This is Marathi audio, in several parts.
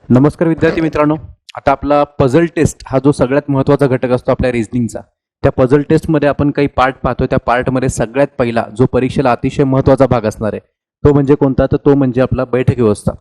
नमस्कार विद्यार्थी मित्रांनो. आता आपला पझल टेस्ट हा जो सगळ्यात महत्त्वाचा घटक असतो आपल्या रिझनिंगचा, त्या पझल टेस्टमध्ये आपण काही पार्ट पाहतोय. त्या पार्टमध्ये सगळ्यात पहिला जो परीक्षेला अतिशय महत्त्वाचा भाग असणार आहे तो म्हणजे कोणता, तर तो म्हणजे आपला बैठक व्यवस्था.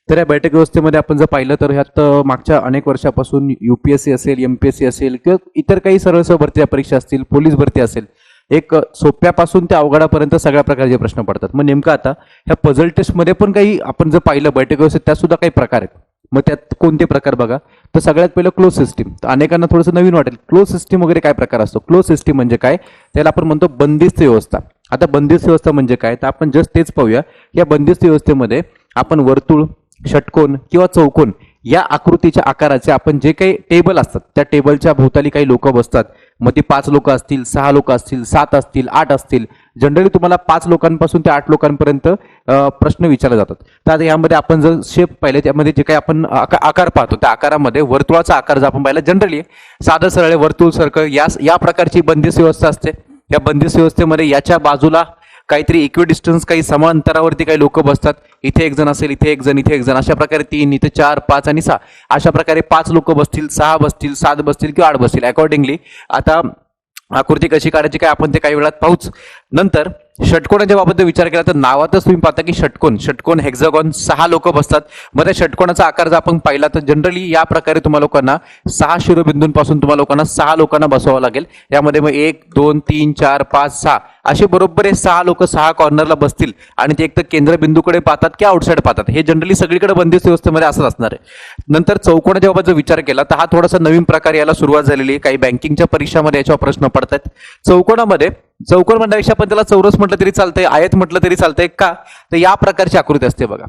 तर या बैठक व्यवस्थेमध्ये आपण जर पाहिलं तर ह्यात मागच्या अनेक वर्षापासून UPSC असेल, MPSC असेल किंवा इतर काही सरळ भरती परीक्षा असतील, पोलीस भरती असेल, एक सोप्यापासून ते अवघडापर्यंत सगळ्या प्रकारचे प्रश्न पडतात. मग नेमकं आता ह्या पझल टेस्टमध्ये पण काही आपण जर पाहिलं बैठक व्यवस्थेत त्यात सुद्धा काही प्रकार आहेत. मग त्यात कोणते प्रकार बघा, तर सगळ्यात पहिलं क्लोज सिस्टीम. तर अनेकांना थोडंसं नवीन वाटेल क्लोज सिस्टीम वगैरे काय प्रकार असतो. क्लोज सिस्टीम म्हणजे काय, त्याला आपण म्हणतो बंदिस्त व्यवस्था. आता बंदिस्त व्यवस्था म्हणजे काय, तर आपण जस्ट तेच पाहूया. या बंदिस्त व्यवस्थेमध्ये आपण वर्तुळ, षटकोन किंवा चौकोन या आकृतीच्या आकाराचे आपण जे काही टेबल असतात त्या टेबलच्या भोवताली काही लोक बसतात. मग ती 5 लोक असतील, 6 लोक असतील, 7 असतील, 8 असतील. जनरली तुम्हाला 5 लोकांपासून ते 8 लोकांपर्यंत प्रश्न विचारले जातात. तर आता यामध्ये आपण जर शेप पाहिले त्यामध्ये जे काही आपण आकार पाहतो त्या आकारामध्ये वर्तुळाचा आकार जर आपण पाहिला जनरली साधं सरळ वर्तुळ सर्कल या प्रकारची बंदिस्त व्यवस्था असते. या बंदिस्त व्यवस्थेमध्ये याच्या बाजूला काहीतरी इक्विडिस्टन्स काही समान अंतरावरती काही लोक बसतात. इथे एक जण असेल, इथे एक जण, इथे एक जण, अशा प्रकारे 3, इथे 4, 5 आणि 6 अशा प्रकारे 5 लोक बसतील, 6 बसतील, 7 बसतील किंवा 8 बसतील अकॉर्डिंगली. आता आकृती कशी काढायची काय आपण ते काही वेळात पाहूच. नंतर षटकोनाच्या बाबत विचार केला तर नावातच तुम्ही पाहता की षटकोन हेक्झागॉन 6 लोक बसतात. मग त्या षटकोनाचा आकार जर आपण पाहिला तर जनरली या प्रकारे तुम्हाला लोकांना 6 शिरोबिंदूंपासून तुम्हाला लोकांना 6 लोकांना बसवावं लागेल. यामध्ये मग 1 2 3 4 5 6 असे बरोबर हे 6 लोक 6 कॉर्नरला बसतील आणि ते एक तर केंद्रबिंदूकडे पाहतात की आउटसाइड पाहतात. हे जनरली सगळीकडे बंदिस्त व्यवस्थेमध्ये असंच असणार आहे. नंतर चौकोनाच्या बाबत जर विचार केला तर हा थोडासा नवीन प्रकार याला सुरुवात झालेली आहे. काही बँकिंगच्या परीक्षामध्ये याच्यावर प्रश्न पडतात. चौकोन म्हणण्यापेक्षा पण त्याला चौरस म्हटलं तरी चालतंय, आयत म्हटलं तरी चालतंय. का, तर या प्रकारची आकृती असते बघा,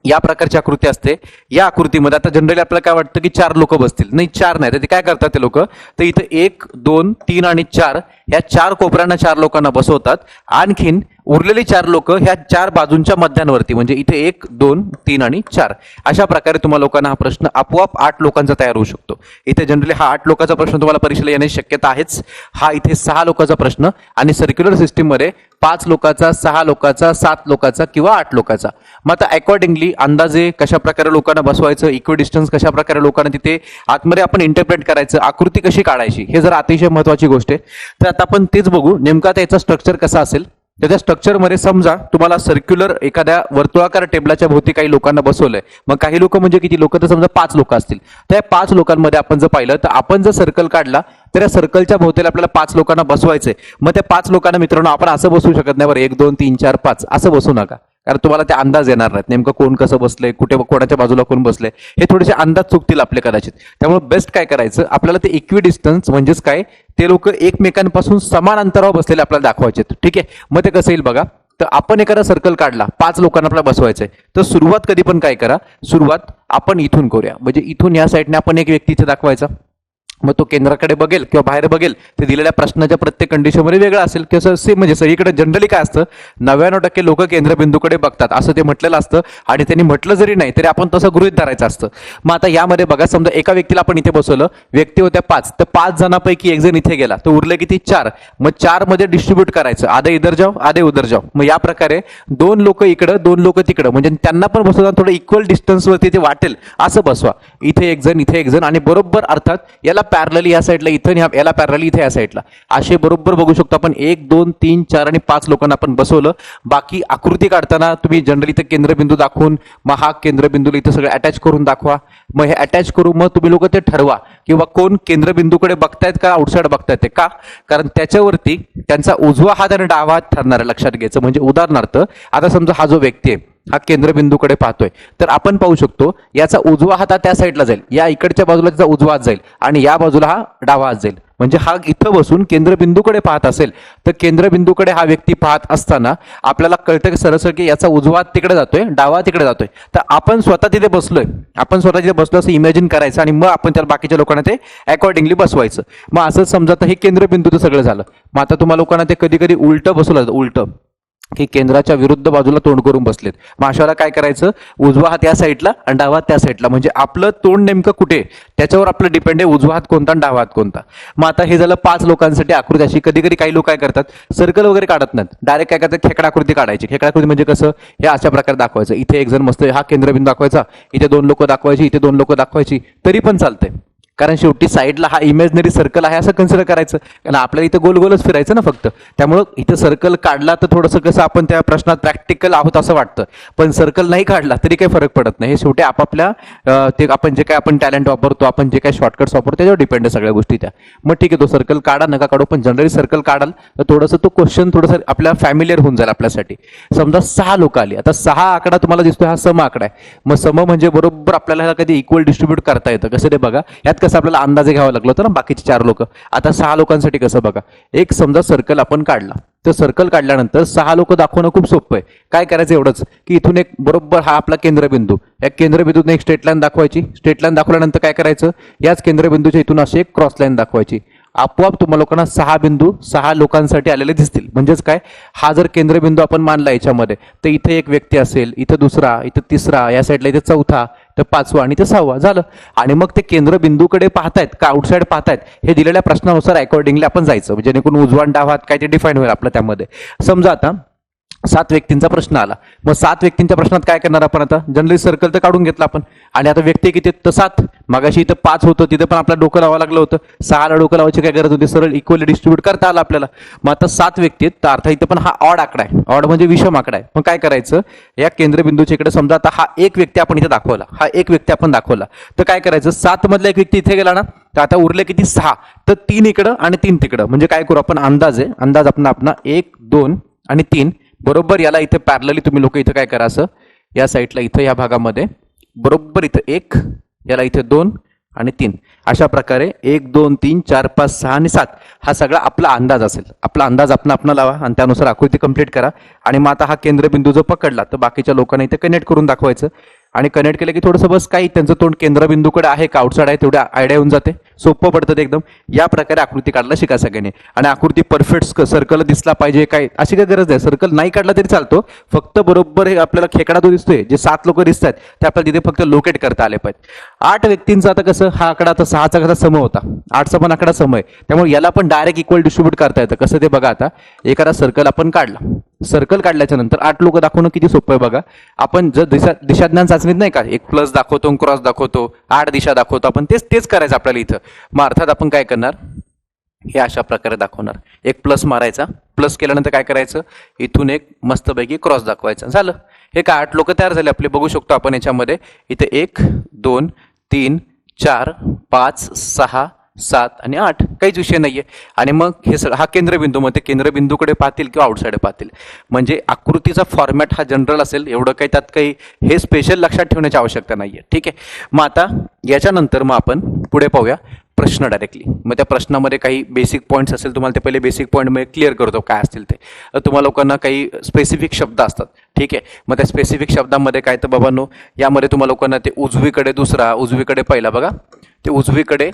या प्रकारची आकृती असते. या आकृतीमध्ये आता जनरली आपल्याला काय वाटतं की 4 लोक बसतील, नाही 4 नाही. तर ते काय करतात ते लोक, तर इथे 1 2 3 आणि 4 या 4 कोपऱ्यांना 4 लोकांना बसवतात. आणखीन उरलेली 4 लोक ह्या 4 बाजूंच्या मध्यांवरती म्हणजे इथे 1 2 3 आणि 4 अशा प्रकारे तुम्हाला लोकांना हा प्रश्न आपोआप 8 लोकांचा तयार होऊ शकतो. इथे जनरली हा 8 लोकांचा प्रश्न तुम्हाला परीक्षेला येण्याची शक्यता आहेच. हा इथे 6 लोकांचा प्रश्न आणि सर्क्युलर सिस्टीम मध्ये 5 लोकांचा, 6 लोकांचा, 7 लोकांचा किंवा 8 लोकांचा. मग आता अकॉर्डिंगली अंदाजे कशा प्रकारे लोकांना बसवायचं, इक्विडिस्टन्स कशा प्रकारे लोकांना तिथे आतमध्ये आपण इंटरप्रेट करायचं, आकृती कशी काढायची, हे जर अतिशय महत्वाची गोष्ट आहे. तर आता आपण तेच बघू नेमका त्याचा स्ट्रक्चर कसा असेल. त्या स्ट्रक्चरमध्ये समजा तुम्हाला सर्क्युलर एखाद्या वर्तुळाकार टेबलाच्या भोवती काही लोकांना बसवलंय. मग काही लोक म्हणजे किती लोक, तर समजा 5 लोक असतील. त्या 5 लोकांमध्ये आपण जर पाहिलं तर आपण जर सर्कल काढला तर या सर्कलच्या भोवतीला आपल्याला 5 लोकांना बसवायचंय. मग त्या 5 लोकांना मित्रांनो आपण असं बसवू शकत नाही बरं 1 2 3 4 5 असं बसवू नका, कारण तुम्हाला ते अंदाज येणार नाहीत नेमकं कोण कसं बसलंय, कुठे कोणाच्या बाजूला कोण बसलंय, हे थोडेसे अंदाज चुकतील आपले कदाचित. त्यामुळे बेस्ट काय करायचं, आपल्याला ते इक्विडिस्टन्स म्हणजेच काय, ते लोक एकमेकांपासून समान अंतरावर बसलेले आपल्याला दाखवायचे. ठीक आहे, मग ते कसं येईल बघा. तर आपण एखादा सर्कल काढला, 5 लोकांना आपल्याला बसवायचंय, तर सुरुवात कधी पण काय करा, सुरुवात आपण इथून करूया. म्हणजे इथून या साईडने आपण एक व्यक्ती इथे दाखवायचा. मग तो केंद्राकडे बघेल किंवा बाहेर बघेल, ते दिलेल्या प्रश्नाच्या प्रत्येक कंडिशनमध्ये वेगळं असेल किंवा सेम. म्हणजे सगळीकडे जनरली काय असतं, 99% लोक केंद्रबिंदूकडे बघतात असं ते म्हटलेलं असतं. आणि त्यांनी म्हटलं जरी नाही तरी आपण तसं गृहीत धरायचं असतं. मग आता यामध्ये बघा, समजा एका व्यक्तीला आपण इथे बसवलं, व्यक्ती होत्या 5, तर 5 जणांपैकी एक जण इथे गेला, तर उरले किती 4. मग 4 मध्ये डिस्ट्रीब्यूट करायचं, आधे इधर जाओ आधे उधर जाओ. मग या प्रकारे 2 लोक इकडं 2 लोक तिकडं, म्हणजे त्यांना पण बसवताना थोडं इक्वल डिस्टन्सवरती ते वाटेल असं बसवा. इथे एक जण, इथे एक जण, आणि बरोबर अर्थात याला पॅरलली या साईडला इथं, याला पॅरलली इथे या साईडला, असे बरोबर बघू शकतो आपण 1 2 3 4 आणि 5 लोकांना आपण बसवलं. बाकी आकृती काढताना तुम्ही जनरली इथे केंद्रबिंदू दाखवून मग हा केंद्रबिंदूला इथं सगळं अटॅच करून दाखवा. मग हे अटॅच करू, मग तुम्ही लोक ते ठरवा किंवा कोण केंद्रबिंदूकडे बघतायत का आउटसाइड बघतायत ते. का, कारण त्याच्यावरती त्यांचा उजवा हात आणि डावा हात ठरणार आहे. लक्षात घ्यायचं. म्हणजे उदाहरणार्थ आता समजा हा जो व्यक्ती आहे हा केंद्रबिंदूकडे पाहतोय, तर आपण पाहू शकतो याचा उजवा हात त्या साईडला जाईल, या इकडच्या बाजूला त्याचा उजवा हात जाईल आणि या बाजूला हा डावा हात जाईल. म्हणजे हा इथं बसून केंद्रबिंदूकडे पाहत असेल तर केंद्रबिंदूकडे हा व्यक्ती पाहत असताना आपल्याला कळतं की सरळ की याचा उजवा हात तिकडे जातोय, डावा हात तिकडे जातोय. तर आपण स्वतः तिथे बसलोय, असं इमॅजिन करायचं आणि मग आपण त्याला बाकीच्या लोकांना ते अकॉर्डिंगली बसवायचं. मग असं समजा हे केंद्रबिंदूचं सगळं झालं. मग आता तुम्हाला लोकांना ते कधी कधी उलटं बसवलं जातं, उलटं की केंद्राच्या विरुद्ध बाजूला तोंड करून बसलेत. मग अशाला काय करायचं, उजवा हात या साईडला आणि डावा हात त्या साईडला, म्हणजे आपलं तोंड नेमकं कुठे त्याच्यावर आपलं डिपेंड आहे उजवा हात कोणता आणि डावा हात कोणता. मग आता हे झालं 5 लोकांसाठी आकृती अशी. कधी कधी काही लोक काय करतात, सर्कल वगैरे काढत नाहीत, डायरेक्ट काय करतात खेकडा आकृती काढायची. खेकडा आकृती म्हणजे कसं, हे अशा प्रकारे दाखवायचं. इथे एक जण मस्त हा केंद्रबिंदू दाखवायचा, इथे 2 लोक दाखवायची, इथे 2 लोक दाखवायची, तरी पण चालतंय. कारण शेवटी साईडला हा इमॅजिनरी सर्कल आहे असं कन्सिडर करायचं, कारण आपल्याला इथं गोल गोलच फिरायचं ना फक्त. त्यामुळं इथं सर्कल काढला तर थोडंसं कसं आपण त्या प्रश्नात प्रॅक्टिकल आहोत असं वाटतं, पण सर्कल नाही काढला तरी काही फरक पडत नाही. हे शेवटी आपापल्या ते आपण जे काय आपण टॅलेंट वापरतो, आपण जे काय शॉर्टकट्स वापरतो त्याच्यावर डिपेंड आहे सगळ्या गोष्टी त्या. मग ठीक आहे, तो सर्कल काढा नका काढू, पण जनरली सर्कल काढाल तर थोडंसं तो क्वेश्चन थोडंसं आपल्या फॅमिलियर होऊन जाईल आपल्यासाठी. समजा 6 लोक आली, आता 6 आकडा तुम्हाला दिसतोय हा सम आकडा आहे. मग सम म्हणजे बरोबर आपल्याला कधी इक्वल डिस्ट्रीब्यूट करता येतं. कसं ते बघा, यात कसं आपल्याला अंदाजे घ्यावं लागलं होतं ना बाकीचे 4 लोक. आता 6 लोकांसाठी कसं बघा, एक समजा सर्कल आपण काढला, तर सर्कल काढल्यानंतर 6 लोक दाखवणं खूप सोपं आहे. काय करायचं एवढंच की इथून एक बरोबर हा आपला केंद्रबिंदू, या केंद्रबिंदूने एक स्ट्रेट लाईन दाखवायची. स्ट्रेट लाईन दाखवल्यानंतर काय करायचं, याच केंद्रबिंदूच्या इथून अशी एक क्रॉस लाईन दाखवायची. आपोआप तुम्हाला लोकांना 6 बिंदू 6 लोकांसाठी आलेले दिसतील. म्हणजेच काय, हा जर केंद्रबिंदू आपण मानला याच्यामध्ये, तर इथे एक व्यक्ती असेल, इथं दुसरा, इथं तिसरा, या साईडला इथे चौथा, तर 5वा आणि ते 6वा झालं. आणि मग ते केंद्रबिंदूकडे पाहतायत का आउटसाईड पाहतायत, हे दिलेल्या प्रश्नानुसार अकॉर्डिंगली आपण जायचं, जेणेकरून उजवा आणि डावा हात काय ते डिफाईन होईल आपलं त्यामध्ये. समजा आता 7 व्यक्तींचा प्रश्न आला, मग 7 व्यक्तींच्या प्रश्नात काय करणार आपण, आता जनरली सर्कल तर काढून घेतला आपण, आणि आता व्यक्ती किती तर 7. मगाशी इथं 5 होतं, तिथे पण आपल्याला डोकं लावावं लागलं होतं. 6ला डोकं लावायची काय गरज होती, सरळ इक्वली डिस्ट्रीब्यूट करता आलं आपल्याला. मग आता 7 व्यक्ती आहेत, तर अर्थात इथं पण हा ऑड आकडा आहे, ऑड म्हणजे विषम आकडा आहे. मग काय करायचं, या केंद्रबिंदूच्या इकडे समजा आता हा एक व्यक्ती आपण इथे दाखवला, हा एक व्यक्ती आपण दाखवला, तर काय करायचं, 7 मधला एक व्यक्ती इथे गेला ना, तर आता उरले किती 6, तर 3 इकडं आणि 3 तिकडं. म्हणजे काय करू आपण, अंदाज आहे, अंदाज आपला 1 2 आणि 3 बरोबर याला इथे पॅरलली तुम्ही लोक इथं काय करा, असं या साईडला इथं या भागामध्ये बरोबर इथं 1, याला इथे 2 आणि 3, अशा प्रकारे 1 2 3 4 5 6 आणि 7 हा सगळा आपला अंदाज असेल. आपला अंदाज आपण लावा आणि त्यानुसार आकृती कंप्लीट करा. आणि मग आता हा केंद्रबिंदू जो पकडला, तर बाकीच्या लोकांना इथे कनेक्ट करून दाखवायचं. आणि कनेक्ट केलं की थोडंसं बस काही त्यांचं तोंड केंद्रबिंदूकडे आहे का आउटसाईड आहे तेवढ्या आयडिया येऊन जाते, सोपं पडतं ते एकदम. या प्रकारे आकृती काढला शिका सगळ्यांनी. आणि आकृती परफेक्ट सर्कल दिसला पाहिजे काय अशी काही गरज नाही, सर्कल नाही काढला तरी चालतो, फक्त बरोबर हे आपल्याला खेकडा जो दिसतोय, जे 7 लोक दिसत आहेत ते आपल्याला तिथे फक्त लोकेट करता आले पाहिजे. 8 व्यक्तींचा आता कसं, हा आकडा आता 6चा कसा सम होता, 8चा पण आकडा सम आहे, त्यामुळे याला पण डायरेक्ट इक्वल डिस्ट्रीब्यूट करता येतं. कसं ते बघा, आता एखादा सर्कल आपण काढला, सर्कल काढल्याच्या नंतर 8 लोक दाखवणं किती सोपं आहे बघा. आपण जर दिशाज्ञान चाचणीत नाही का, एक प्लस दाखवतो, क्रॉस दाखवतो, 8 दिशा दाखवतो, आपण तेच करायचं आपल्याला इथं. मग अर्थात आपण काय करणार, हे अशा प्रकारे दाखवणार. एक प्लस मारायचा, प्लस केल्यानंतर काय करायचं, इथून एक मस्तपैकी क्रॉस दाखवायचा, झालं. हे काय 8 लोक तयार झाले आपले, बघू शकतो आपण याच्यामध्ये. इथे 1 2 3 4 5 6 7 आणि 8, काहीच विषय नाहीये. आणि मग हे हा केंद्रबिंदू, मग ते केंद्रबिंदूकडे पाहतील किंवा आउटसाईड पाहतील. म्हणजे आकृतीचा फॉर्मॅट हा जनरल असेल, एवढं काही त्यात काही हे स्पेशल लक्षात ठेवण्याची आवश्यकता नाहीये. ठीक आहे, मग आता याच्यानंतर मग आपण पुढे पाहूया प्रश्न डायरेक्टली. मग त्या प्रश्नामध्ये काही बेसिक पॉईंट्स असेल, तुम्हाला ते पहिले बेसिक पॉईंट मध्ये क्लिअर करतो काय असतील ते. तुम्हाला लोकांना काही स्पेसिफिक शब्द असतात, ठीक आहे. मग त्या स्पेसिफिक शब्दामध्ये काय तर बाबांनो, यामध्ये तुम्हाला लोकांना ते उजवीकडे दुसरा, उजवीकडे पहिला, बघा ते उजवीकडे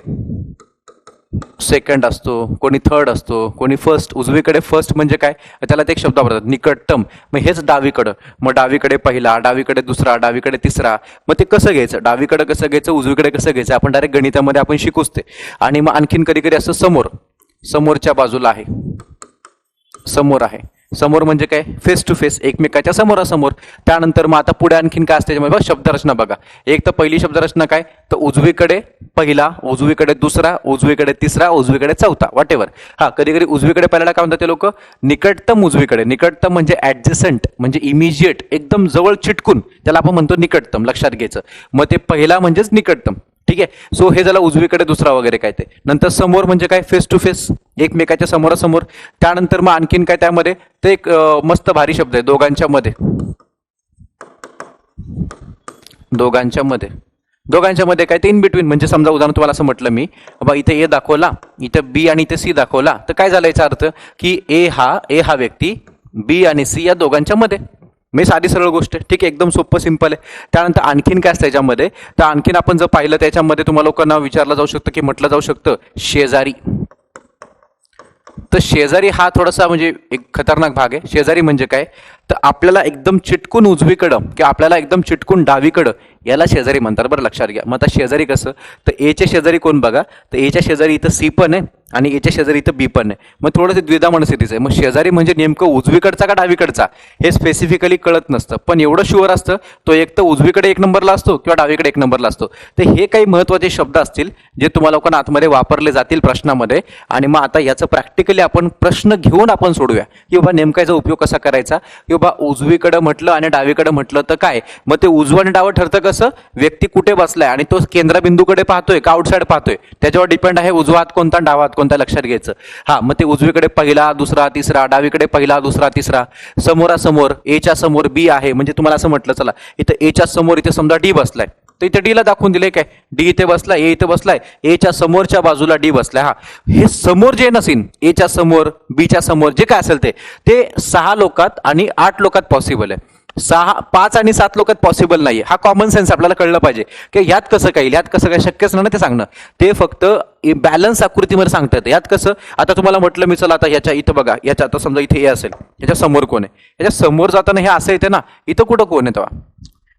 सेकंड असतो, कोणी थर्ड असतो, कोणी फर्स्ट. उजवीकडे फर्स्ट म्हणजे काय, त्याला ते एक शब्द वापरतात निकटतम. मग हेच डावीकडं, मग डावीकडे पहिला, डावीकडे दुसरा, डावीकडे तिसरा. मग ते कसं घ्यायचं, डावीकडे कसं घ्यायचं, उजवीकडे कसं घ्यायचं, आपण डायरेक्ट गणितामध्ये आपण शिकूच ते. आणि मग आणखीन कधी कधी असं समोर, समोरच्या बाजूला आहे, समोर आहे, समोर म्हणजे काय, फेस टू फेस, एकमेकाच्या समोरासमोर. त्यानंतर मग आता पुढे आणखीन काय असते बघा, शब्दरचना बघा. एक तर पहिली शब्दरचना काय, तर उजवीकडे पहिला, उजवीकडे दुसरा, उजवीकडे तिसरा, उजवीकडे चौथा, वॉट एव्हर. हा कधी कधी उजवीकडे पहिल्याला काय म्हणतात ते लोक, निकटतम उजवीकडे. निकटतम म्हणजे ऍडजसंट, म्हणजे इमिजिएट, एकदम जवळ चिटकून, त्याला आपण म्हणतो निकटतम, लक्षात घ्यायचं. मग ते पहिला म्हणजेच निकटतम, ठीक आहे. सो हे झालं उजवीकडे दुसरा वगैरे काय ते. नंतर समोर म्हणजे काय, फेस टू फेस, एकमेकाच्या समोरासमोर. त्यानंतर मग आणखीन काय त्यामध्ये, ते एक मस्त भारी शब्द आहे, दोघांच्या मध्ये. दोघांच्या मध्ये, दोघांच्या मध्ये काय ते इन बिटवीन. म्हणजे समजा उदाहरण तुम्हाला असं म्हटलं मी, बाबा इथे ए दाखवला, इथे बी आणि इथे सी दाखवला, तर काय झालं याचा अर्थ की ए हा व्यक्ती बी आणि सी या दोघांच्या मध्ये. मी साधी सरळ गोष्ट आहे, ठीक आहे, एकदम सोपं सिंपल आहे. त्यानंतर आणखीन काय असतं त्याच्यामध्ये, तर आणखीन आपण जर पाहिलं त्याच्यामध्ये तुम्हाला लोकांना विचारलं जाऊ शकतं की म्हटलं जाऊ शकतं शेजारी, तर शेजारी हा थोडासा म्हणजे एक खतरनाक भाग आहे. शेजारी म्हणजे काय, तर आपल्याला एकदम चिटकून उजवीकडं किंवा आपल्याला एकदम चिटकून डावीकडं याला शेजारी म्हणतात. बरं लक्षात घ्या. मग आता शेजारी कसं, तर एच्या शेजारी कोण बघा, तर एच्या शेजारी इथं सी पण आहे आणि एच्या शेजारी इथं बी पण आहे. मग थोडंसं द्विधा मनस्थितीचं आहे. मग शेजारी म्हणजे नेमकं उजवीकडचा का डावीकडचा हे स्पेसिफिकली कळत नसतं, पण एवढं शुअर असतं तो एक तर उजवीकडे 1 नंबरला असतो किंवा डावीकडे 1 नंबरला असतो. तर हे काही महत्त्वाचे शब्द असतील जे तुम्हाला लोकांना आतमध्ये वापरले जातील प्रश्नामध्ये. आणि मग आता याचं प्रॅक्टिकली आपण प्रश्न घेऊन आपण सोडूया की बाबा नेमका याचा उपयोग कसा करायचा, की बाबा उजवीकडे म्हटलं आणि डावीकडे म्हटलं तर काय. मग ते उजवं आणि डावं ठरतं कसं, व्यक्ती कुठे बसलाय आणि तो केंद्रबिंदूकडे पाहतोय का आउटसाइड पाहतोय त्याच्यावर डिपेंड आहे उजवा हात कोणता डावा हात कोणता लक्षात घ्यायचं. हा, मग ते उजवीकडे पहिला दुसरा तिसरा, डावीकडे पहिला दुसरा तिसरा, समोरासमोर एच्या समोर बी आहे. म्हणजे तुम्हाला असं म्हटलं चला इथं एच्या समोर इथे समजा डी बसलाय, तर इथे डीला दाखवून दिले काय, डी इथे बसलाय, ए इथे बसलाय, एच्या समोरच्या बाजूला डी बसलाय. हा, हे समोर जे नसीन एच्या समोर बीच्या समोर जे काय असेल ते 6 लोकात आणि 8 लोकात पॉसिबल आहे. 5 आणि 7 लोकात पॉसिबल नाहीये. हा कॉमन सेन्स आपल्याला कळलं पाहिजे की यात कसं काही, यात कसं काय शक्यच नाही ते सांगणं. ते फक्त बॅलन्स आकृतीमध्ये सांगतात. यात कसं, आता तुम्हाला म्हटलं मी चला आता याच्या इथं बघा, याच्या आता समजा इथे ए असेल, याच्या समोर कोण आहे, याच्या समोर जाताना हे असं येते ना, इथं कुठं कोण आहे तेव्हा.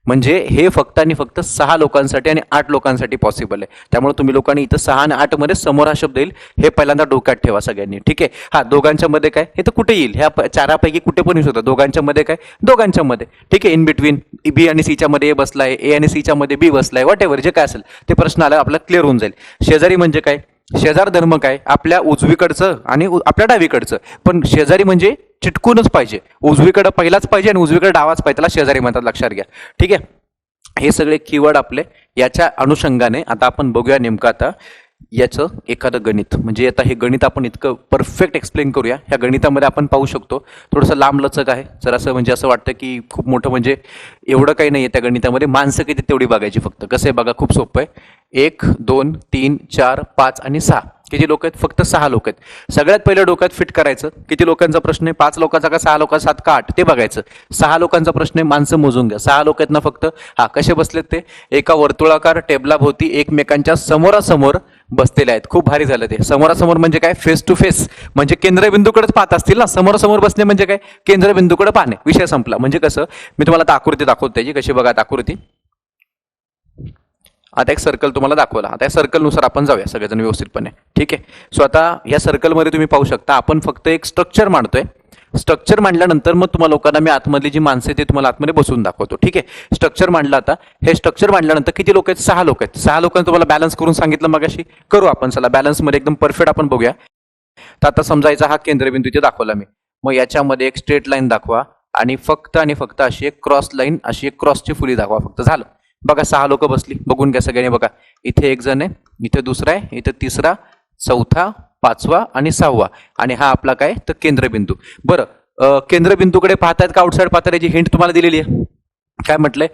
म्हणजे हे फक्त आणि फक्त 6 लोकांसाठी आणि 8 लोकांसाठी पॉसिबल आहे. त्यामुळे तुम्ही लोकांनी इथं 6 आणि 8 मध्ये समोर हा शब्द येईल हे पहिल्यांदा डोक्यात ठेवा सगळ्यांनी. ठीक आहे. हा, दोघांच्या मध्ये काय, हे तर कुठे येईल, ह्या 4पैकी कुठे पण येऊ शकतं. दोघांच्या मध्ये काय, दोघांच्या मध्ये. ठीक आहे. इन बिटवीन बी आणि सीच्या मध्ये ए बसलाय, ए आणि सीच्या मध्ये बी बसलाय, वॉट एव्हर जे काय असेल ते प्रश्न आला आपल्याला क्लिअर होऊन जाईल. शेजारी म्हणजे काय, शेजार धर्म काय, आपल्या उजवीकडचं आणि आपल्या डावीकडचं, पण शेजारी म्हणजे चिटकूनच पाहिजे, उजवीकडे पहिलाच पाहिजे आणि उजवीकडे डावाच पाहिजे, त्याला शेजारी म्हणतात. लक्षात घ्या. ठीक आहे. हे सगळे कीवर्ड आपले याच्या अनुषंगाने आता आपण बघूया नेमकं आता याचं एखादं गणित. म्हणजे आता हे गणित आपण इतकं परफेक्ट एक्सप्लेन करूया. ह्या गणितामध्ये आपण पाहू शकतो थोडंसं लांब लचक आहे जरासं, म्हणजे असं वाटतं की खूप मोठं, म्हणजे एवढं काही नाही आहे त्या गणितामध्ये. माणसं किती तेवढी बघायची फक्त. कसं आहे बघा, खूप सोपं आहे. 1 2 3 4 5 आणि 6 किती लोक आहेत, फक्त 6 लोक आहेत. सगळ्यात पहिलं डोक्यात फिट करायचं किती लोकांचा प्रश्न आहे, 5 लोकांचा का 6 लोकांचा, 7 का 8 ते बघायचं. 6 लोकांचा प्रश्न आहे, माणसं मोजून घ्या. 6 लोक आहेत ना फक्त. हा, कसे बसलेत ते, एका वर्तुळाकार टेबलाभोवती एकमेकांच्या समोरासमोर बसलेले आहेत. खूप भारी झालं ते. समोरासमोर म्हणजे काय, फेस टू फेस, म्हणजे केंद्रबिंदूकडेच पाहत असतील ना. समोरासमोर बसणे म्हणजे काय, केंद्रबिंदूकडे पाहणे, विषय संपला. म्हणजे कसं, मी तुम्हाला आता आकृती दाखवतो त्याची, कशी बघा आता आकृती. आता एक सर्कल तुम्हाला दाखवला. आता या सर्कलनुसार आपण जाऊया सगळेजण व्यवस्थितपणे. ठीक आहे. सो आता या सर्कलमध्ये तुम्ही पाहू शकता आपण फक्त एक स्ट्रक्चर मांडतोय. स्ट्रक्चर मांडल्यानंतर मग तुम्हाला लोकांना मी आतमधली जी माणसं आहेत ते तुम्हाला आतमध्ये बसून दाखवतो. ठीक आहे. स्ट्रक्चर मांडलं. आता हे स्ट्रक्चर मांडल्यानंतर किती लोक आहेत, 6 लोक आहेत. 6 लोकांना तुम्हाला बॅलन्स करून सांगितलं मग अशी करू आपण. चला बॅलन्समध्ये एकदम परफेक्ट आपण बघूया. तर आता समजायचा हा केंद्रबिंदू इथे दाखवला मी. मग याच्यामध्ये एक स्ट्रेट लाईन दाखवा आणि फक्त अशी एक क्रॉस लाईन, अशी एक क्रॉसची फुली दाखवा. फक्त झालं. बघा 6 लोक बसली, बघून घ्या सगळ्यांनी. बघा इथे एक जण आहे, इथे दुसरा आहे, इथे तिसरा, चौथा, 5वा आणि 6वा, आणि हा आपला काय, तर केंद्रबिंदू. बरं, केंद्रबिंदूकडे पाहतायत का आउटसाइड पाहतायत याची हिंट तुम्हाला दिलेली आहे. काय म्हटलंय,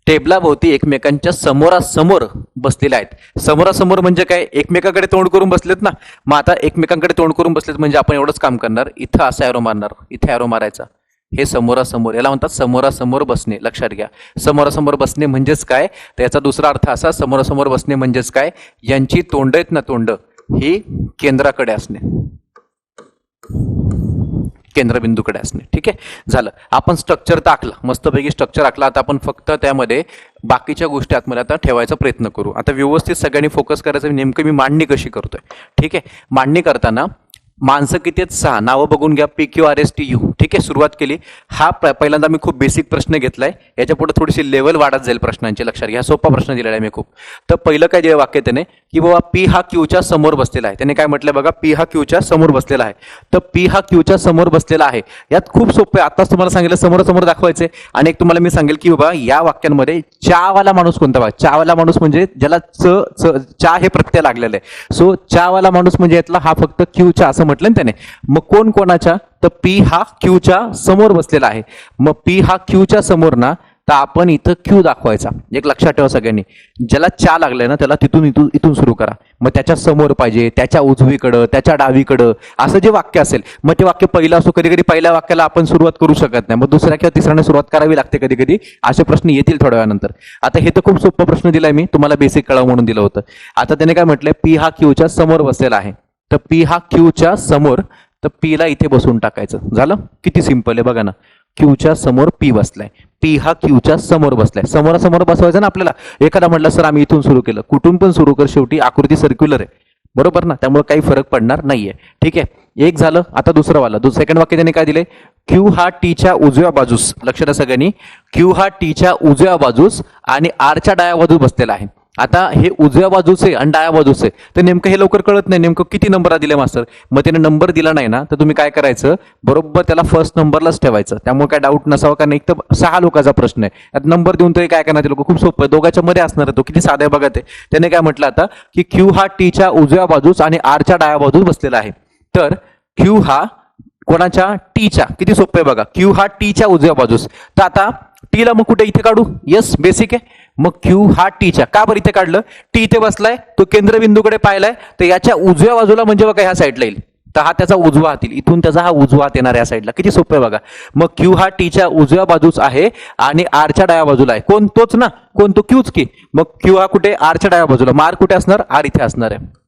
टेबलाभोवती एकमेकांच्या समोरासमोर बसलेल्या आहेत. समोरासमोर म्हणजे काय, एकमेकांकडे तोंड करून बसलेत ना. मग आता एकमेकांकडे तोंड करून बसलेत म्हणजे आपण एवढंच काम करणार, इथं असं ॲरो मारणार, इथे ॲरो मारायचा. हे समोरासमोर, याला म्हणतात समोरासमोर बसणे. लक्षात घ्या. समोरासमोर बसणे म्हणजेच काय, त्याचा दुसरा अर्थ असा, समोरासमोर बसणे म्हणजेच काय, यांची तोंड आहेत ना, तोंड ही केंद्राकडे असणे, केंद्रबिंदूकडे असणे. ठीक आहे. झालं. आपण स्ट्रक्चर तर आखला, मस्तपैकी स्ट्रक्चर आखला. आता आपण फक्त त्यामध्ये बाकीच्या गोष्टी आतमध्ये आता ठेवायचा प्रयत्न करू. आता व्यवस्थित सगळ्यांनी फोकस करायचं, नेमकं मी मांडणी कशी करतोय. ठीक आहे. मांडणी करताना माणसं किती आहेत, 6. नावं बघून घ्या, PQRSTU. ठीक आहे. सुरुवात केली. हा पहिल्यांदा मी खूप बेसिक प्रश्न घेतलाय. याच्या पुढे थोडीशी लेवल वाढत जाईल प्रश्नांची. लक्षात घ्या. सोपा प्रश्न दिलेला आहे मी खूप. तर पहिलं काय दिलं वाक्य त्याने, की बाबा P हा Qच्या समोर बसलेला आहे. त्याने काय म्हटलंय बघा, P हा Qच्या समोर बसलेला आहे. तर P हा Qच्या समोर बसलेला आहे. यात खूप सोपं आहे. आताच तुम्हाला सांगितलं समोरासमोर दाखवायचे. आणि एक तुम्हाला मी सांगेल की बाबा या वाक्यांमध्ये चावाला माणूस कोणता बघा. चावाला माणूस म्हणजे ज्याला चा हे प्रत्यय लागलेलं आहे. सो चावाला माणूस म्हणजे यातला हा फक्त Qच्या असं म्हटलं ना त्याने. मग कोण कोणाच्या, तर P हा Qच्या समोर बसलेला आहे. मग P हा Qच्या समोर ना, तर आपण इथं Q दाखवायचा. एक लक्षात ठेवा सगळ्यांनी, ज्याला चा लागलाय ना त्याला इथून सुरू करा. मग त्याच्या समोर पाहिजे, त्याच्या उजवीकडं, त्याच्या डावीकडं, असं जे वाक्य असेल, मग ते वाक्य पहिलं असो. कधी कधी पहिल्या वाक्याला आपण सुरुवात करू शकत नाही, मग दुसऱ्या किंवा तिसऱ्याने सुरुवात करावी लागते कधी कधी. असे प्रश्न येतील थोड्या वेळानंतर. आता हे तर खूप सोपा प्रश्न दिलाय मी तुम्हाला, बेसिक कळावं म्हणून दिलं होतं. आता त्याने काय म्हटलंय, P हा Qच्या समोर बसलेला आहे. तर P हा Qच्या समोर तर पी ला इथे बसून टाकायचं. झालं? किती सिंपल आहे बघा ना. क्यूच्या समोर पी बसलाय, पी हा क्यूच्या समोर बसलाय. समोरासमोर बसवायचं ना आपल्याला. एखादा म्हटलं सर आम्ही इथून सुरू केलं, कुठून पण सुरू कर, शेवटी आकृती सर्क्युलर आहे, बरोबर ना, त्यामुळे काही फरक पडणार नाहीये. ठीक आहे, एक झालं. आता दुसरं वाला सेकंड वाक्य त्याने काय दिले, क्यू हा टीच्या उजव्या बाजूस, लक्ष द्या सगळ्यांनी, क्यू हा टीच्या उजव्या बाजूस आणि आरच्या डाव्या बाजूस बसलेला आहे. आता हे उजव्या बाजूचे आणि डाव्या बाजूचे, तर नेमकं हे लवकर कळत नाही, नेमकं किती नंबर दिले मास्तर. मग त्याने नंबर दिला नाही ना, तर तुम्ही काय करायचं, बरोबर त्याला फर्स्ट नंबरलाच ठेवायचं. त्यामुळे काय डाऊट नसावा, कारण एक तर 6 लोकांचा प्रश्न आहे, त्यात नंबर देऊन तरी काय करणार ते लोक, खूप सोपं आहे, दोघांच्या मध्ये असणार आहे तो, किती साधा आहे बघा ते. त्याने काय म्हटलं आता की क्यू हा टीच्या उजव्या बाजूस आणि आरच्या डाव्या बाजूस बसलेला आहे. तर क्यू हा कोणाच्या, टीच्या, किती सोपं आहे बघा, क्यू हा टीच्या उजव्या बाजूस. तर आता टीला मग कुठे, इथे काढू, यस बेसिक आहे. मग क्यू हा टीच्या, का बरं इथे काढलं, टी इथे बसलाय, तो केंद्रबिंदूकडे पाहिलाय, तर याच्या उजव्या बाजूला म्हणजे बघा ह्या साईडला येईल, तर हा त्याचा उजवा हात येईल, इथून त्याचा हा उजवा हात येणार या साईडला. किती सोपं आहे बघा. मग क्यू हा टीच्या उजव्या बाजूस आहे आणि आरच्या डाव्या बाजूला आहे. कोण, तोच ना, कोण, तो क्यूच की. मग क्यू हा कुठे, आरच्या डाव्या बाजूला, मग आर कुठे असणार, आर इथे असणार आहे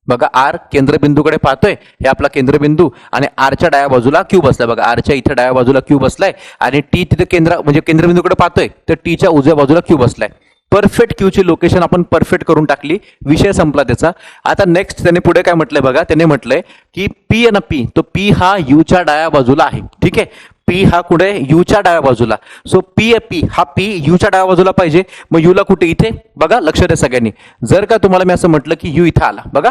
बघा. आर केंद्रबिंदूकडे पाहतोय, हे आपला केंद्रबिंदू, आणि आरच्या डाव्या बाजूला क्यू बसलाय बघा, आरच्या इथे डाव्या बाजूला क्यू बसलाय, आणि टी तिथे केंद्र म्हणजे केंद्रबिंदूकडे पाहतोय, तर टीच्या उजव्या बाजूला क्यू बसलाय. परफेक्ट क्यूची लोकेशन आपण परफेक्ट करून टाकली, विषय संपला त्याचा. आता नेक्स्ट त्याने पुढे काय म्हटलंय बघा, त्याने म्हटलंय की पी आणि पी, तो पी हा यूच्या डाव्या बाजूला आहे. ठीक आहे, पी हा कुठे, यूच्या डाव्या बाजूला. सो पी हा पी यूच्या डाव्या बाजूला पाहिजे. मग यूला कुठे, इथे बघा, लक्ष द्या सगळ्यांनी. जर का तुम्हाला मी असं म्हटलं की यू इथे आला, बघा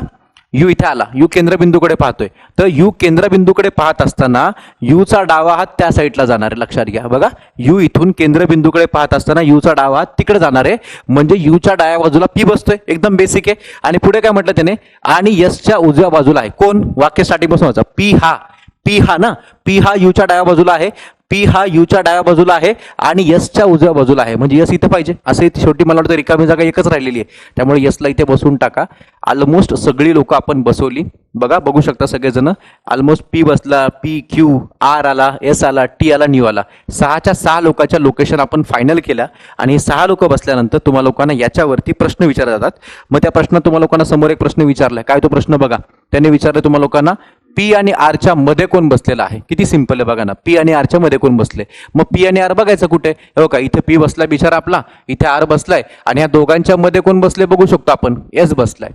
यू इथे आला, यू केंद्रबिंदूकडे पाहतोय, तर यू केंद्रबिंदूकडे पाहत असताना यूचा डावा हात त्या साईडला जाणार आहे, लक्षात घ्या बघा. यू इथून केंद्रबिंदूकडे पाहत असताना यूचा डावा हात तिकडे जाणार आहे, म्हणजे यूच्या डाव्या बाजूला पी बसतोय, एकदम बेसिक आहे. आणि पुढे काय म्हटलं त्याने, आणि यसच्या उजव्या बाजूला आहे कोण, वाक्य स्टार्टिंग पासून वाचा, पी हा ना, पी हा यूच्या डाव्या बाजूला आहे, पी हा यूच्या डाव्या बाजूला आहे आणि यसच्या उजव्या बाजूला आहे, म्हणजे यस इथं पाहिजे. असं शेवटी मला वाटतं रिकामी जागा एकच राहिलेली आहे, त्यामुळे यसला इथे बसून टाका. ऑलमोस्ट सगळी लोक आपण बसवली बघा, बघू शकता सगळेजण. ऑलमोस्ट पी बसला, पी क्यू, आर आला, एस आला, टी आला, न्यू आला. 6च्या 6 लोकांच्या लोकेशन आपण फायनल केल्या. आणि 6 लोक बसल्यानंतर तुम्हाला लोकांना याच्यावरती प्रश्न विचारले जातात. मग त्या प्रश्नात तुम्हाला लोकांना समोर एक प्रश्न विचारलाय, काय तो प्रश्न बघा. त्यांनी विचारलं तुम्हाला लोकांना, पी आणि आरच्या मध्ये कोण बसलेला आहे. किती सिंपल आहे बघा ना, पी आणि आरच्या मध्ये कोण बसले. मग पी आणि आर बघायचं कुठे, हो का, इथे पी बसलाय बिचारा आपला, इथे आर बसलाय, आणि या दोघांच्या मध्ये कोण बसले बघू शकतो आपण, एस बसलाय.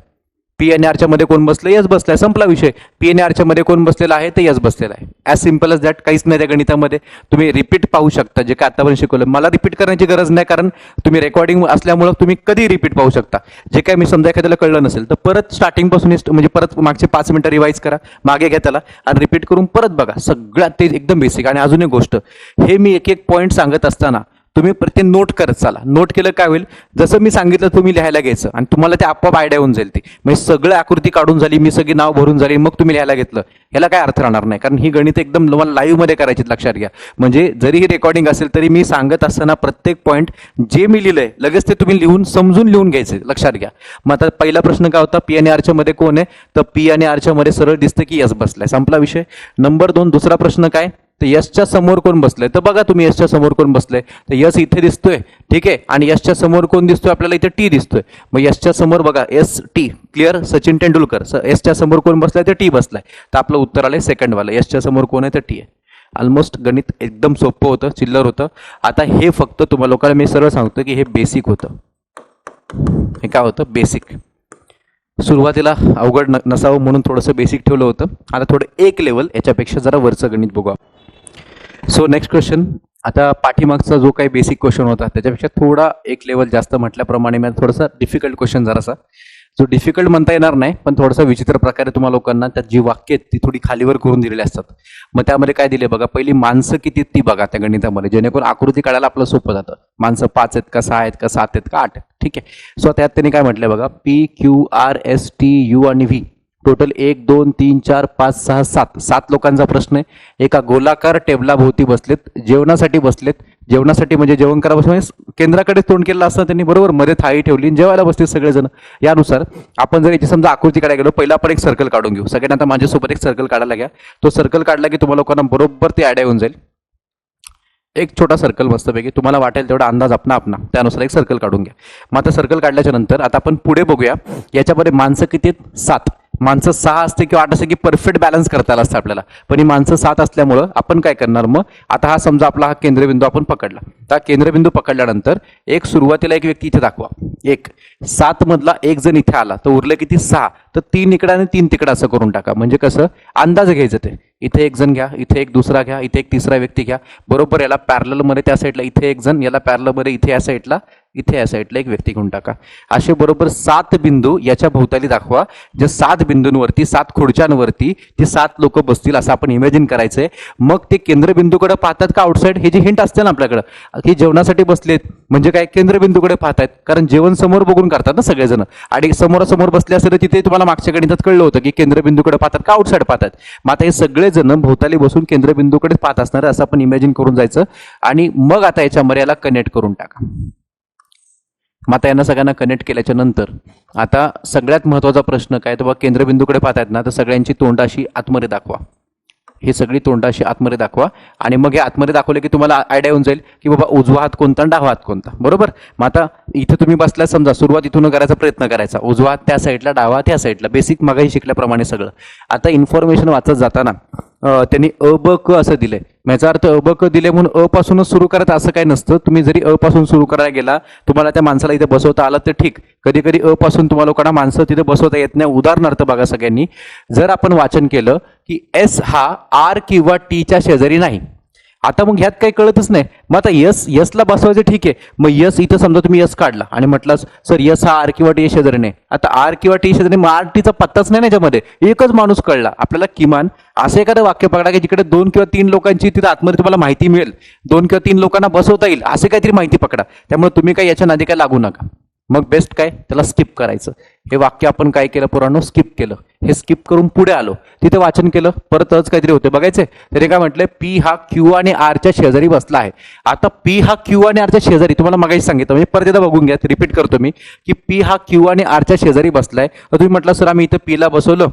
पी आणि आरच्या मध्ये कोण बसले, यस बसलाय, संपला विषय. पी आणि आरच्या मध्ये कोण बसलेला आहे, ते यस बसलेला आहे. ॲज सिम्पल एज दॅट, काहीच नाही त्या गणितामध्ये. तुम्ही रिपीट पाहू शकता, जे काय आतापर्यंत शिकवलं. मला रिपीट करण्याची गरज नाही, कारण तुम्ही रेकॉर्डिंग असल्यामुळे तुम्ही कधी रिपीट पाहू शकता. जे काय मी समजा एखाद्याला कळलं नसेल तर परत स्टार्टिंग पासून, म्हणजे परत मागचे 5 मिनिटं रिवाईज करा, मागे घ्या त्याला, आणि रिपीट करून परत बघा. सगळ्यात ते एकदम बेसिक. आणि अजून एक गोष्ट, हे मी एक एक पॉईंट सांगत असताना तुम्ही प्रत्येक नोट करत चाला. नोट केलं काय होईल, जसं मी सांगितलं तुम्ही लिहायला घ्यायचं, आणि तुम्हाला ते आपोआप आयडिया होऊन जाईल. ती म्हणजे सगळं आकृती काढून झाली, मी सगळी नाव भरून झाली, मग तुम्ही लिहायला घेतलं, याला काय अर्थ राहणार नाही. कारण ही गणित एकदम तुम्हाला लाईव्ह मध्ये करायची, लक्षात घ्या. म्हणजे जरी ही रेकॉर्डिंग असेल तरी मी सांगत असताना प्रत्येक पॉईंट जे मी लिहिलंय लगेच ते तुम्ही लिहून समजून लिहून घ्यायचे, लक्षात घ्या. मग आता पहिला प्रश्न काय होता, पी आणि आरच्या मध्ये कोण आहे, तर पी आणि आरच्या मध्ये सरळ दिसतं की यस बसलाय, संपला विषय. नंबर 2, दुसरा प्रश्न काय, तर यसच्या समोर कोण बसलंय, तर बघा तुम्ही यसच्या समोर कोण बसलंय, तर यस इथे दिसतोय. ठीक आहे, आणि यसच्या समोर कोण दिसतोय आपल्याला, इथे टी दिसतोय. मग यसच्या समोर बघा, S T, clear, Sachin Tendulkar. एसच्या समोर कोण बसलाय, तर टी बसलाय. तर आपलं उत्तर आलंय सेकंड वाला, यसच्या समोर कोण आहे, तर टी आहे. ऑलमोस्ट गणित एकदम सोपं होतं, चिल्लर होतं. आता हे फक्त तुम्हाला लोकांना मी सरळ सांगतो की हे बेसिक होतं. हे काय होतं, बेसिक. सुरुवातीला अवघड नसावं म्हणून थोडंसं बेसिक ठेवलं होतं. आता थोडं एक लेवल याच्यापेक्षा जरा वरचं गणित बघू. So next question. आता पाठीमागचा जो काही बेसिक क्वेश्चन होता त्याच्यापेक्षा थोडा एक लेवल जास्त म्हटल्याप्रमाणे मी थोडासा डिफिकल्ट क्वेश्चन जरासा, जो डिफिकल्ट म्हणता येणार नाही पण थोडासा विचित्र प्रकारे तुम्हाला लोकांना त्यात जी वाक्य आहेत ती थोडी खालीवर करून दिलेली असतात. मग त्यामध्ये काय दिले बघा, पहिली माणसं किती ती बघा त्या गणितामध्ये, जेणेकरून आकृती काढायला आपलं सोपं जातं. माणसं 5 आहेत का, 6 आहेत का, 7 आहेत का, 8 आहेत. ठीक आहे. सो त्यात त्यांनी काय म्हटलंय बघा, P Q R S T U आणि व्ही, टोटल 1 2 3 4 5 6 7 लोकांचा प्रश्न आहे. एका गोलाकार टेबलाभोवती बसलेत, जेवणासाठी बसलेत. जेवणासाठी म्हणजे जेवण करा बसले, केंद्राकडे तोंड केलं असं त्यांनी, बरोबर, मध्ये थाळी ठेवली, जेवायला बसले सगळेजण. यानुसार आपण जर याची समजा आकृती काढायला गेलो, पहिला आपण एक सर्कल काढून घेऊ. सगळ्यांना आता माझ्यासोबत एक सर्कल काढायला घ्या. तो सर्कल काढला की तुम्हाला लोकांना बरोबर ते आयडिया होऊन जाईल. एक छोटा सर्कल मस्तपैकी तुम्हाला वाटेल तेवढा अंदाज आपला त्यानुसार एक सर्कल काढून घ्या. मग आता सर्कल काढल्याच्या नंतर आता आपण पुढे बघूया. याच्यामध्ये माणसं किती आहेत, 7. माणसं 6 असते किंवा 8 असते की परफेक्ट बॅलन्स करता आलं असतं आपल्याला, पण ही माणसं 7 असल्यामुळं आपण काय करणार मग, आता हा समजा आपला हा केंद्रबिंदू आपण पकडला, तर केंद्रबिंदू पकडल्यानंतर एक सुरुवातीला एक व्यक्ती इथे दाखवा, एक 7 मधला एक जण इथे आला तर उरलं किती 6, तर 3 इकडं आणि 3 तिकडं असं करून टाका. म्हणजे कसं अंदाज घ्यायचं ते, इथे एक जण घ्या, इथे एक दुसरा घ्या, इथे एक तिसरा व्यक्ती घ्या, बरोबर याला पॅरलल मध्ये त्या साईडला इथे एक जण, याला पॅरलल मध्ये इथे या साईडला, इथे या साईडला एक व्यक्ती घेऊन टाका. असे बरोबर 7 बिंदू याच्या भोवताली दाखवा. जे 7 बिंदूंवरती 7 खुर्च्यांवरती जे 7 लोक बसतील असं आपण इमॅजिन करायचंय. मग ते केंद्रबिंदूकडे पाहतात का आउटसाईड, हे जी हिंट असते ना आपल्याकडे की जेवणासाठी बसलेत म्हणजे काय केंद्रबिंदूकडे पाहतायत, कारण जेवण समोर बघून करतात ना सगळेजण, आणि समोरासमोर बसले असेल तर तिथे तुम्हाला मागच्या गणितात कळलं होतं की केंद्रबिंदूकडे पाहतात का आउटसाईड पाहतात. मग आता हे सगळेजण भोवताली बसून केंद्रबिंदूकडे पाहत असणार असं आपण इमॅजिन करून जायचं. आणि मग आता याच्यामध्ये याला कनेक्ट करून टाका. मग आता यांना सगळ्यांना कनेक्ट केल्याच्या नंतर आता सगळ्यात महत्वाचा प्रश्न काय, तर बघा केंद्रबिंदूकडे पाहतायत ना, तर सगळ्यांची तोंड अशी आतमध्ये दाखवा. ही सगळी तोंड अशी आतमध्ये दाखवा. आणि मग हे आतमध्ये दाखवले की तुम्हाला आयडिया येऊन जाईल की बाबा उजवा हात कोणता आणि डावा हात कोणता. बरोबर. मग आता इथे तुम्ही बसल्या, समजा सुरुवात इथून करायचा प्रयत्न करायचा, उजवा हात त्या साईडला, डावा त्या साईडला, बेसिक मागाही शिकल्याप्रमाणे सगळं. आता इन्फॉर्मेशन वाचत जाताना त्यांनी अ ब क असं दिलंय, याचा अर्थ अ ब क दिले म्हणून अ पासूनच सुरू करत असं काही नसतं. तुम्ही जरी अ पासून सुरू करायला गेला, तुम्हाला त्या माणसाला इथे बसवता आलं तर ठीक. कधी कधी अ पासून तुम्हाला लोकांना माणसं तिथे बसवता येत नाही. उदाहरणार्थ बघा सगळ्यांनी, जर आपण वाचन केलं की एस हा आर किंवा टीच्या शेजारी नाही, आता मग ह्यात काही कळतच नाही. मग आता यसला बसवायचं ठीक आहे, मग यस इथं समजा तुम्ही यस काढला आणि म्हटलं सर यस हा आर किंवा टी शेजारी नाही, आता आर किंवा टी शेजारी, मग आर टीचा पत्ताच नाही ना याच्यामध्ये, एकच माणूस कळला आपल्याला. किमान असं एखादं वाक्य पकडा की जिकडे 2 किंवा 3 लोकांची तिथे आतमध्ये तुम्हाला माहिती मिळेल, 2 किंवा 3 लोकांना बसवता येईल असे काहीतरी माहिती पकडा. त्यामुळे तुम्ही काय याच्या नादी काय लागू नका. मग बेस्ट काय, त्याला स्किप करायचं. हे वाक्य आपण काय केलं पुराणो, स्किप केलं. हे स्किप करून पुढे आलो, तिथे वाचन केलं, परतच काहीतरी होते बघायचे. तरी काय म्हटलंय, पी हा क्यू आणि आरच्या शेजारी बसला आहे. आता पी हा क्यू आणि आरच्या शेजारी, तुम्हाला मागाशी सांगितलं, म्हणजे परत एकदा बघून घ्या, रिपीट करतो मी की पी हा क्यू आणि आरच्या शेजारी बसलाय. तर तुम्ही म्हटलं सर आम्ही इथं पीला बसवलं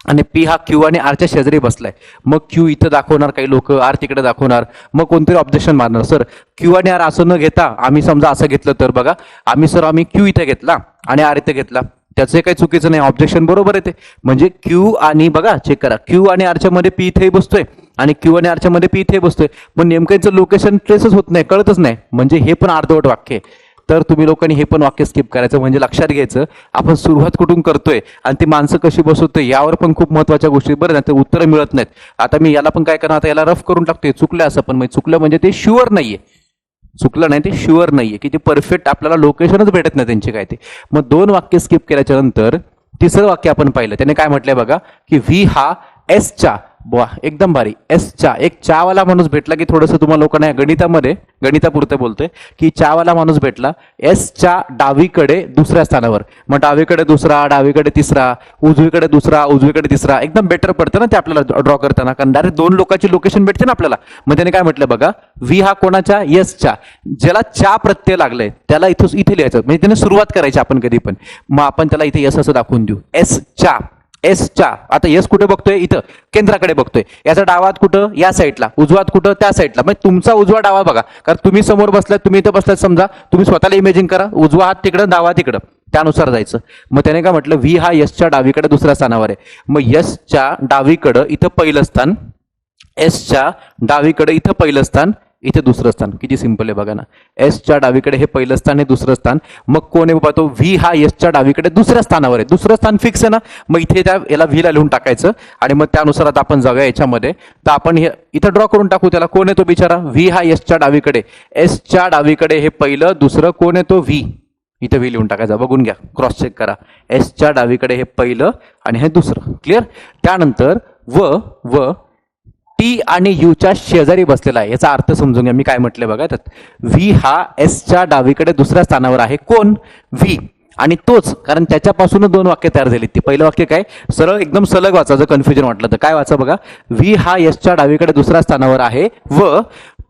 आणि पी हा क्यू आणि आरच्या शेजारी बसलाय, मग क्यू इथं दाखवणार काही लोक, आर तिकडे दाखवणार. मग कोणतरी ऑब्जेक्शन मारणार, सर क्यू आणि आर असं न घेता आम्ही समजा असं घेतलं तर, बघा आम्ही क्यू इथे घेतला आणि आर इथे घेतला, त्याचं काही चुकीचं नाही, ऑब्जेक्शन बरोबर येते. म्हणजे क्यू आणि बघा चेक करा, क्यू आणि आरच्या मध्ये पी इथे बसतोय आणि क्यू आणि आरच्या मध्ये पी इथे बसतोय, पण नेमकं लोकेशन ट्रेसच होत नाही, कळतच नाही. म्हणजे हे पण अर्धवट वाक्य आहे. तर तुम्ही लोकांनी हे पण वाक्य स्किप करायचं. म्हणजे लक्षात घ्यायचं आपण सुरुवात कुठून करतोय आणि ती माणसं कशी बसवतोय यावर पण खूप महत्वाच्या गोष्टी, बरं ना, ते उत्तरं मिळत नाहीत. आता मी याला पण काय करणार, आता याला रफ करून टाकतोय, चुकलं असं, पण चुकलं म्हणजे ते शुअर नाहीये, चुकलं नाही ते शुअर नाहीये की ते परफेक्ट आपल्याला लोकेशनच भेटत नाही त्यांची काय ते. मग 2 वाक्य स्किप केल्याच्या नंतर तिसरं वाक्य आपण पाहिलं, त्याने काय म्हटलंय बघा की व्ही हा एसच्या, वा एकदम भारी, एसच्या एक चहावाला माणूस भेटला की थोडंसं तुम्हाला लोकांना गणितामध्ये, गणितापुरतं बोलतोय की चहावाला माणूस भेटला एसच्या डावीकडे दुसऱ्या स्थानावर. मग डावीकडे दुसरा, डावीकडे तिसरा, उजवीकडे दुसरा, उजवीकडे तिसरा, एकदम बेटर पडतं ना ते आपल्याला ड्रॉ करताना, कारण डायरेक्ट 2 लोकांची लोकेशन भेटते ना आपल्याला. मग त्याने काय म्हटलं बघा, व्ही हा कोणाच्या, एसच्या, ज्याला चा प्रत्यय लागलाय त्याला इथे लिहायचं, म्हणजे त्याने सुरुवात करायची आपण कधी पण. मग आपण त्याला इथे एस असं दाखवून देऊ, एसच्या, एसच्या. आता एस कुठे बघतोय, इथं केंद्राकडे बघतोय. याचा डावात कुठं, या साईडला, उजवात कुठं, त्या साईडला. म्हणजे तुमचा उजवा डावा बघा, कारण तुम्ही समोर बसलात, तुम्ही इथं बसलात, समजा तुम्ही स्वतःला इमेजिन करा, उजवा हात तिकडं, डावा तिकडं, त्यानुसार जायचं. मग त्याने काय म्हटलं, व्ही हा एसच्या डावीकडे दुसऱ्या स्थानावर आहे. मग एसच्या डावीकडं इथं पहिलं स्थान, एसच्या डावीकडे इथं पहिलं स्थान, इथे दुसरं स्थान. किती सिंपल आहे बघा ना, एसच्या डावीकडे हे पहिलं स्थान, हे दुसरं स्थान. मग कोण आहे पाहतो, व्ही हा एसच्या डावीकडे दुसऱ्या स्थानावर आहे, दुसरं स्थान फिक्स आहे ना. मग इथे त्या याला व्हीला लिहून टाकायचं आणि मग त्यानुसार आता आपण जाऊया याच्यामध्ये. तर आपण हे इथं ड्रॉ करून टाकू, त्याला कोण आहे तो बिचारा, व्ही हा एसच्या डावीकडे, एसच्या डावीकडे हे पहिलं, दुसरं कोण आहे तो व्ही, इथे व्ही लिहून टाकायचा. बघून घ्या, क्रॉस चेक करा, एसच्या डावीकडे हे पहिलं आणि हे दुसरं. क्लिअर. त्यानंतर व टी आणि यूच्या शेजारी बसलेला आहे, याचा अर्थ समजून घ्या. मी काय म्हटलंय बघा, त्यात व्ही हा एसच्या डावीकडे दुसऱ्या स्थानावर आहे, कोण, व्ही, आणि तोच, कारण त्याच्यापासूनच 2 वाक्य तयार झाली. ती पहिलं वाक्य काय, सरळ एकदम सलग वाचा, जर कन्फ्युजन वाटलं तर काय वाचा बघा, व्ही हा एसच्या डावीकडे दुसऱ्या स्थानावर आहे व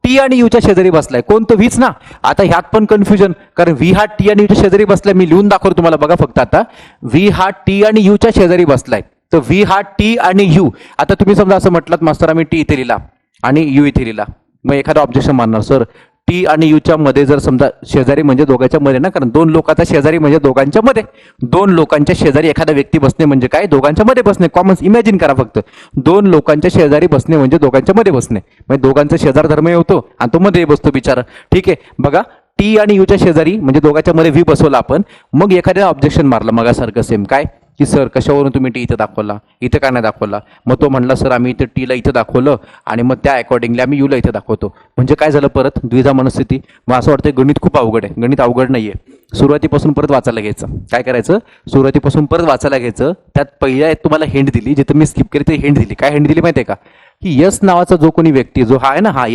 टी आणि यूच्या शेजारी बसलाय, कोण तो व्हीच ना. आता ह्यात पण कन्फ्युजन, कारण व्ही हा टी आणि यूच्या शेजारी बसलाय, मी लिहून दाखवतो तुम्हाला बघा फक्त. आता व्ही हा टी आणि यूच्या शेजारी बसलाय, तर व्ही हा टी आणि यू. आता तुम्ही समजा असं म्हटलं मास्तर आम्ही टी इथे लिहिला आणि यू इथे लिहिला, मग एखादा ऑब्जेक्शन मानणार, सर टी आणि यूच्या मध्ये जर समजा शेजारी म्हणजे दोघांच्या मध्ये ना, कारण दोन लोकांचा शेजारी म्हणजे दोघांच्या मध्ये, दोन लोकांच्या शेजारी एखादा व्यक्ती बसणे म्हणजे काय, दोघांच्या मध्ये बसणे. कॉमन इमॅजिन करा फक्त, दोन लोकांच्या शेजारी बसणे म्हणजे दोघांच्या मध्ये बसणे, म्हणजे दोघांचा शेजार धर्म होतो आणि तो मध्ये बसतो बिचारा. ठीक आहे, बघा टी आणि यूच्या शेजारी म्हणजे दोघांच्या मध्ये व्ही बसवला आपण. मग एखाद्या ऑब्जेक्शन मारलं मगासारखं सेम, काय की सर कशावरून तुम्ही टी इथं दाखवला, इथं का नाही दाखवला. मग तो म्हणला सर आम्ही इथं टीला इथं दाखवलं आणि मग त्या अकॉर्डिंगली आम्ही यूला इथं दाखवतो. म्हणजे काय झालं, परत द्विधा मनस्थिती. मग असं वाटतं गणित खूप अवघड आहे. गणित अवघड नाहीये, सुरुवातीपासून परत वाचायला घ्यायचं. काय करायचं, सुरुवातीपासून परत वाचायला घ्यायचं. त्यात पहिल्या तुम्हाला हिंट दिली, जिथं मी स्किप केली ते हिंट दिली. काय हिंट दिली माहिती आहे का, की यस नावाचा जो कोणी व्यक्ती, जो हा आहे ना, हा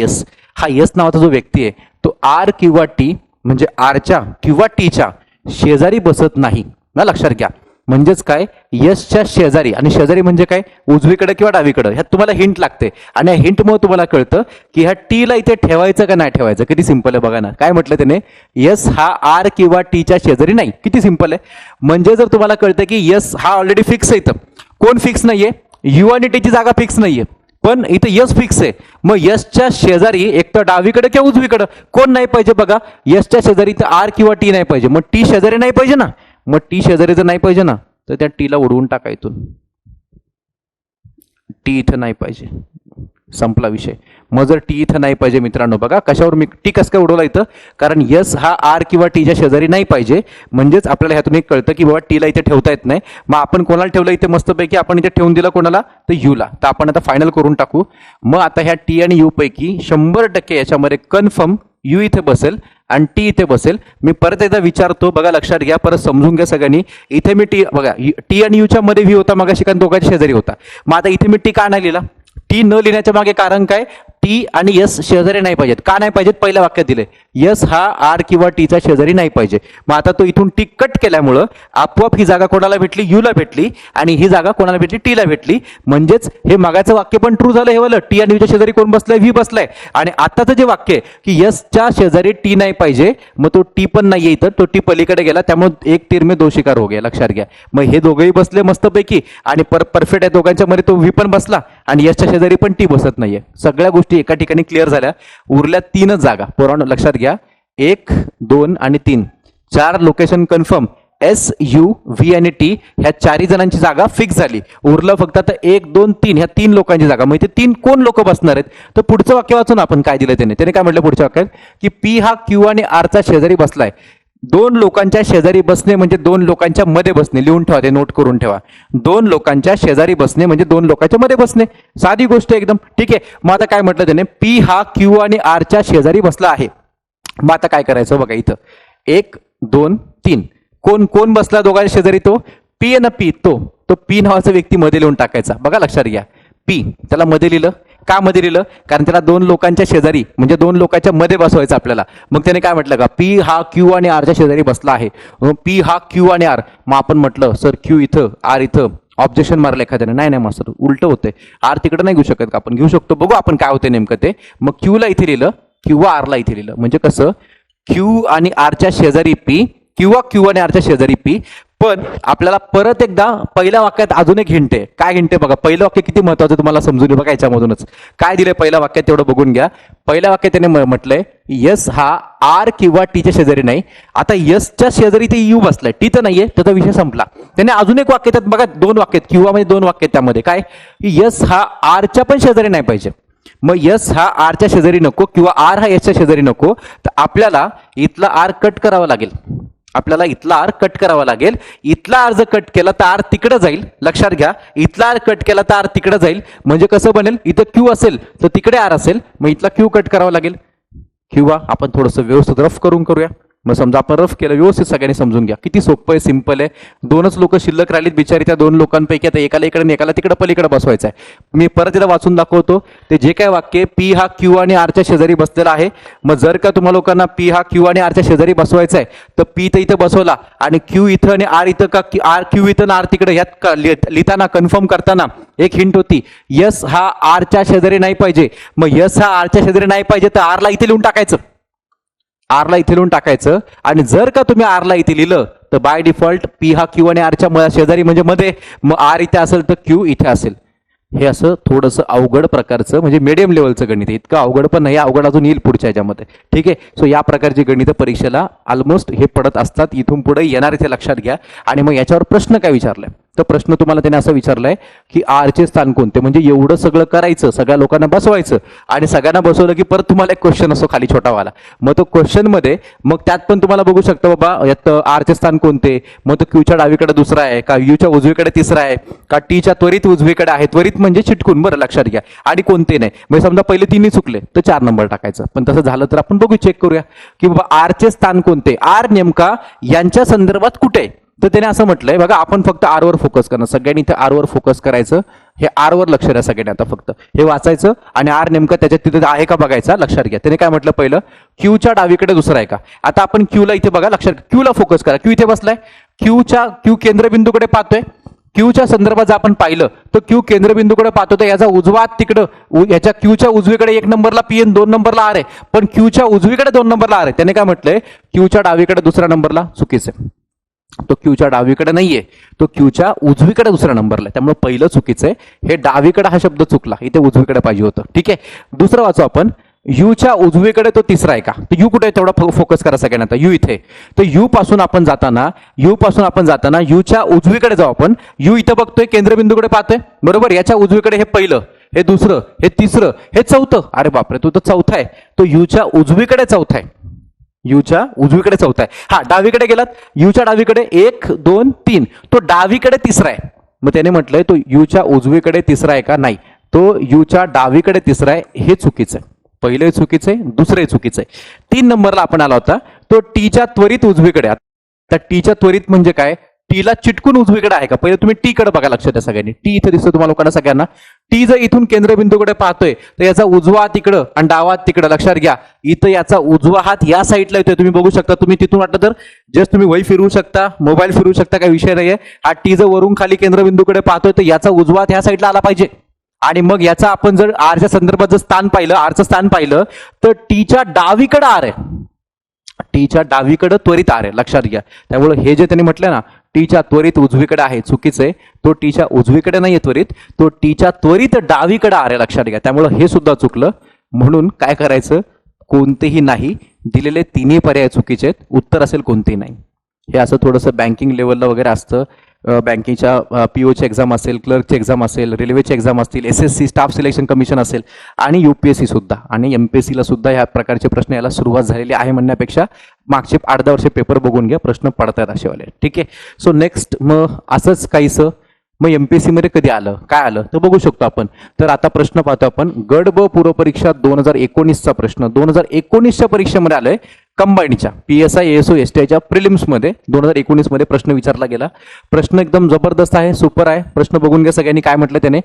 यस नावाचा जो व्यक्ती आहे तो आर किंवा टी म्हणजे आरच्या किंवा टीच्या शेजारी बसत नाही ना, लक्षात घ्या. म्हणजेच काय, यशच्या शेजारी, आणि शेजारी म्हणजे काय, उजवीकडे किंवा डावीकडे, ह्यात तुम्हाला हिंट लागते. आणि या हिंटमुळे तुम्हाला कळतं की ह्या टीला इथे ठेवायचं का नाही ठेवायचं. किती सिंपल आहे बघा ना. काय म्हटलं त्याने, यस हा आर किंवा टीच्या शेजारी नाही. किती सिंपल आहे. म्हणजे जर तुम्हाला कळतं की यस हा ऑलरेडी फिक्स आहे, इथं कोण फिक्स नाहीये, यू आणि टीची जागा फिक्स नाहीये, पण इथं यस फिक्स आहे. मग यसच्या शेजारी एक तर डावीकडे किंवा उजवीकडे कोण नाही पाहिजे बघा, यसच्या शेजारी तर आर किंवा टी नाही पाहिजे. मग टी शेजारी नाही पाहिजे ना, मग टी शेजारी जर नाही पाहिजे ना, तर त्या टीला उडवून टाका इथून. टी इथं नाही पाहिजे, संपला विषय. मग जर टी इथं नाही पाहिजे मित्रांनो, बघा कशावर मी टी कसं काय उडवला इथं, कारण यस हा आर किंवा टीच्या शेजारी नाही पाहिजे. म्हणजेच आपल्याला ह्यातून एक कळतं की बाबा टीला इथे ठेवता येत नाही. मग आपण कोणाला ठेवलं इथे, मस्तपैकी आपण इथे ठेवून दिलं कोणाला, तर यूला. तर आपण आता फायनल करून टाकू. मग आता ह्या टी आणि यू पैकी 100% याच्यामध्ये कन्फर्म यू इथे बसेल आणि टी इथे बसेल. मी परत एकदा विचारतो, बघा लक्षात घ्या, परत समजून घ्या सगळ्यांनी. इथे मी टी बघा, टी आणि यूच्या मध्ये व्ही होता मगाशी, कारण दोघांच्या शेजारी होता. मग आता इथे मी टी का नाही लिहिला, टी न लिहिण्याच्या मागे कारण काय, टी आणि यस शेजारी नाही पाहिजेत. का नाही पाहिजेत, पहिल्या वाक्यात दिले यस हा आर किंवा टीचा शेजारी नाही पाहिजे. मग आता तो इथून टी कट केल्यामुळं आपोआप ही जागा कोणाला भेटली, यूला भेटली, आणि ही जागा कोणाला भेटली, टीला भेटली. म्हणजेच हे मागाचं वाक्य पण ट्रू झालं. हे वालं टी आणि यूच्या शेजारी कोण बसलाय, व्ही बसलाय. आणि आताचं जे वाक्य आहे की यसच्या शेजारी टी नाही पाहिजे, मग तो टी पण नाहीये इथं, तो टी पलीकडे गेला, त्यामुळे एक तीर में दो शिकार हो गया. लक्षात घ्या. मग हे दोघंही बसले मस्तपैकी आणि परफेक्ट आहे दोघांच्या मध्ये, तो व्ही पण बसला आणि यसच्या शेजारी पण टी बसत नाहीये. सगळ्या गोष्टी एका ठिकाणी क्लिअर झाल्या. उरल्या 3च जागा. पोरांनो लक्षात घ्या, 1, 2 आणि 3, 4 location confirm. S U V आणि टी ह्या 4 जणांची जागा फिक्स झाली. उरलं फक्त आता 1, 2, 3 ह्या 3 लोकांची जागा. मग इथे 3 कोण लोक बसणार आहेत, तर पुढचं वाक्य वाचून आपण काय दिलं त्याने काय म्हटलं पुढच्या वाक्यात, की पी हा क्यू आणि आरचा शेजारी बसलाय. 2 लोकांच्या शेजारी बसणे म्हणजे 2 लोकांच्या मध्ये बसणे. लिहून ठेवा, ते नोट करून ठेवा. 2 लोकांच्या शेजारी बसणे म्हणजे 2 लोकांच्या मध्ये बसणे. साधी गोष्ट एकदम. ठीक आहे. मग आता काय म्हटलं त्याने, पी हा क्यू आणि आरच्या शेजारी बसला आहे. मग आता काय करायचं बघा, इथं 1, 2, 3 कोण कोण बसला दोघांच्या शेजारी, तो पी ना, पी तो पी नावाचा व्यक्ती मध्ये लिहून टाकायचा. बघा लक्षात घ्या, पी त्याला मध्ये लिहिलं. का मध्ये लिहिलं, कारण त्याला 2 लोकांच्या शेजारी म्हणजे 2 लोकांच्या मध्ये बसवायचं आपल्याला. मग त्याने काय म्हटलं का, पी हा क्यू आणि आरच्या शेजारी बसला आहे. पी हा क्यू आणि आर. मग आपण म्हटलं सर क्यू इथं आर इथं, ऑब्जेक्शन मारलं एखाद्याने. नाही मास्टर, उलट होतंय. आर तिकडे नाही घेऊ शकत का आपण, घेऊ शकतो. बघू आपण काय होते नेमकं ते. मग क्यूला इथे लिहिलं किंवा आरला इथे लिहिलं. म्हणजे कसं, क्यू आणि आरच्या शेजारी पी किंवा क्यू आणि आरच्या शेजारी पी. पण आपल्याला परत एकदा पहिल्या वाक्यात अजून एक हिंट आहे. काय हिंट आहे बघा, पहिलं वाक्य किती महत्वाचं तुम्हाला समजून बघा. याच्यामधूनच काय दिलंय पहिल्या वाक्यात तेवढं बघून घ्या. पहिल्या वाक्यात त्याने म्हटलंय यस हा आर किंवा टीच्या शेजारी नाही. आता यसच्या शेजारी ते यू बसलाय, टी तर नाहीये, त्याचा विषय संपला. त्याने अजून एक वाक्य त्यात बघा, 2 वाक्य आहेत किंवा म्हणजे 2 वाक्य आहेत. त्यामध्ये काय, यस हा आरच्या पण शेजारी नाही पाहिजे. मग यस हा आरच्या शेजारी नको किंवा आर हा यसच्या शेजारी नको, तर आपल्याला इथला आर कट करावा लागेल. आपल्याला इथला आर कट करावा लागेल. इथला आर जर कट केला तर आर तिकडे जाईल. लक्षात घ्या, इथला आर कट केला तर आर तिकडे जाईल. म्हणजे कसं बनेल, इथं क्यू असेल तर तिकडे आर असेल. मग इथला क्यू कट करावा लागेल. किंवा आपण थोडंसं व्यवस्थित रफ करूया. मग समजा आपण रफ केलं, व्यवस्थित सगळ्यांनी समजून घ्या. किती सोपं आहे, सिंपल आहे. 2च लोक शिल्लक राहिलीत बिचारी. त्या 2 लोकांपैकी आता एकाला इकडे आणि एकाला तिकडे पलीकडे बसवायचं आहे. मी परत एकदा वाचून दाखवतो. ते जे काय वाक्य, पी हा क्यू आणि आरच्या शेजारी बसलेला आहे. मग जर का तुम्हा लोकांना पी हा क्यू आणि आरच्या शेजारी बसवायचा आहे, तर पी तर इथं बसवला आणि क्यू इथं आणि आर इथं का, आर क्यू इथं आणि आर तिकडे. यात लिहिताना कन्फर्म करताना एक हिंट होती, यस हा आरच्या शेजारी नाही पाहिजे. मग यस हा आरच्या शेजारी नाही पाहिजे तर आरला इथे लिहून टाकायचं. आरला इथे लिहून टाकायचं. आणि जर का तुम्ही आरला इथे लिहिलं तर बाय डिफॉल्ट पी हा क्यू आणि आरच्या शेजारी म्हणजे मध्ये, मग आर इथे असेल तर क्यू इथे असेल. हे असं थोडंसं अवघड प्रकारचं म्हणजे मीडियम लेवलचं गणित आहे. इतकं अवघड पण नाही, अवघड अजून येईल पुढच्या याच्यामध्ये. ठीक आहे. सो या प्रकारची गणित परीक्षेला ऑलमोस्ट हे पडत असतात. इथून पुढे येणार ते लक्षात घ्या. आणि मग याच्यावर प्रश्न काय विचारलाय, तर प्रश्न तुम्हाला त्याने असं विचारलाय की आरचे स्थान कोणते, म्हणजे एवढं सगळं करायचं, सगळ्या लोकांना बसवायचं आणि सगळ्यांना बसवलं की परत तुम्हाला एक क्वेश्चन असतो खाली छोटावाला. मग तो क्वेश्चन मध्ये मग त्यात पण तुम्हाला बघू शकता बाबा यात आरचे स्थान कोणते, मग तो क्यूच्या डावीकडे दुसरा आहे का, यूच्या उजवीकडे तिसरा आहे का, टीच्या त्वरित उजवीकडे आहे, त्वरित म्हणजे चिटकून, बरं लक्षात घ्या, आणि कोणते नाही. म्हणजे समजा पहिले तिन्ही चुकले तर 4 नंबर टाकायचं. पण तसं झालं तर आपण बघू, चेक करूया की बाबा आरचे स्थान कोणते, आर नेमका यांच्या संदर्भात कुठे. तर त्याने असं म्हटलंय बघा, आपण फक्त आर वर फोकस करणं, सगळ्यांनी इथे आर वर फोकस करायचं. हे आर वर लक्ष द्या सगळ्यांनी, आता फक्त हे वाचायचं आणि आर नेमकं त्याच्यात तिथे आहे का बघायचा. लक्षात घ्या त्याने काय म्हटलं, पहिलं क्यूच्या डावीकडे दुसरा आहे का. आता आपण क्यूला इथे बघा, लक्षात घ्या, क्यूला फोकस करा. क्यू इथे बसलाय, क्यू केंद्रबिंदूकडे पाहतोय. क्यूच्या संदर्भात जर आपण पाहिलं तर क्यू केंद्रबिंदूकडे पाहतो, तर याचा उजवा तिकडं याच्या क्यूच्या उजवीकडे 1 नंबरला पी एन 2 नंबरला आर आहे, पण क्यूच्या उजवीकडे 2 नंबरला आर आहे. त्याने काय म्हटलंय, क्यूच्या डावीकडे दुसऱ्या नंबरला चुकीचं आहे. तो क्यूच्या डावीकडे नाहीये, तो क्यूच्या उजवीकडे दुसऱ्या नंबरला आहे. त्यामुळे पहिलं चुकीचं आहे. हे डावीकडे हा शब्द चुकला, इथे उजवीकडे पाहिजे होतं. ठीक आहे. दुसरं वाचू आपण, यूच्या उजवीकडे तो तिसरा आहे का. तर यू कुठे, तेवढा फोकस करा सगळ्यांना. आता यू इथे, तर यू पासून आपण जाताना यूच्या उजवीकडे जाऊ आपण. यू इथं बघतोय, केंद्रबिंदूकडे पाहतोय, बरोबर. याच्या उजवीकडे हे पहिलं, हे दुसरं, हे तिसरं, हे चौथं. अरे बापरे, तो तर चौथा आहे. तो यूच्या उजवीकडे चौथा आहे, यूच्या उजवीकडे चौथा आहे. हा, डावीकडे गेलात, यूच्या डावीकडे 1 2 3, तो डावीकडे तिसरा आहे. मग त्याने म्हटलंय तो यूच्या उजवीकडे तिसरा आहे का, नाही, तो यूच्या डावीकडे तिसरा आहे. हे चुकीचं आहे. पहिलं चुकीचं आहे, दुसरं चुकीचं आहे. 3 नंबरला आपण आला होता, तो टीच्या त्वरित उजवीकडे. आता टीच्या त्वरित म्हणजे काय, टीला चिटकून उजवीकडे आहे का. पहिले तुम्ही टी कडे बघा, लक्षात द्या सगळ्यांनी. टी इथे दिसतो तुम्हाला लोकांना सगळ्यांना. टी जर इथून केंद्रबिंदूकडे पाहतोय तर याचा उजवा हात तिकडं आणि डावा हात तिकडं. लक्षात घ्या, इथं याचा उजवा हात या साईडला येतोय, तुम्ही बघू शकता. तुम्ही तिथून वाटलं तर जस्ट तुम्ही वही फिरवू शकता, मोबाईल फिरवू शकता, काही विषय नाहीये. हा टी जर वरून खाली केंद्रबिंदूकडे पाहतोय तर याचा उजवा हात ह्या साईडला आला पाहिजे. आणि मग याचा आपण जर आरच्या संदर्भात जर स्थान पाहिलं, आरचं स्थान पाहिलं, तर टीच्या डावीकडे आर आहे, टीच्या डावीकडे त्वरित आर आहे. लक्षात घ्या. त्यामुळे हे जे त्यांनी म्हटलं ना, टीच्या त्वरित उजवीकडे आहे, चुकीचं आहे. तो टीच्या उजवीकडे नाहीये त्वरित, तो टीच्या त्वरित डावीकडे आर आहे. लक्षात घ्या. त्यामुळे हे सुद्धा चुकलं. म्हणून काय करायचं, कोणतेही नाही, दिलेले तिन्ही पर्याय चुकीचे आहेत. उत्तर असेल कोणतेही नाही. हे असं थोडंसं बँकिंग लेवलला वगैरे असतं. बँकिंगच्या पीओची एक्झाम असेल, क्लर्कची एक्झाम असेल, रेल्वेची एक्झाम असतील, एसएससी स्टाफ सिलेक्शन कमिशन असेल आणि यूपीएससी सुद्धा आणि एमपीएससीला सुद्धा या प्रकारचे प्रश्न यायला सुरुवात झालेली आहे म्हणण्यापेक्षा मागचे 8-10 वर्षे पेपर बघून घ्या, प्रश्न पडतात असेवाले. ठीक आहे. सो नेक्स्ट मग असंच काहीसं मग एमपीएससी मध्ये कधी आलं, काय आलं तर बघू शकतो आपण. तर आता प्रश्न पाहतो आपण, गट ब पूर्व परीक्षा 2019चा प्रश्न 2019च्या परीक्षेमध्ये आलाय. कंबाईनच्या पीएसआय एएसओ एसटीआयच्या प्रिलिम्समध्ये 2019 मध्ये प्रश्न विचारला गेला. प्रश्न एकदम जबरदस्त आहे, सुपर आहे. प्रश्न बघून घ्या सगळ्यांनी. काय म्हटलं त्याने,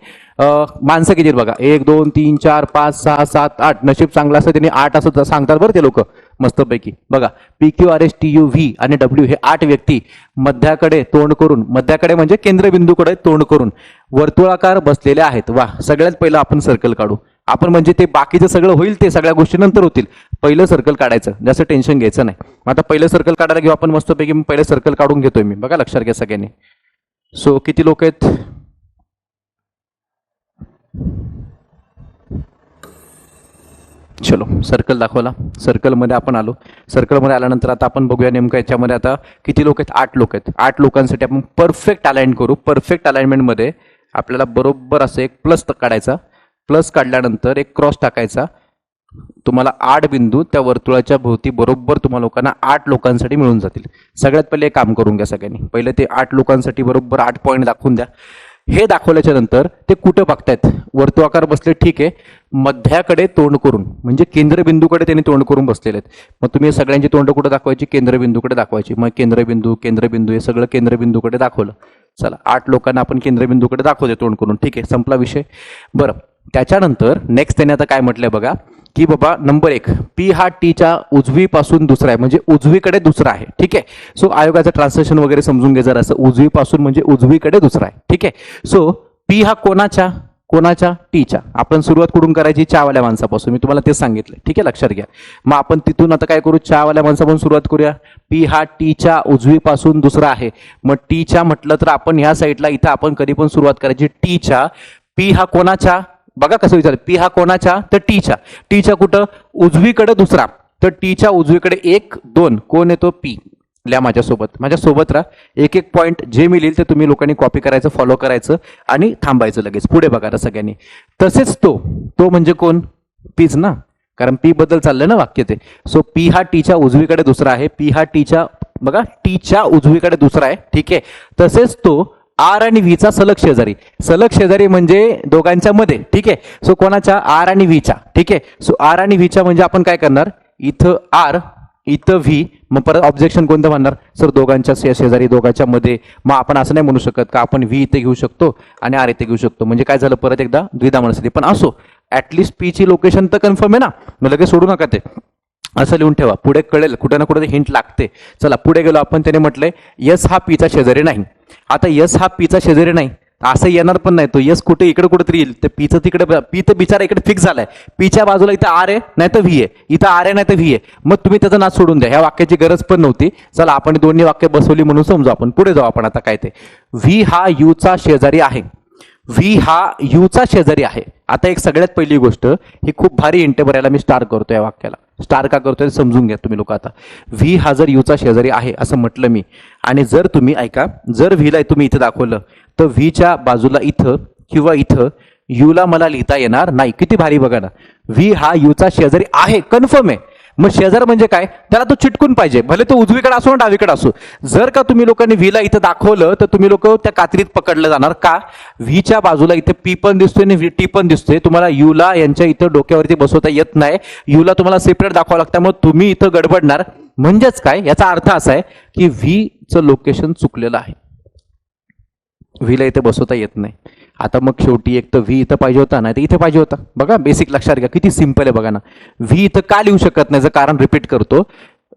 माणसं किती बघा, 1 2 3 4 5 6 7 8. नशीब चांगलं असतं त्यांनी 8 असं सांगतात बरं ते लोक मस्तपैकी. बघा, PQRSTUV आणि W हे 8 व्यक्ती मध्याकडे तोंड करून, मध्याकडे म्हणजे केंद्रबिंदूकडे तोंड करून वर्तुळाकार बसलेले आहेत. वा, सगळ्यात पहिलं आपण सर्कल काढू. आपण म्हणजे ते बाकीचं सगळं होईल, ते सगळ्या गोष्टी नंतर होतील. पहिलं सर्कल काढायचं, जास्त टेन्शन घ्यायचं नाही. आता पहिलं सर्कल काढायला घेऊ आपण मस्तपैकी. पहिलं सर्कल काढून घेतोय मी. बघा, लक्षात घ्या सगळ्यांनी. सो किती लोक आहेत, चलो सर्कल दाखवला. सर्कलमध्ये आपण आलो. सर्कलमध्ये आल्यानंतर आता आपण बघूया नेमकं याच्यामध्ये आता किती लोक आहेत. 8 लोक आहेत. 8 लोकांसाठी आपण परफेक्ट अलाइन करू. परफेक्ट अलाइनमेंटमध्ये आपल्याला बरोबर असं एक प्लस काढायचा. प्लस काढल्यानंतर एक क्रॉस टाकायचा. तुम्हाला 8 बिंदू त्या वर्तुळाच्या भोवती बरोबर तुम्हाला लोकांना 8 लोकांसाठी मिळून जातील. सगळ्यात पहिले काम करून घ्या सगळ्यांनी. पहिले ते 8 लोकांसाठी बरोबर 8 पॉईंट दाखवून द्या. हे दाखवल्याच्या नंतर ते कुठं बघतायत, वर्तुळाकार बसले, ठीक आहे. मध्याकडे तोंड करून म्हणजे केंद्रबिंदूकडे त्यांनी तोंड करून बसलेले आहेत. मग तुम्ही सगळ्यांची तोंड कुठे दाखवायची, केंद्रबिंदूकडे दाखवायची. मग केंद्रबिंदू हे सगळं केंद्रबिंदूकडे दाखवलं. चला, 8 लोकांना आपण केंद्रबिंदूकडे दाखवते तोंड करून. ठीक आहे, संपला विषय. बरं, त्याच्यानंतर नेक्स्ट त्याने आता काय म्हटलंय बघा, की बाबा नंबर 1, पी हा टीच्या उजवीपासून दुसरा आहे, म्हणजे उजवीकडे दुसरा आहे. ठीक आहे. सो आयोगाचं ट्रान्सलेशन वगैरे समजून घे जरा. असं उजवीपासून म्हणजे उजवीकडे दुसरा आहे. ठीक आहे. सो पी हा कोणाच्या टीच्या. आपण सुरुवात कुठून करायची, चहावाल्या माणसापासून. मी तुम्हाला तेच सांगितलं. ठीक आहे, लक्षात घ्या. मग आपण तिथून आता काय करू, चहावाल्या माणसापासून सुरुवात करूया. पी हा टीच्या उजवीपासून दुसरा आहे. मग टीच्या म्हटलं तर आपण ह्या साईडला इथं आपण कधी पण सुरुवात करायची टीच्या. पी हा कोणाच्या, बघा कसं विचार, पी हा कोणाच्या, तर टीच्या. टीच्या कुठं, उजवीकडे दुसरा, तर टीच्या उजवीकडे 1 2 कोण येतो, पी. लिहा माझ्यासोबत राहा. एक एक पॉईंट जे मी लिहिल ते तुम्ही लोकांनी कॉपी करायचं, फॉलो करायचं आणि थांबायचं लगेच. पुढे बघा ना सगळ्यांनी. तसेच तो म्हणजे कोण, पीच ना, कारण पी बद्दल चाललंय ना वाक्य ते. सो पी हा टीच्या उजवीकडे दुसरा आहे. पी हा टीच्या, बघा टीच्या उजवीकडे दुसरा आहे. ठीक आहे. तसेच तो आर आणि व्हीचा सलग शेजारी म्हणजे दोघांच्या मध्ये. ठीक आहे. सो कोणाच्या, आर आणि व्हीच्या. ठीक आहे. सो आर आणि व्हीच्या म्हणजे आपण काय करणार, इथं आर इथं व्ही, मग परत ऑब्जेक्शन कोणतं म्हणणार, सर दोघांच्या शेजारी, दोघांच्या मध्ये. मग आपण असं नाही म्हणू शकत का आपण व्ही इथे घेऊ शकतो आणि आर इथे घेऊ शकतो, म्हणजे काय झालं, परत एकदा द्विधा मनस्थिती. पण असो, ऍटलिस्ट पी ची लोकेशन तर कन्फर्म आहे ना, मग लगेच सोडू नका ते, असं लिहून ठेवा, पुढे कळेल, कुठे ना कुठे हिंट लागते. चला पुढे गेलो आपण. त्याने म्हटलंय यस हा पीचा शेजारी नाही. आता यस हा पीचा शेजारी नाही असं येणार पण नाही, तो यस कुठे इकडे कुठेतरी येईल. तर पीचं तिकडे, पी तर बिचारा इकडे फिक्स झालाय. पीच्या बाजूला इथं आर आहे नाही तर व्ही आहे, इथं आर आहे नाही तर व्ही आहे. मग तुम्ही त्याचा नाच सोडून द्या, ह्या वाक्याची गरज पण नव्हती. चला आपण दोन्ही वाक्य बसवली म्हणून समजू. आपण पुढे जाऊ. आपण आता काय ते, व्ही हा यूचा शेजारी आहे. व्ही हा यूचा शेजारी आहे. आता एक सगळ्यात पहिली गोष्ट, ही खूप भारी इंटेबर, याला मी स्टार करतो, या वाक्याला स्टार का करतोय समजून घ्या तुम्ही लोक. आता व्ही हा जर यूचा शेजारी आहे असं म्हटलं मी, आणि जर तुम्ही ऐका, जर व्हीला तुम्ही इथं दाखवलं तर व्हीच्या बाजूला इथं किंवा इथं यूला मला लिहिता येणार नाही. किती भारी बघा ना, व्ही हा यूचा शेजारी आहे, कन्फर्म आहे. मग शेजार म्हणजे काय, त्याला तो चिटकून पाहिजे, भले तो उजवीकडे असो ना डावीकडे असो. जर का तुम्ही लोकांनी व्हीला इथं दाखवलं तर तुम्ही लोक त्या कात्रीत पकडलं जाणार. का, व्हीच्या बाजूला इथे पी पण दिसतोय आणि टी पण दिसतोय. तुम्हाला यूला यांच्या इथं डोक्यावरती बसवता येत नाही, यूला तुम्हाला सेपरेट दाखवावं लागतं, मग तुम्ही इथं गडबडणार. म्हणजेच काय, याचा अर्थ असा आहे की व्हीचं लोकेशन चुकलेलं आहे, व्हीला इथे बसवता येत नाही. आता मग शेवटी एक तर व्ही इथं पाहिजे होता, नाही तर इथे पाहिजे होता. बघा बेसिक लक्षात घ्या, किती सिंपल आहे बघा ना. व्ही इथं का लिहू शकत नाही, कारण रिपीट करतो,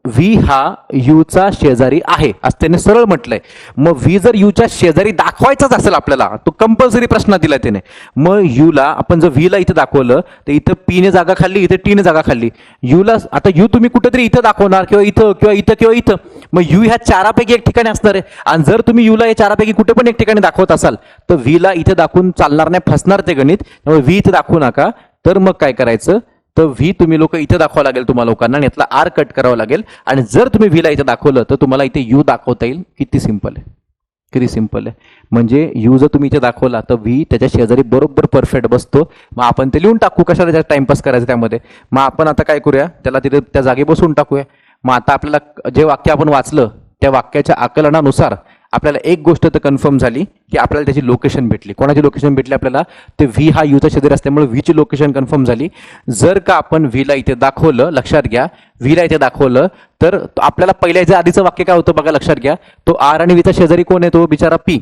व्ही हा यूचा शेजारी आहे असं त्याने सरळ म्हटलंय. मग व्ही जर यूच्या शेजारी दाखवायचाच असेल आपल्याला, तो कंपल्सरी प्रश्न दिला त्याने. मग यूला आपण जर व्हीला इथं दाखवलं तर इथं पीने जागा खाल्ली, इथे टीने जागा खाल्ली. यूला आता यू तुम्ही कुठेतरी इथं दाखवणार, किंवा इथं किंवा इथं किंवा इथं. मग यू ह्या चारापैकी एक ठिकाणी असणार आहे. आणि जर तुम्ही यूला या चारापैकी कुठे पण एक ठिकाणी दाखवत असाल तर व्हीला इथे दाखवून चालणार नाही, फसणार ते गणित. त्यामुळे व्ही इथे दाखवू नका. तर मग काय करायचं, तर व्ही तुम्ही लोक इथे दाखवावं लागेल तुम्हाला लोकांना, आणि यातला आर कट करावं लागेल. आणि जर तुम्ही व्हीला इथे दाखवलं तर तुम्हाला इथे यू दाखवता येईल. किती सिंपल आहे, किती सिंपल आहे. म्हणजे यू जर तुम्ही इथे दाखवला तर व्ही त्याच्या शेजारी बरोबर परफेक्ट बसतो. मग आपण ते लिहून टाकू, कशाला त्याचा टाइमपास करायचं त्यामध्ये. मग आपण आता काय करूया, त्याला तिथे त्या जागी बसवून टाकूया. मग आता आपल्याला जे वाक्य आपण वाचलं त्या वाक्याच्या आकलनानुसार आपल्याला एक गोष्ट तर कन्फर्म झाली की आपल्याला त्याची लोकेशन भेटली. कोणाची लोकेशन भेटली आपल्याला, ते व्ही हा यूचा शेजारी असल्यामुळे व्हीची लोकेशन कन्फर्म झाली. जर का आपण व्हीला इथे दाखवलं, लक्षात घ्या, व्हीला इथे दाखवलं तर आपल्याला पहिल्या आधीचं वाक्य काय होतं बघा, लक्षात घ्या. तो आर आणि व्हीचा शेजारी कोण आहे, तो बिचारा पी.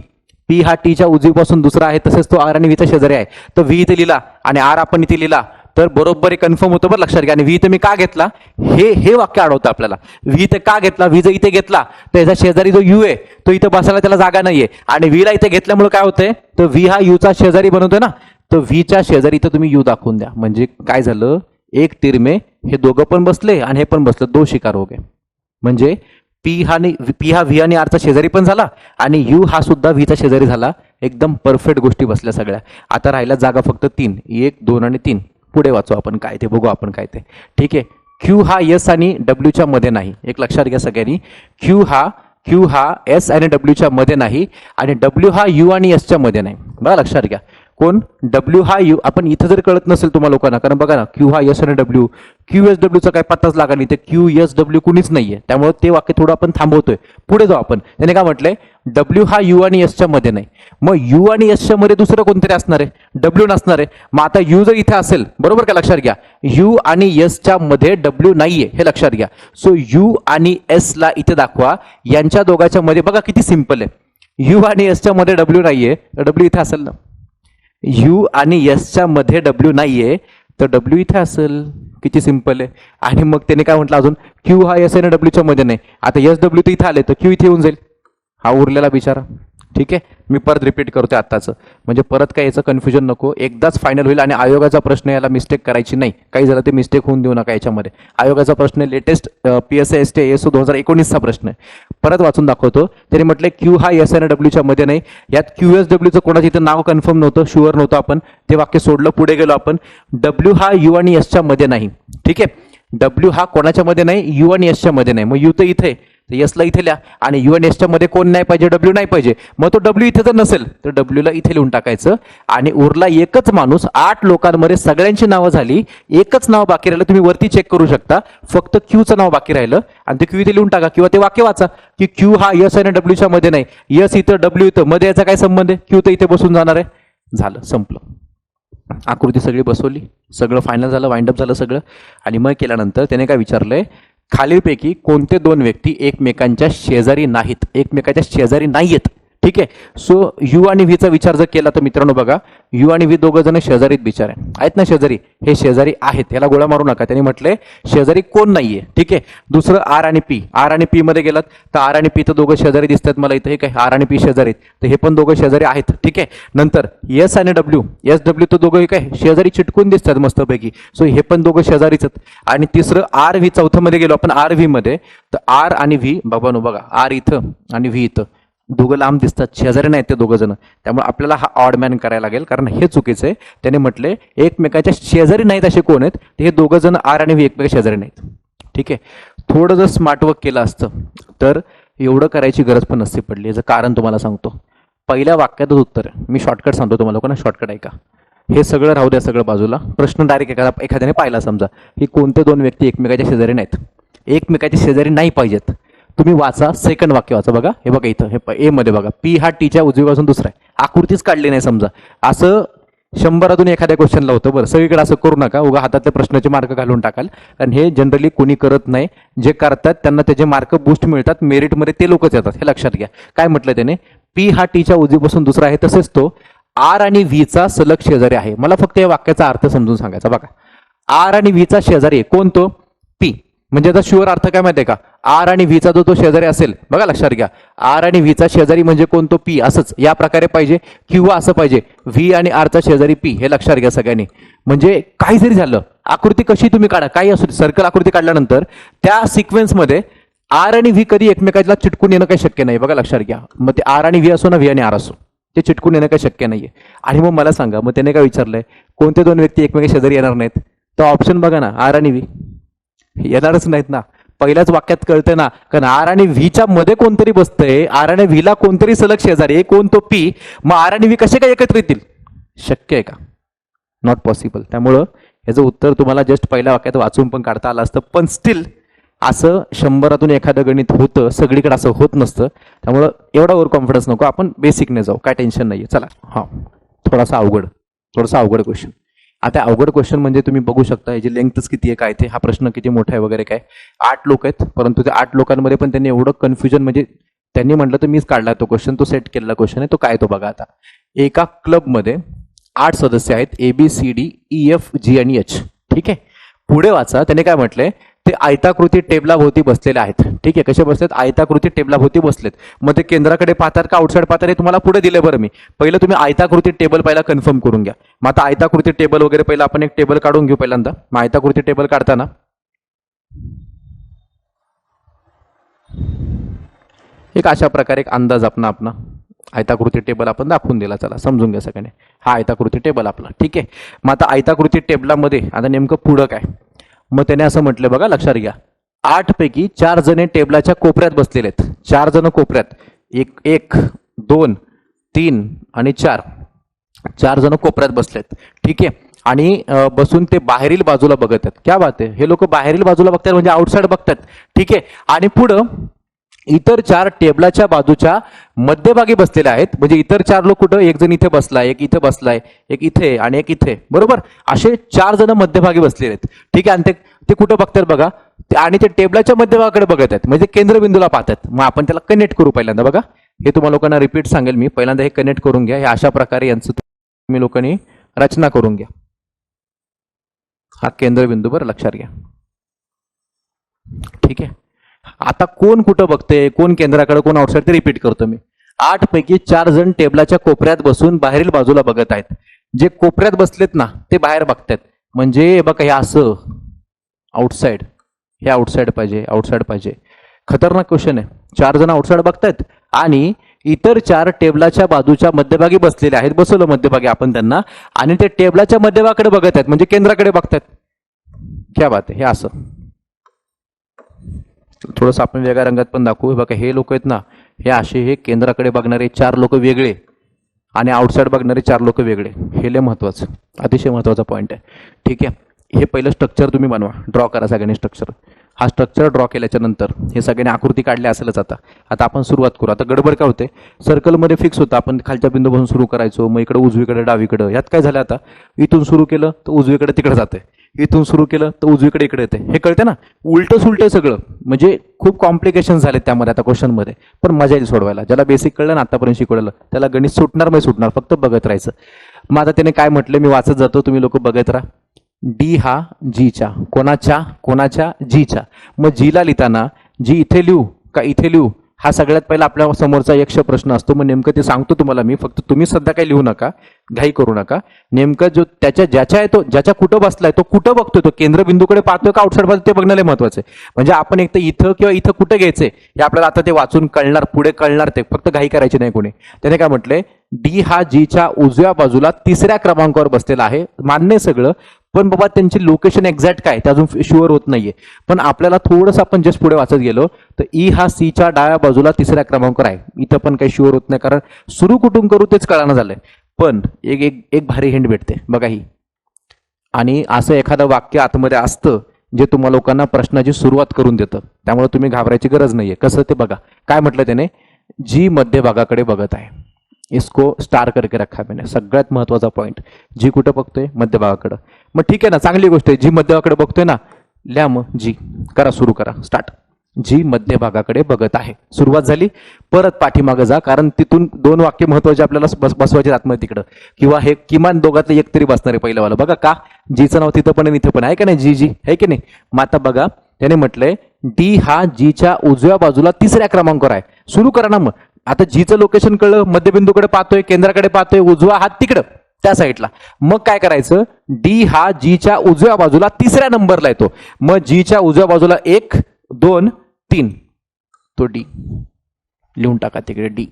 पी हा टीच्या उजवीपासून दुसरा आहे, तसेच तो आर आणि व्हीचा शेजारी आहे. तर व्ही इथे लिहिला आणि आर आपण इथे लिहिला तर बरोबर कन्फर्म होतं बरं, लक्षात घ्या. आणि व्ही इथे मी का घेतला, हे वाक्य अडवतं आपल्याला. व्ही इथे का घेतला, व्ही जर इथे घेतला तर याचा शेजारी जो यू आहे तो इथे बसायला त्याला जागा नाहीये. आणि व्हीला इथे घेतल्यामुळे काय होतंय, तर व्ही हा यूचा शेजारी बनवतोय ना, तर व्हीच्या शेजारी इथं तुम्ही यू दाखवून द्या. म्हणजे काय झालं, एक तीर में हे दोघं पण बसले आणि हे पण बसलं, दो शिकार हो गए. म्हणजे पी हा व्ही आणि आरचा शेजारी पण झाला आणि यू हा सुद्धा व्हीचा शेजारी झाला. एकदम परफेक्ट गोष्टी बसल्या सगळ्या. आता राहिल्या जागा फक्त 3, 1 2 आणि 3. पुढे वाचू आपण काय ते, बघू आपण काय ते. ठीक आहे. क्यू हा एस आणि डब्ल्यूच्या मध्ये नाही, एक लक्षात घ्या सगळ्यांनी. क्यू हा एस आणि डब्ल्यूच्या मध्ये नाही, आणि डब्ल्यू हा यू आणि एस च्या मध्ये नाही. बघा लक्षात घ्या, कोण डब्ल्यू हा यू, आपण इथं जर कळत नसेल तुम्हाला लोकांना, कारण बघा ना क्यू हा एस आणि डब्ल्यू, क्यू एस डब्ल्यूचा काय पत्ताच लागा नाही, ते क्यू एस डब्ल्यू कुणीच नाहीये. त्यामुळे ते वाक्य थोडं आपण थांबवतोय. पुढे जाऊ आपण. त्याने काय म्हटलंय, डब्ल्यू हा यू आणि एसच्या मध्ये नाही. मग यू आणि एसच्या मध्ये दुसरं कोणतरी असणार आहे, डब्ल्यू नसणार आहे. मग आता यू जर इथे असेल, बरोबर का, लक्षात घ्या, यू आणि एसच्या मध्ये डब्ल्यू नाहीये, हे लक्षात घ्या. सो यू आणि एस ला इथे दाखवा, यांच्या दोघांच्या मध्ये. बघा किती सिंपल आहे, यू आणि एसच्या मध्ये डब्ल्यू नाहीये, डब्ल्यू इथे असेल ना. यू आणि एसच्या मध्ये डब्ल्यू नाहीये तर डब्ल्यू इथे असेल. किती सिंपल आहे. आणि मग त्याने काय म्हटलं अजून, क्यू हा एस आणि डब्ल्यूच्या मध्ये नाही. आता एस डब्ल्यू तर इथे आले तर क्यू इथे येऊन जाईल, हा उरलेला बिचारा. ठीक आहे, मी परत रिपीट करतोय आत्ताचं, म्हणजे परत काय याचं कन्फ्युजन नको, एकदाच फायनल होईल. आणि आयोगाचा प्रश्न याला मिस्टेक करायची नाही, काही झालं ते मिस्टेक होऊन देऊ नका याच्यामध्ये. आयोगाचा प्रश्न लेटेस्ट PSI ST ASO 2019चा प्रश्न आहे, परत वाचून दाखवतो. त्यांनी म्हटलं क्यू हा एस आणि डब्ल्यूच्या मध्ये नाही. यात QSWचं कोणाचं इथं नाव कन्फर्म नव्हतं, शुअर नव्हतं, आपण ते वाक्य सोडलं, पुढे गेलो आपण. डब्ल्यू हा यू आणि एसच्या मध्ये नाही. ठीक आहे, डब्ल्यू हा कोणाच्या मध्ये नाही, यू आणि एसच्या मध्ये नाही. मग यू तर इथे, एसला इथे लिहा, आणि यू आणि एसच्या मध्ये कोण नाही पाहिजे, डब्ल्यू नाही पाहिजे. मग तो डब्ल्यू इथे जर नसेल तर डब्ल्यूला इथे लिहून टाकायचं. आणि उरला एकच माणूस, 8 लोकांमध्ये सगळ्यांची नावं झाली, एकच नाव बाकी राहिलं. तुम्ही वरती चेक करू शकता, फक्त क्यूचं नाव बाकी राहिलं, आणि ते क्यू इथे लिहून टाका, किंवा ते वाक्य वाचा की क्यू हा यस आणि डब्ल्यूच्या मध्ये नाही, यस इथं डब्ल्यू इथं, मध्ये याचा काय संबंध आहे, क्यू तर इथे बसून जाणार आहे. झालं, संपलं. आकृती सगळी बसवली, सगळं फायनल झालं, वाइंडअप झालं सगळं. आणि मग केल्यानंतर त्याने काय विचारलंय, खालीलपैकी कोणते दोन व्यक्ती एकमेकांच्या शेजारी नाहीत, एकमेकांच्या शेजारी नाहीयेत. ठीक आहे, सो यू आणि व्हीचा विचार जर केला तर मित्रांनो बघा, यू आणि व्ही दोघं जण शेजारीत बिचार आहेत ना, शेजारी, हे शेजारी आहेत, ह्याला गोळा मारू नका. त्यांनी म्हटलंय शेजारी कोण नाहीये. ठीक आहे, दुसरं आर आणि पी, आर आणि पी मध्ये गेलात तर आर आणि पी तर दोघं शेजारी दिसतात मला इथं, हे काय आर आणि पी शेजारी, तर हे पण दोघं शेजारी आहेत. ठीक आहे, नंतर एस आणि डब्ल्यू, एस डब्ल्यू तर दोघं काय शेजारी चिटकून दिसतात मस्तपैकी, सो हे पण दोघं शेजारीच आहेत. आणि तिसरं आर व्ही, चौथं मध्ये गेलो आपण आर व्ही मध्ये, तर आर आणि व्ही बाबांनो बघा, आर इथं आणि व्ही इथं, दोघं लांब दिसतात, शेजारी नाहीत ते दोघं जण. त्यामुळे आपल्याला हा ऑड मॅन करायला लागेल, कारण हे चुकीचं आहे. त्याने म्हटले एकमेकाच्या शेजारी नाहीत असे कोण आहेत, हे दोघं जण आर आणि व्ही एकमेकाच्या शेजारी नाहीत. ठीक आहे, थोडं जर स्मार्ट वर्क केलं असतं तर एवढं करायची गरज पण नसती पडली. याचं कारण तुम्हाला सांगतो, पहिल्या वाक्यातच उत्तर आहे. मी शॉर्टकट सांगतो तुम्हाला, लोकांना शॉर्टकट ऐका. हे सगळं राहू द्या, सगळं बाजूला. प्रश्न डायरेक्ट एखाद्याने पाहिला, समजा की कोणते दोन व्यक्ती एकमेकाच्या शेजारी नाहीत, एकमेकाच्या शेजारी नाही पाहिजेत. तुम्ही वाचा, सेकंड वाक्य वाचा. बघा, हे बघा इथं, हे ए मध्ये बघा, पी हा टीच्या उजवीपासून दुसरा आहे, आकृतीच काढली नाही. समजा असं 100 एखाद्या क्वेश्चनला होतं, बरं सगळीकडे असं करू नका, उगा हातातल्या प्रश्नाचे मार्क घालून टाकाल, कारण हे जनरली कोणी करत नाही. जे करतात त्यांना त्याचे मार्क बूस्ट मिळतात, मेरिटमध्ये ते लोकच येतात, हे लक्षात घ्या. काय म्हटलं त्याने, पी हा टीच्या उजवीपासून दुसरा आहे, तसेच तो आर आणि व्हीचा सलग शेजारी आहे. मला फक्त या वाक्याचा अर्थ समजून सांगायचा. बघा, आर आणि व्हीचा शेजारी आहे कोण, तो पी. म्हणजे याचा शुअर अर्थ काय माहिती आहे का, आर आणि व्हीचा जो तो शेजारी असेल, बघा लक्षात घ्या, आर आणि व्हीचा शेजारी म्हणजे कोण, तो पी. असंच या प्रकारे पाहिजे, किंवा असं पाहिजे, व्ही आणि आरचा शेजारी पी, हे लक्षात घ्या सगळ्यांनी. म्हणजे काही जरी झालं, आकृती कशी तुम्ही काढा, काही असू, सर्कल आकृती काढल्यानंतर त्या सिक्वेन्समध्ये आर आणि व्ही कधी एकमेकाला चिटकून येणं काही शक्य नाही. बघा लक्षात घ्या, मग ते आर आणि व्ही असो ना, व्ही आणि आर असो, ते चिटकून येणं काही शक्य नाहीये. आणि मग मला सांगा, मग त्याने काय विचारलंय, कोणते दोन व्यक्ती एकमेका शेजारी येणार नाहीत, तर ऑप्शन बघा ना, आर आणि व्ही येणारच नाहीत ना. पहिल्याच वाक्यात कळतंय ना, कारण आर आणि व्हीच्या मध्ये कोणतरी बसतंय, आर आणि व्हीला कोणतरी सलग शेजारी आहे, कोण, तो पी. मग आर आणि व्ही कसे काय एकत्र येतील, शक्य आहे का, नॉट पॉसिबल. त्यामुळं याचं उत्तर तुम्हाला जस्ट पहिल्या वाक्यात वाचून पण काढता आलं असतं, पण स्टील असं 100 एखादं गणित होतं, सगळीकडे असं होत नसतं. त्यामुळं एवढा ओव्हर कॉन्फिडन्स नको, आपण बेसिकने जाऊ, काय टेन्शन नाहीये. चला, हा थोडासा अवघड क्वेश्चन. आता अवघड क्वेश्चन म्हणजे तुम्ही बघू शकता याची लेंथच किती आहे, काय ते, हा प्रश्न किती मोठा आहे वगैरे काय. 8 लोक आहेत, परंतु त्या 8 लोकांमध्ये पण त्यांनी एवढं कन्फ्युजन, म्हणजे त्यांनी म्हटलं तर मीच काढला तो क्वेश्चन, तो सेट केलेला क्वेश्चन आहे. तो काय, तो बघा. आता एका क्लबमध्ये 8 सदस्य आहेत, ABCDEFG आणि H. ठीक आहे, पुढे वाचा. त्याने काय म्हटलंय, ते आयताकृती टेबलाभोवती बसलेले आहेत. ठीक आहे, कसे बसलेत, आयताकृती टेबलाभोवती बसलेत. मग ते केंद्राकडे पाहतात का आउटसाइड पाहतात, हे तुम्हाला पुढे दिले. बरं, मी पहिलं तुम्ही आयताकृती टेबल पहिला कन्फर्म करून घ्या. मग आता आयताकृती टेबल वगैरे पहिला आपण एक टेबल काढून घेऊ पहिल्यांदा. मग आयताकृती टेबल काढताना एक अशा प्रकारे एक अंदाज आपला आयताकृती टेबल आपण दाखवून दिला. चला समजून घ्या सगळ्यांनी, हा आयताकृती टेबल आपला. ठीक आहे, मग आता आयताकृती टेबलामध्ये आता नेमकं पुढं काय, मग त्याने असं म्हटलं, बघा लक्षात घ्या, 8 पैकी 4 जण टेबलाच्या कोपऱ्यात बसलेले आहेत. 4 जण कोपऱ्यात, 1 2 3 आणि 4, 4 जण कोपऱ्यात बसलेत. ठीक आहे, आणि बसून ते बाहेरील बाजूला बघत आहेत. क्या बात आहे, हे लोक बाहेरील बाजूला बघतात म्हणजे आउटसाइड बघतात. ठीक आहे, आणि पुढं इतर 4 टेबलाच्या बाजूच्या मध्यभागी बसलेले आहेत. म्हणजे इतर 4 लोक कुठं, एक जण इथे बसलाय, एक इथे बसलाय, एक इथे आणि एक इथे, बरोबर, असे 4 जण मध्यभागी बसलेले आहेत. ठीक आहे, आणि ते कुठं बघतात बघा, आणि ते टेबलाच्या मध्यभागाकडे बघत आहेत, म्हणजे केंद्रबिंदूला पाहतात. मग आपण त्याला कनेक्ट करू पहिल्यांदा. बघा, हे तुम्हाला लोकांना रिपीट सांगेल मी, पहिल्यांदा हे कनेक्ट करून घ्या. हे अशा प्रकारे यांचं तुम्ही लोकांनी रचना करून घ्या. हा केंद्रबिंदू, बरं लक्षात घ्या. ठीक आहे, आता कोण कुठं बघते, कोण केंद्राकडे, कोण आउटसाइड, ते रिपीट करतो मी. 8 पैकी 4 जण टेबलाच्या कोपऱ्यात बसून बाहेरील बाजूला बघत आहेत. जे कोपऱ्यात बसलेत ना ते बाहेर बघतायत. म्हणजे बघा हे असं आउटसाइड, हे आउटसाइड पाहिजे, आउटसाइड पाहिजे. खतरनाक क्वेश्चन आहे. 4 जण आउटसाइड बघतायत आणि इतर 4 टेबलाच्या बाजूच्या मध्यभागी बसलेले आहेत. बसवलं मध्यभागी आपण त्यांना आणि ते टेबलाच्या मध्यभागाकडे बघत आहेत, म्हणजे केंद्राकडे बघतायत. क्या बात आहे. हे असं थोडंसं आपण वेगळ्या रंगात पण दाखवू. बघा हे लोक आहेत ना, हे असे हे केंद्राकडे बघणारे 4 लोक वेगळे आणि आउटसाइड बघणारे 4 लोक वेगळे. हे लय महत्वाचं, अतिशय महत्वाचा पॉईंट आहे. ठीक आहे, हे पहिलं स्ट्रक्चर तुम्ही बनवा, ड्रॉ करा सगळ्यांनी स्ट्रक्चर. हा स्ट्रक्चर ड्रॉ केल्याच्या नंतर हे सगळ्यांनी आकृती काढली असेलच. आता आपण सुरुवात करू. आता गडबड काय होते, सर्कलमध्ये फिक्स होतं, आपण खालच्या बिंदूपासून सुरू करायचो, मग इकडे उजवीकडे डावीकडे. यात काय झालं, आता इथून सुरू केलं तर उजवीकडे तिकडे जाते, इथून सुरू केलं तर उजवीकडे इकडे येते. हे कळते ना, उलटं सुलटं सगळं. म्हणजे खूप कॉम्प्लिकेशन झाले त्यामध्ये आता क्वेश्चनमध्ये, पण मजा येईल सोडवायला. ज्याला बेसिक कळलं ना आतापर्यंत शिकवलेलं त्याला गणित सुटणार नाही सुटणार, फक्त बघत राहायचं. मग आता त्याने काय म्हटलं मी वाचत जातो, तुम्ही लोक बघत राहा. डी हा जीच्या, कोणाच्या जीच्या. मग जीला लिहिताना जी इथे लिहू का इथे लिहू, हा सगळ्यात पहिला आपल्या समोरचा यक्ष प्रश्न असतो. मग नेमकं ते सांगतो तुम्हाला मी, फक्त तुम्ही सध्या काही लिहू नका, घाई करू नका. नेमकं जो ज्याच्या आहे तो, ज्याच्या कुठं बसलाय तो कुठं बघतोय, तो केंद्रबिंदूकडे पाहतोय का आउटसाइड पाहतोय, ते बघणं महत्वाचं आहे. म्हणजे आपण एक तर इथं किंवा इथं कुठं घ्यायचंय हे आपल्याला आता ते वाचून कळणार, पुढे कळणार. ते फक्त घाई करायची नाही कोणी. त्याने काय म्हटलंय, डी हा जीच्या उजव्या बाजूला 3ऱ्या क्रमांकावर बसलेला आहे. मान्य सगळं, पण बाबा त्यांची लोकेशन एक्झॅक्ट काय ते अजून शुअर होत नाहीये. पण आपल्याला थोडंसं आपण जस्ट पुढे वाचत गेलो तर ई हा सीच्या डाव्या बाजूला 3ऱ्या क्रमांकावर आहे. इथं पण काही शुअर होत नाही, कारण सुरू कुठून करू तेच कळानं झालंय. पण एक भारी हिंट भेटते बघा ही. आणि असं एखादं वाक्य आतमध्ये असतं जे तुम्हा लोकांना प्रश्नाची सुरुवात करून देतं, त्यामुळे तुम्ही घाबरायची गरज नाहीये. कसं ते बघा, काय म्हटलं त्याने, जी मध्यभागाकडे बघत आहे. इसको स्टार करके रखा मैंने. सगळ्यात महत्वाचा पॉईंट, जी कुठं बघतोय, मध्यभागाकडं. मग ठीक आहे ना, चांगली गोष्ट आहे. जी मध्यभागाकडे बघतोय ना, लिहा मग जी, करा सुरू करा, स्टार्ट. जी मध्यभागाकडे बघत आहे. सुरुवात झाली, परत पाठीमागं जा, कारण तिथून 2 वाक्य महत्वाचे आपल्याला बसवायचे आतमध्ये तिकडं, किंवा हे किमान दोघातलं एक तरी बसणार आहे पहिल्यावाला. बघा का, जीचं नाव तिथं पण इथं पण आहे का नाही, जी आहे की नाही. मग आता बघा त्याने म्हटलंय डी हा जीच्या उजव्या बाजूला 3ऱ्या क्रमांकावर आहे. सुरू करा ना. मग आता जीचं लोकेशन कळलं, मध्यबिंदूकडे पाहतोय, केंद्राकडे पाहतोय, उजवा हात तिकडं त्या साईडला. मग काय करायचं, डी हा जीच्या उजव्या बाजूला 3ऱ्या नंबरला येतो. मग जीच्या उजव्या बाजूला 1 2 3, तो डी लिहून टाका तिकडे, डी.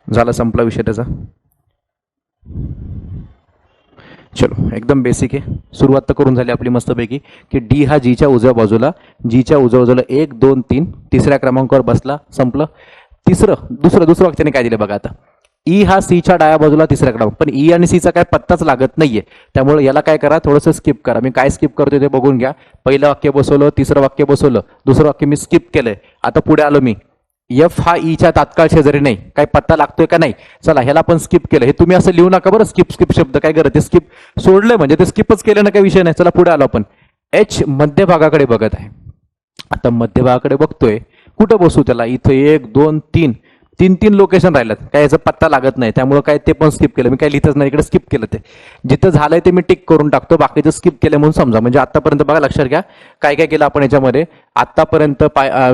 झाला, संपला विषय त्याचा. चलो, एकदम बेसिक आहे. सुरुवात तर करून झाली आपली मस्तपैकी, की डी हा जीच्या उजव्या बाजूला 1 2 3 3ऱ्या क्रमांकावर बसला, संपलं. दुसरं वाक्याने काय दिलं बघा आता, ई हा सीच्या डाव्या बाजूला 3ऱ्या क्रमांक. पण ई आणि सीचा काय पत्ताच लागत नाहीये, त्यामुळे याला काय करा, थोडंसं स्किप करा. मी काय स्किप करतोय ते बघून घ्या. पहिलं वाक्य बसवलं, 3रं वाक्य बसवलं, 2रं वाक्य मी स्किप केलंय. आता पुढे आलो मी, एफ हा ईच्या तात्काळ शेजारी नाही, काय पत्ता लागतोय का नाही. चला, ह्याला पण स्किप केलं. हे तुम्ही असं लिहू नका बरं, स्किप शब्द काय करत, ते स्किप सोडलंय म्हणजे ते स्किपच केलं ना, काही विषय नाही. चला पुढे आलो आपण. एच मध्यभागाकडे बघत आहे. आता मध्यभागाकडे बघतोय, कुठं बसू त्याला, इथं 1 2 3 लोकेशन राहिलं, काय याचा पत्ता लागत नाही, त्यामुळे काय ते पण स्किप केलं. मी काय लिहितच नाही, इकडे स्किप केलं. ते जिथं झालंय ते मी टिक करून टाकतो, बाकीचं स्किप केलं म्हणून समजा. म्हणजे आतापर्यंत बघा, लक्षात घ्या काय काय केलं आपण याच्यामध्ये. आतापर्यंत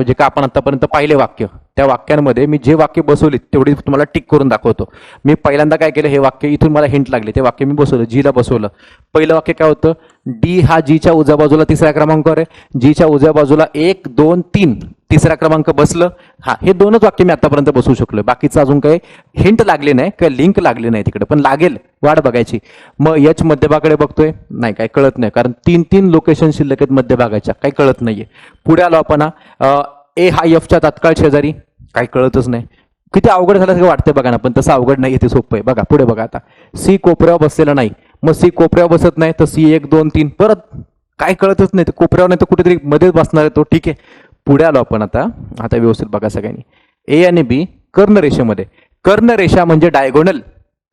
जे का आपण आतापर्यंत पाहिले वाक्य, त्या वाक्यांमध्ये मी जे वाक्य बसवली तेवढी तुम्हाला टिक करून दाखवतो. मी पहिल्यांदा काय केलं, हे वाक्य इथून मला हिंट लागली, ते वाक्य मी बसवलं, जीला बसवलं. पहिलं वाक्य काय होतं, डी हा जीच्या उजव्या बाजूला 3ऱ्या क्रमांकावर आहे. जीच्या उजव्या बाजूला 1 2 3 3रा क्रमांक बसलं. हा, हे 2च वाक्य मी आतापर्यंत बसवू शकलो. बाकीचं अजून काही हिंट लागले नाही, काही लिंक लागले नाही तिकडे, पण लागेल, वाट बघायची. मग एच मध्यभागाकडे बघतोय, नाही काय कळत नाही, कारण 3 लोकेशन शिल्लक आहेत मध्यभागाच्या, काही कळत नाहीये. पुढे आलो आपण, ए हा एफच्या तात्काळ शेजारी, काही कळतच नाही. किती अवघड झाल्यासारखं वाटतंय बघा ना, पण तसं अवघड नाही, ते सोपं आहे. बघा पुढे बघा आता, सी कोपऱ्यावर बसलेला नाही. मग सी कोपऱ्यावर बसत नाही तर सी 1 2 3, परत काय कळतच नाही, ते कोपऱ्यावर नाही तर कुठेतरी मध्येच बसणार आहे तो. ठीक आहे, पुढे आलो आपण. आता व्यवस्थित बघा सगळ्यांनी. ए आणि बी कर्णरेषेमध्ये. कर्णरेषा म्हणजे डायगोनल.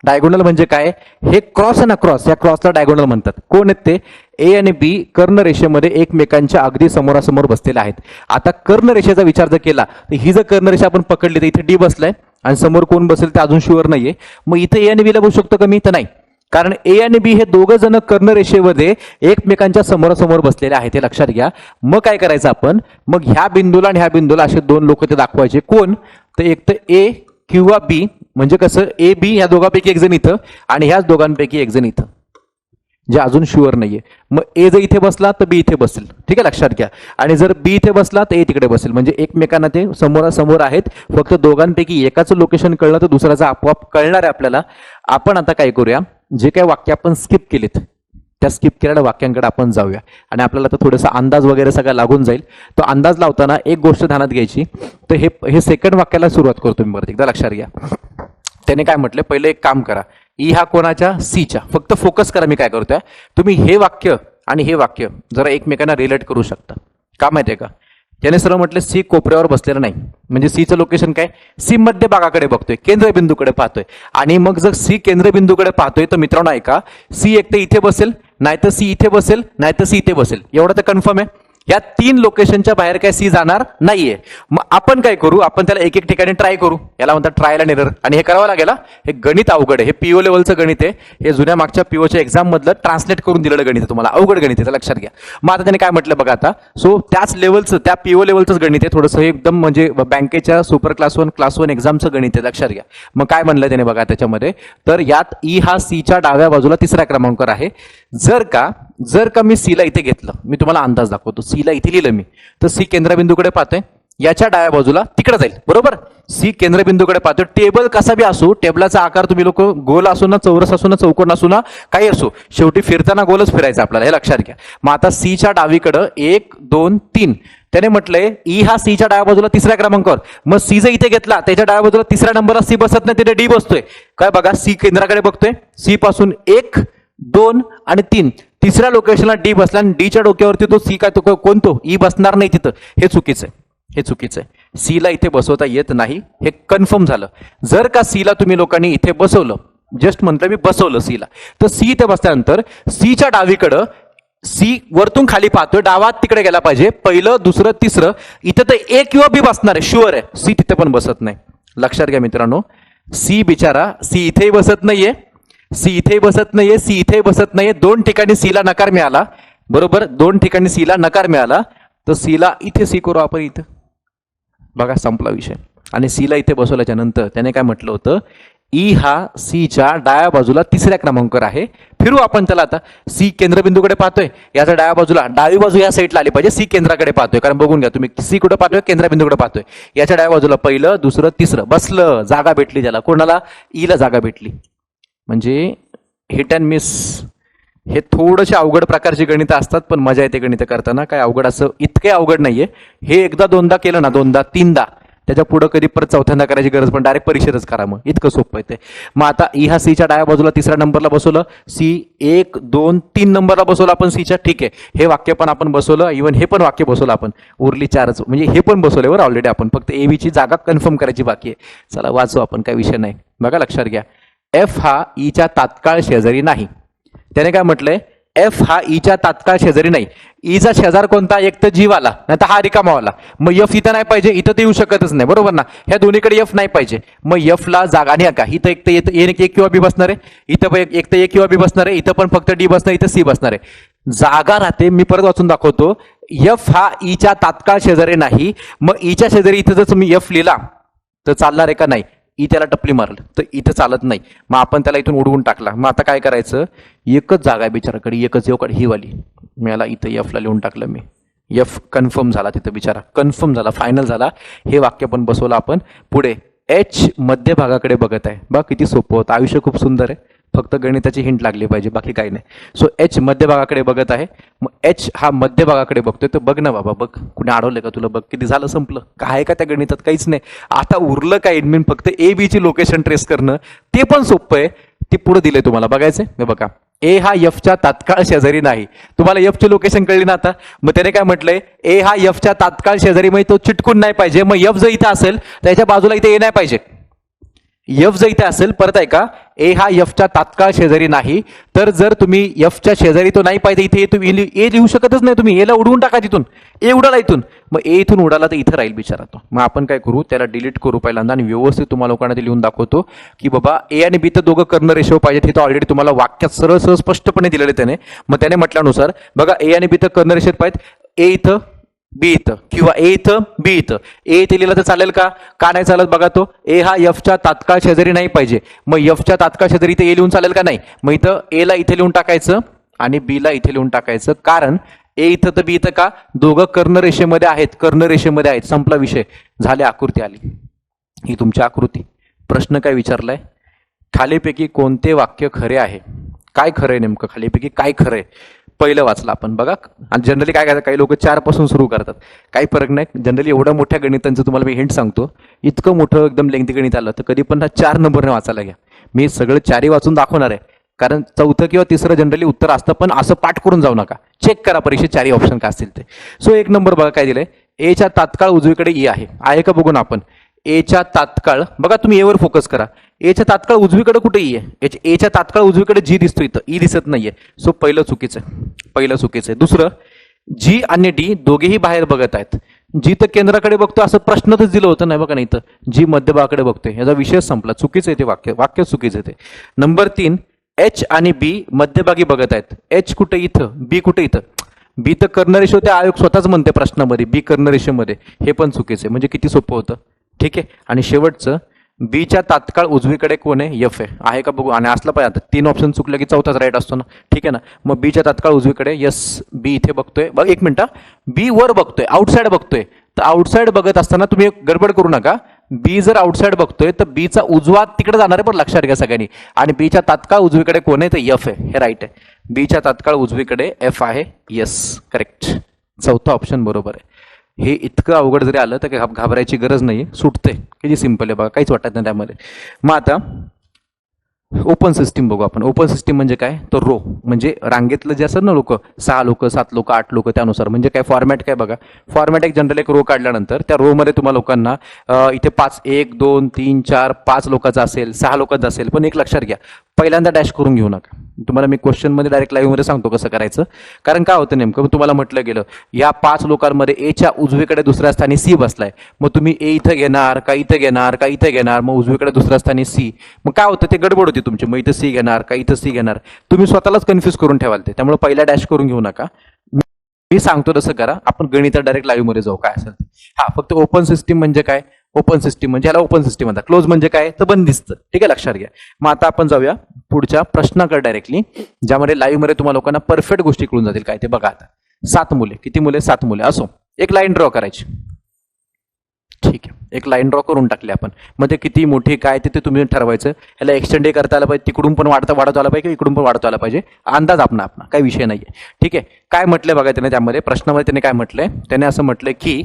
डायगोनल म्हणजे काय, हे क्रॉस आहे ना, क्रॉस, या क्रॉसला डायगोनल म्हणतात. कोण आहेत ते, ए आणि बी कर्णरेषेमध्ये एकमेकांच्या अगदी समोरासमोर बसलेले आहेत. आता कर्णरेषेचा विचार जर केला तर ही जर कर्णरेषा आपण पकडली तर इथे डी बसलाय आणि समोर कोण बसेल ते अजून शुअर नाहीये. मग इथे ए आणि बी ला बसू शकतो का मी, तर नाही, कारण ए आणि बी हे दोघं जण कर्ण रेषेमध्ये एकमेकांच्या समोरासमोर बसलेले आहेत, हे लक्षात घ्या. मग काय करायचं आपण, मग ह्या बिंदूला आणि ह्या बिंदूला असे दोन लोक ते दाखवायचे. कोण, तर एक तर ए किंवा बी, म्हणजे कसं ए बी ह्या दोघांपैकी एक जण इथं आणि ह्याच दोघांपैकी एक जण इथं, जे अजून शुअर नाहीये. मग ए जर इथे बसला तर बी इथे बसेल, ठीक आहे, लक्षात घ्या. आणि जर बी इथे बसला तर ए तिकडे बसेल, म्हणजे एकमेकांना ते समोरासमोर आहेत. फक्त दोघांपैकी एकाचं लोकेशन कळलं तर दुसऱ्याचं आपोआप कळणार आहे आपल्याला. आपण आता काय करूया, जे काही वाक्य आपण स्किप केलेत त्या स्किप केलेल्या वाक्यांकडे आपण जाऊया आणि आपल्याला तर थोडासा अंदाज वगैरे सगळा लागून जाईल. तो अंदाज लावताना एक गोष्ट ध्यानात घ्यायची, तर हे सेकंड वाक्याला सुरुवात करतो मी, बरं एकदा लक्षात घ्या. त्याने काय म्हटलं, पहिलं एक काम करा, ई हा कोणाच्या, सीच्या. फक्त फोकस करा मी काय करतोय. तुम्ही हे वाक्य आणि हे वाक्य जरा एकमेकांना रिलेट करू शकता. का माहितीये का, त्याने सरळ म्हटलं सी कोपऱ्यावर बसलेलं नाही, म्हणजे सीचं लोकेशन काय, सी मध्यभागाकडे बघतोय, केंद्रबिंदूकडे पाहतोय. आणि मग जर सी केंद्रबिंदूकडे पाहतोय तर मित्रांनो ऐका, सी एक तर इथे बसेल, नाहीतर सी इथे बसेल, नाहीतर सी इथे बसेल, एवढं तर कन्फर्म आहे. या तीन लोकेशनच्या बाहेर काय सी जाणार नाहीये. मग आपण काय करू, आपण त्याला एक एक ठिकाणी ट्राय करू, याला म्हणतात ट्रायल अँड एरर. आणि हे करावं लागेल. हे गणित अवघड आहे, हे पीओ लेवलचं गणित आहे, हे जुन्या मागच्या पीओच्या एक्झाम मधलं ट्रान्सलेट करून दिलेलं गणित आहे तुम्हाला, अवघड गणित आहे, लक्षात घ्या. मग आता त्याने काय म्हटलं बघा आता, सो त्याच लेवलचं, त्या पीओ लेवलचंच गणित आहे, थोडंसं हे एकदम म्हणजे बँकेच्या सुपर क्लास वन एक्झामचं गणित आहे, लक्षात घ्या. मग काय म्हणलं त्याने बघा त्याच्यामध्ये, तर यात ई हा सीच्या डाव्या बाजूला तिसऱ्या क्रमांकावर आहे. जर का मी सीला इथे घेतलं, मी तुम्हाला अंदाज दाखवतो, सीला इथे लिहिलं मी, तर सी केंद्रबिंदूकडे पाहतोय, याच्या डाव्या बाजूला तिकडे जाईल, बरोबर. सी केंद्रबिंदूकडे पाहतोय. टेबल कसा बी असो, टेबलाचा आकार तुम्ही लोक गोल असो ना, चौरस असो ना, चौकोन असो ना, काही असो, शेवटी फिरताना गोलच फिरायचा आपल्याला, हे लक्षात घ्या. मग आता सीच्या डावीकडं 1 2 3 त्याने म्हटलंय ई हा सीच्या डाव्या बाजूला तिसऱ्या क्रमांकावर. मग सी जर इथे घेतला, त्याच्या डाव्या बाजूला तिसऱ्या नंबरला सी बसत नाही, तिथे डी बसतोय. काय बघा, सी केंद्राकडे बघतोय, सी पासून 1 2 आणि 3 तिसऱ्या लोकेशनला डी बसला आणि डीच्या डोक्यावरती तो सी काय तो कोणतो ई बसणार नाही तिथं, हे चुकीचं आहे, हे चुकीचं आहे. सीला इथे बसवता येत नाही, हे कन्फर्म झालं. जर का सीला तुम्ही लोकांनी इथे बसवलं, जस्ट म्हटलं मी बसवलं सीला, तर सी इथे बसल्यानंतर सीच्या डावीकडं सी वरतून खाली पाहतोय, डावा तिकडे गेला पाहिजे, पहिलं दुसरं तिसरं, इथं तर ए किंवा बी बसणार आहे, शुअर आहे. सी तिथे पण बसत नाही, लक्षात घ्या मित्रांनो. सी बिचारा, सी इथेही बसत नाहीये, सी इथे बसत नाहीये, सी इथे बसत नाहीये. दोन ठिकाणी सीला नकार मिळाला, बरोबर, दोन ठिकाणी सीला नकार मिळाला. तर सीला इथे सी करू आपण, इथं बघा संपला विषय. आणि सीला इथे बसवल्याच्या नंतर त्याने काय म्हटलं होतं, ई हा सीच्या डाव्या बाजूला तिसऱ्या क्रमांकावर आहे. फिरू आपण त्याला आता, सी केंद्रबिंदूकडे पाहतोय, याच्या डाव्या बाजूला, डावी बाजू या साईडला आली पाहिजे, सी केंद्राकडे पाहतोय, कारण बघून घ्या तुम्ही, सी कुठे पाहतोय, केंद्रबिंदूकडे पाहतोय. याच्या डाव्या बाजूला पहिलं दुसरं तिसरं बसलं, जागा भेटली त्याला, कोणाला, ईला जागा भेटली. म्हणजे हिट अँड मिस. हे थोडेसे अवघड प्रकारची गणितं असतात, पण मजा येते गणितं करताना. काय अवघड असं इतके अवघड नाहीये. हे एकदा दोनदा केलं ना, दोनदा तीनदा, त्याच्या पुढे कधी परत चौथ्यांदा करायची गरज, पण डायरेक्ट परीक्षेतच करा, मग इतकं सोपं आहे ते. मग आता ई हा सीच्या डाव्या बाजूला तिसऱ्या नंबरला बसवलं, सी 1 2 3 नंबरला बसवलं आपण सीच्या, ठीक आहे. हे वाक्य पण आपण बसवलं, इव्हन हे पण वाक्य बसवलं आपण, उरली 4च, म्हणजे हे पण बसवले बरं ऑलरेडी आपण, फक्त एबीची जागा कन्फर्म करायची बाकी आहे. चला वाचू आपण, काय विषय नाही. बघा लक्षात घ्या, एफ हा ईच्या तात्काळ शेजारी नाही. त्याने काय म्हटलंय, एफ हा ईच्या तात्काळ शेजारी नाही. ईचा शेजार कोणता, एक तर जीवाला, नाही तर हा रिकामावाला. मग एफ इथं नाही पाहिजे, इथं ते येऊ शकतच नाही, बरोबर ना. ह्या दोन्हीकडे एफ नाही पाहिजे. मग एफ ला जागा नाही का, इथं एक तर एक किंवा बी बसणार आहे, इथं पण एक तर एक किंवा बी बसणार आहे, इथं पण फक्त डी बसणार, इथं सी बसणार आहे, जागा राहते. मी परत वाचून दाखवतो, एफ हा ईच्या तात्काळ शेजारी नाही. मग ईच्या शेजारी इथं जर तुम्ही एफ लिहिला तर चालणार आहे का, नाही. ई त्याला टपली मारल तर इथं चालत नाही, मग आपण त्याला इथून उडवून टाकला. मग आता काय करायचं, एकच जागा आहे बिचाराकडे, एकच येऊकडे ही वाली, मी याला इथं एफला लिहून टाकलं, मी एफ कन्फर्म झाला, तिथं बिचारा कन्फर्म झाला, फायनल झाला. हे वाक्य पण बसवलं आपण. पुढे एच मध्यभागाकडे बघत आहे. बघ किती सोपं होतं, आयुष्य खूप सुंदर आहे, फक्त गणिताची हिंट लागली पाहिजे, बाकी काही नाही. सो एच मध्यभागाकडे बघत आहे. मग एच हा मध्यभागाकडे बघतोय, तर बघ ना बाबा, बघ कुणी अडवलंय का तुला, बघ किती झालं, संपलं काय आहे का त्या गणितात, काहीच नाही. आता उरलं काय इन फक्त ए बी ची लोकेशन ट्रेस करणं, ते पण सोपं आहे. ते पुढे दिलंय तुम्हाला, बघायचंय. बघा, ए हा एफच्या तात्काळ शेजारी नाही. तुम्हाला एफची लोकेशन कळली ना आता. मग त्याने काय म्हटलंय, ए हा एफच्या तात्काळ शेजारी, म्हणजे तो चिटकून नाही पाहिजे. मग एफ जर इथं असेल तर याच्या बाजूला इथे ए नाही पाहिजे. एफ जर इथे असेल, परत आहे का, ए हा एफच्या तात्काळ शेजारी नाही, तर जर तुम्ही एफच्या शेजारी तो नाही पाहिजे इथे तुम्ही ए लिहू शकतच नाही, तुम्ही एला उडवून टाका तिथून, ए उडाला इथून, मग ए इथून उडाला तर इथं राहील बिचारा तो. मग आपण काय करू, त्याला डिलीट करू पहिल्यांदा आणि व्यवस्थित तुम्हाला लोकांना ते लिहून दाखवतो की बाबा ए आणि बी तर दोघं कर्ण रेशो पाहिजेत. हे तर ऑलरेडी तुम्हाला वाक्यात सरळ सरळ स्पष्टपणे दिलेले त्याने. मग त्याने म्हटल्यानुसार बघा ए आणि बी तर कर्ण रेषेत पाहिजेत, ए इथं बी इथं, किंवा ए इथं बी इथं. ए इथे लिहिलं तर चालेल का, का नाही चालत बघा, तो ए हा एफच्या तात्काळ शेजारी नाही पाहिजे, मग एफच्या तात्काळ शेजारी इथे ए लिहून चालेल का, नाही. मग इथं ए ला इथे लिहून टाकायचं आणि बी ला इथे लिहून टाकायचं, कारण ए इथं तर बी इथं का, दोघं कर्णरेषेमध्ये आहेत, कर्णरेषेमध्ये आहेत, संपला विषय, झाले, आकृती आली. ही तुमची आकृती. प्रश्न काय विचारलाय, खालीपैकी कोणते वाक्य खरे आहे. काय खरंय नेमकं, खालीपैकी काय खरंय पहिलं वाचलं आपण बघा. आणि जनरली काय करतात, काही लोक 4 पासून सुरू करतात, काही फरक नाही. जनरली एवढ्या मोठ्या गणितांचं तुम्हाला मी हिंट सांगतो, इतकं मोठं एकदम लेंथी गणित आलं तर कधी पण 4 नंबरने वाचायला घ्या. मी सगळं 4ही वाचून दाखवणार आहे, कारण 4थं किंवा 3रं जनरली उत्तर असतं, पण असं पाठ करून जाऊ नका, चेक करा परीक्षेत 4ही ऑप्शन काय असतील ते. सो 1 नंबर बघा काय दिलंय, एच्या तात्काळ उजवीकडे ई आहे का बघून आपण. एच्या तात्काळ बघा, तुम्ही एवर फोकस करा, एच्या तात्काळ उजवीकडे कुठे ई आहे, एच्या तात्काळ उजवीकडे जी दिसतो, इथं ई दिसत नाहीये. सो पहिलं चुकीचं आहे. दुसरं, जी आणि डी दोघेही बाहेर बघत आहेत. जी तर केंद्राकडे बघतो असं प्रश्नातच दिलं होतं, नाही बघा नाही, इथं जी मध्यभागाकडे बघतोय, याचा विषय संपला, चुकीचं आहे ते वाक्य चुकीचं आहे ते. नंबर 3, एच आणि बी मध्यभागी बघत आहेत. एच कुठे इथं, बी कुठे इथं. बी तर कर्णरेषे होते, आयोग स्वतःच म्हणते प्रश्नामध्ये बी कर्णरेषेमध्ये, हे पण चुकीचं आहे. म्हणजे किती सोपं होतं, ठीक आहे. आणि शेवटचं, बीच्या तात्काळ उजवीकडे कोण आहे, एफ आहे का बघू, आणि असलं पाहिजे. आता 3 ऑप्शन चुकलं की 4थाच राईट असतो ना, ठीक आहे ना. मग बीच्या तात्काळ उजवीकडे, यस, बी इथे बघतोय, बघ 1 मिनिट, बी वर बघतोय, आउटसाइड बघतोय. तर आउटसाइड बघत असताना तुम्ही गडबड करू नका, बी जर आउटसाइड बघतोय तर बीचा उजवा तिकडे जाणार आहे, पण लक्षात घ्या सगळ्यांनी. आणि बीच्या तात्काळ उजवीकडे कोण आहे, तर एफ आहे, हे राईट आहे. बीच्या तात्काळ उजवीकडे एफ आहे, यस, करेक्ट, 4था ऑप्शन बरोबर आहे. हे इतकं अवघड जरी आलं तर घाबरायची गरज नाही, सुटते, किती सिंपल आहे बघा, काहीच वाटत नाही त्यामध्ये. मग आता ओपन सिस्टीम बघू आपण. ओपन सिस्टीम म्हणजे काय, तर रो म्हणजे रांगेतलं जे असतं ना लोक, 6 लोक 7 लोक 8 लोक, त्यानुसार म्हणजे काय फॉर्मॅट काय बघा. फॉर्मॅट एक जनरल एक रो काढल्यानंतर त्या रो मध्ये तुम्हाला लोकांना इथे 5 1 2 3 4 5 लोकांचा असेल, 6 लोकांचा असेल, पण एक लक्षात घ्या, पहिल्यांदा डॅश करून घेऊ नका. तुम्हाला मी क्वेश्चन मध्ये डायरेक्ट लाईव्ह मध्ये सांगतो कसं करायचं. कारण काय होतं नेमकं, तुम्हाला म्हटलं गेलं या 5 लोकांमध्ये एच्या उजवीकडे दुसऱ्या स्थानी सी बसलाय, मग तुम्ही ए इथं घेणार का इथं घेणार का इथं घेणार, मग उजवीकडे दुसऱ्या स्थानी सी, मग काय होतं ते गडबड होती तुमची. मग इथं सी घेणार का इथं सी घेणार, तुम्ही स्वतःलाच कन्फ्युज करून ठेवाल ते. त्यामुळे पहिला डॅश करून घेऊ नका, मी सांगतो तसं करा. आपण गणित डायरेक्ट लाईव्ह मध्ये जाऊ काय असेल ते. हा, फक्त ओपन सिस्टीम म्हणजे काय, ओपन सिस्टीम म्हणजे याला ओपन सिस्टीम म्हणतात. क्लोज म्हणजे काय, तर बंद दिसतं, ठीक आहे, लक्षात घ्या. मग आता आपण जाऊया पुढच्या प्रश्नाकडे डायरेक्टली, ज्यामध्ये लाईव्ह मध्ये तुम्हाला लोकांना परफेक्ट गोष्टी कळून जातील. काय ते बघा आता. 7 मुले, किती मुले, 7 मुले. असो, एक लाईन ड्रॉ करायची, ठीक आहे, एक लाईन ड्रॉ करून टाकली आपण. मग ते किती मोठी काय ते तुम्ही ठरवायचं. याला एक्सटेंड करता आलं पाहिजे, तिकडून पण वाढता आलं पाहिजे, इकडून पण वाढता आलं पाहिजे, अंदाज आपला काही विषय नाहीये, ठीक आहे. काय म्हटलंय बघा त्याने, त्यामध्ये प्रश्नामध्ये त्याने काय म्हटलंय, त्याने असं म्हटलंय की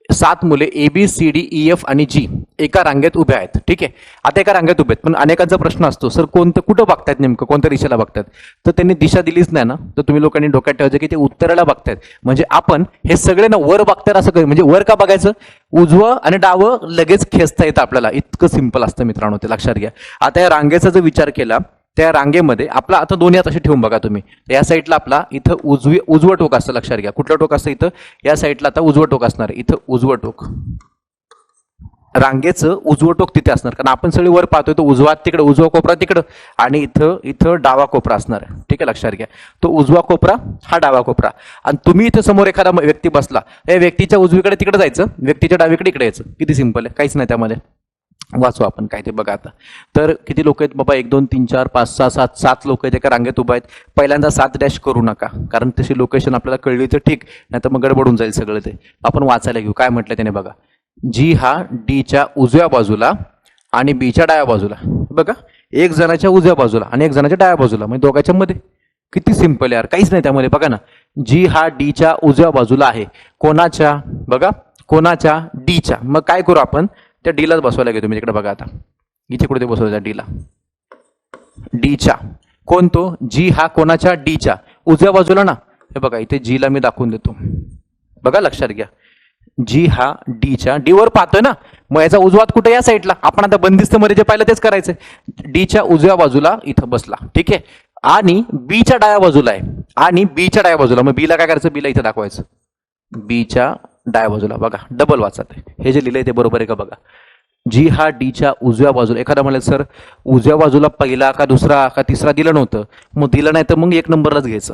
7 मुले A B C D E F आणि जी एका रांगेत उभे आहेत, ठीक आहे. आता एका रांगेत उभे आहेत, पण अनेकांचा प्रश्न असतो, सर कोणतं कुठं बघतायत नेमकं, कोणत्या दिशेला बघतात. तर त्यांनी दिशा दिलीच नाही ना, तर तुम्ही लोकांनी डोक्यात ठेवायचं की ते उत्तराला बघतायत. म्हणजे आपण हे सगळे ना वर बघतायत असं काही, म्हणजे वर का बघायचं, उजवं आणि डावं लगेच खेचता येतं आपल्याला, इतकं सिंपल असतं मित्रांनो, ते लक्षात घ्या. आता या रांगेचा जर विचार केला, त्या रांगेमध्ये आपला आता दोन्ही हात असे ठेवून बघा तुम्ही, या साईडला आपला इथं उजवं टोक असतं, लक्षात घ्या. कुठलं टोक असतं इथं, या साईडला आता उजवं टोक असणार आहे, इथं उजवं टोक, रांगेचं उजवं टोक तिथे असणार, कारण आपण सगळे वर पाहतोय तो उजवा तिकडे, उजवा कोपरा तिकडं, आणि इथं डावा कोपरा असणार आहे, ठीक आहे, लक्षात घ्या. तो उजवा कोपरा हा डावा कोपरा, आणि तुम्ही इथं समोर एखादा व्यक्ती बसला, या व्यक्तीच्या उजवीकडे तिकडे जायचं, व्यक्तीच्या डावीकडे इकडे यायचं. किती सिंपल आहे, काहीच नाही त्यामध्ये. वाचू आपण काय ते बघा आता. तर किती लोक आहेत बाबा, 1 2 3 4 5 6 7 7 लोक आहेत एका रांगेत उभा आहेत. पहिल्यांदा 7 डॅश करू नका, कारण तशी लोकेशन आपल्याला कळली तर ठीक, नाही तर मग गडबडून जाईल सगळं ते. आपण वाचायला घेऊ काय म्हटलं त्याने बघा. जी हा डीच्या उजव्या बाजूला आणि बीच्या डाव्या बाजूला, बघा एक जणाच्या उजव्या बाजूला आणि एक जणाच्या डाव्या बाजूला, म्हणजे दोघांच्या मध्ये. किती सिंपल यार, काहीच नाही त्यामध्ये. बघा ना, जी हा डीच्या उजव्या बाजूला आहे, कोणाच्या, बघा कोणाच्या, डीच्या. मग काय करू आपण, त्या डीलाच बसवायला घेतो मी तिकडे. बघा आता इथे कुठे बसवायचा, डीला, डीच्या. कोण तो, जी हा कोणाच्या, डीच्या उजव्या बाजूला ना. हे बघा इथे जीला मी दाखवून देतो, बघा लक्षात घ्या. जी हा डीच्या डीवर पाहतोय ना, मग याचा उजवा हात कुठे, या साईडला. आपण आता बंदिस्त मध्ये जे पाहिलं तेच करायचंय. डीच्या उजव्या बाजूला इथं बसला, ठीक आहे. आणि बीच्या डाव्या बाजूला आहे, आणि बीच्या डाव्या बाजूला, मग बीला काय करायचं, बीला इथं दाखवायचं. बीच्या डाव्या बाजूला बघा, डबल वाचत आहे. हे जे लिहिलंय ते बरोबर आहे का बघा. जी हा डीच्या उजव्या बाजूला. एखादा म्हणाल सर उजव्या बाजूला पहिला का दुसरा का तिसरा दिलं नव्हतं, मग दिलं नाही तर मग एक नंबरलाच घ्यायचं,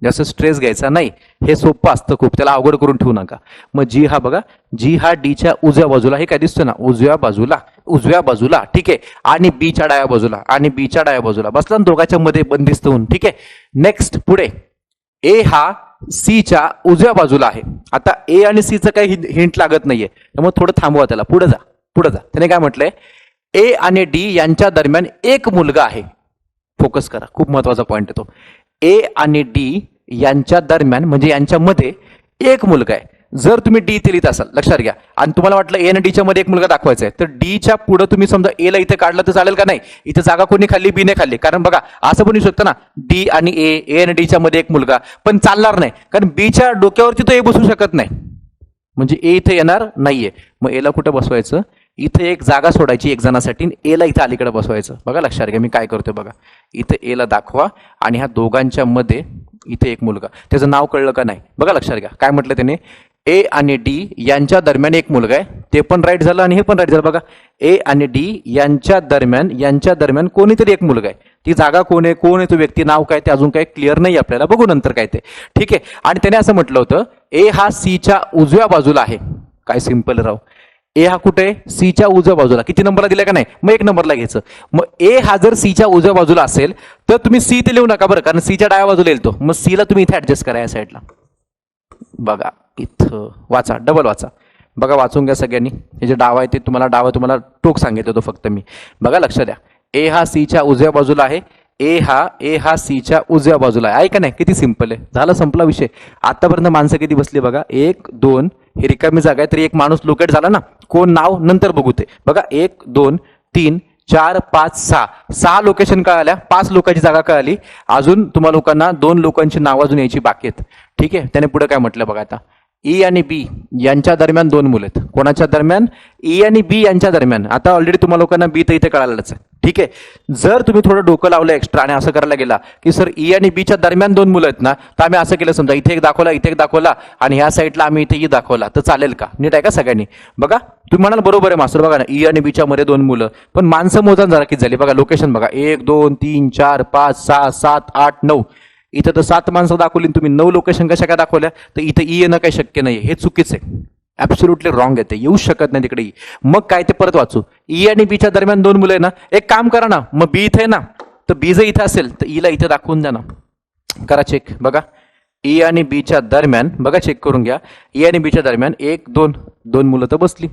जास्त स्ट्रेस घ्यायचा नाही. हे सोपं असतं खूप, त्याला अवघड करून ठेवू नका. मग जी हा बघा, जी हा डीच्या उजव्या बाजूला, हे काय दिसतं ना, उजव्या बाजूला, उजव्या बाजूला, ठीक आहे. आणि बीच्या डाव्या बाजूला, आणि बीच्या डाव्या बाजूला बसला ना, दोघांच्या मध्ये बंदिस्त होऊन, ठीक आहे. नेक्स्ट पुढे ए हा सीच्या उजव्या बाजूला आहे. आता ए आणि सीचं काही हिंट लागत नाहीये, त्यामुळे थोडं थांबवा त्याला, पुढे जा पुढे जा. त्याने काय म्हटलंय, ए आणि डी यांच्या दरम्यान एक मुलगा आहे. फोकस करा, खूप महत्वाचा पॉइंट आहे तो. ए आणि डी यांच्या दरम्यान म्हणजे यांच्यामध्ये एक मुलगा आहे. जर तुम्ही डी इथे लिहित असाल, लक्षात घ्या, आणि तुम्हाला वाटलं ए आणि डीच्या मध्ये एक मुलगा दाखवायचा आहे, तर डीच्या पुढे तुम्ही समजा ए ला इथे काढलं तर चालेल का, नाही. इथे जागा कोणी खाल्ली, बी ने खाल्ली. कारण बघा असं पण येऊ शकतं ना, डी आणि ए आणि डीच्या मध्ये एक मुलगा, पण चालणार नाही, कारण बीच्या डोक्यावरती तो ए बसू शकत नाही, म्हणजे ए इथे येणार नाहीये. मग एला कुठे बसवायचं, इथे एक जागा सोडायची एक जणासाठी, एला इथे अलीकडे बसवायचं. बघा लक्षात घ्या मी काय करतोय बघा, इथे एला दाखवा, आणि ह्या दोघांच्या मध्ये इथे एक मुलगा, त्याचं नाव कळलं का नाही बघा, लक्षात घ्या काय म्हटलं त्याने, ए आणि डी यांच्या दरम्यान एक मुलगा आहे. ते पण राईट झालं आणि हे पण राईट झालं. बघा ए आणि डी यांच्या दरम्यान कोणीतरी एक मुलगा आहे. ती जागा कोण आहे तो व्यक्ती, नाव काय ते अजून काही क्लिअर नाही आपल्याला, बघू नंतर काय ते, ठीक आहे. आणि त्याने असं म्हटलं होतं, ए हा सीच्या उजव्या बाजूला आहे. काय सिंपल राव, ए हा कुठे, सीच्या उजव्या बाजूला. किती नंबरला दिला का नाही, मग एक नंबरला घ्यायचं. मग ए हा जर सीच्या उजव्या बाजूला असेल तर तुम्ही सी इथे लिहू नका बरं, कारण सीच्या डाव्या बाजूला येईल तो. मग सी ला तुम्ही इथे ऍडजस्ट करा या साईडला. बघा इथं वाचा, डबल वाचा. बघा वाचून घ्या सगळ्यांनी. हे जे डावा आहे ते तुम्हाला टोक सांगितलं होतं फक्त मी. बघा लक्ष द्या, ए हा सीच्या उजव्या बाजूला आहे, ए हा सीच्या उजव्या बाजूला आहे. ऐका नाही, किती सिंपल आहे, झालं संपला विषय. आतापर्यंत माणसं किती बसली बघा, 1 2, हे रिकामी जागा आहे, तरी एक माणूस लोकेट झाला ना. कोण, नाव नंतर बघू ते. बघा 1 2 3 4 5 6, 6 लोकेशन कळाल्या, 5 लोकांची जागा कळाली. अजून तुम्हा लोकांना 2 लोकांची नावं अजून यायची बाकी आहेत, ठीक आहे. त्याने पुढे काय म्हटलं बघा, आता ई आणि बी यांच्या दरम्यान 2 मुलं आहेत. कोणाच्या दरम्यान, ई आणि बी यांच्या दरम्यान. आता ऑलरेडी तुम्हाला लोकांना बी तर इथे कळालंच आहे, ठीक आहे. जर तुम्ही थोडं डोकं लावलं एक्स्ट्रा आणि असं करायला गेला की सर ई आणि बीच्या दरम्यान 2 मुलं आहेत ना, तर आम्ही असं केलं, समजा इथे एक दाखवला, इथे एक दाखवला, आणि ह्या साईडला आम्ही इथे दाखवला, तर चालेल का, नीट आहे का सगळ्यांनी. बघा तुम्ही म्हणाल बरोबर आहे मास्टर, बघा ना ई आणि बीच्या मध्ये 2 मुलं, पण माणसं मोजा जरा किती झाली बघा. लोकेशन बघा, 1 2 3 4 5 6 7 8 9, इथं तर 7 माणसं दाखवली, तुम्ही 9 लोकेशन कशा काय दाखवल्या, तर इथं ई येणं काही शक्य नाही. हे चुकीचं आहे, ऍब्सोल्युटली रॉंग आहे, ते येऊ शकत नाही तिकडे. मग काय ते परत वाचू, ई आणि बीच्या दरम्यान 2 मुलं आहे ना, एक काम करा ना, मग बी इथे आहे ना, तर बी जर इथे असेल तर ईला इथे दाखवून द्या ना. करा चेक, बघा ई आणि बीच्या दरम्यान, बघा चेक करून घ्या, ई आणि बीच्या दरम्यान 1 2 मुलं तर बसली,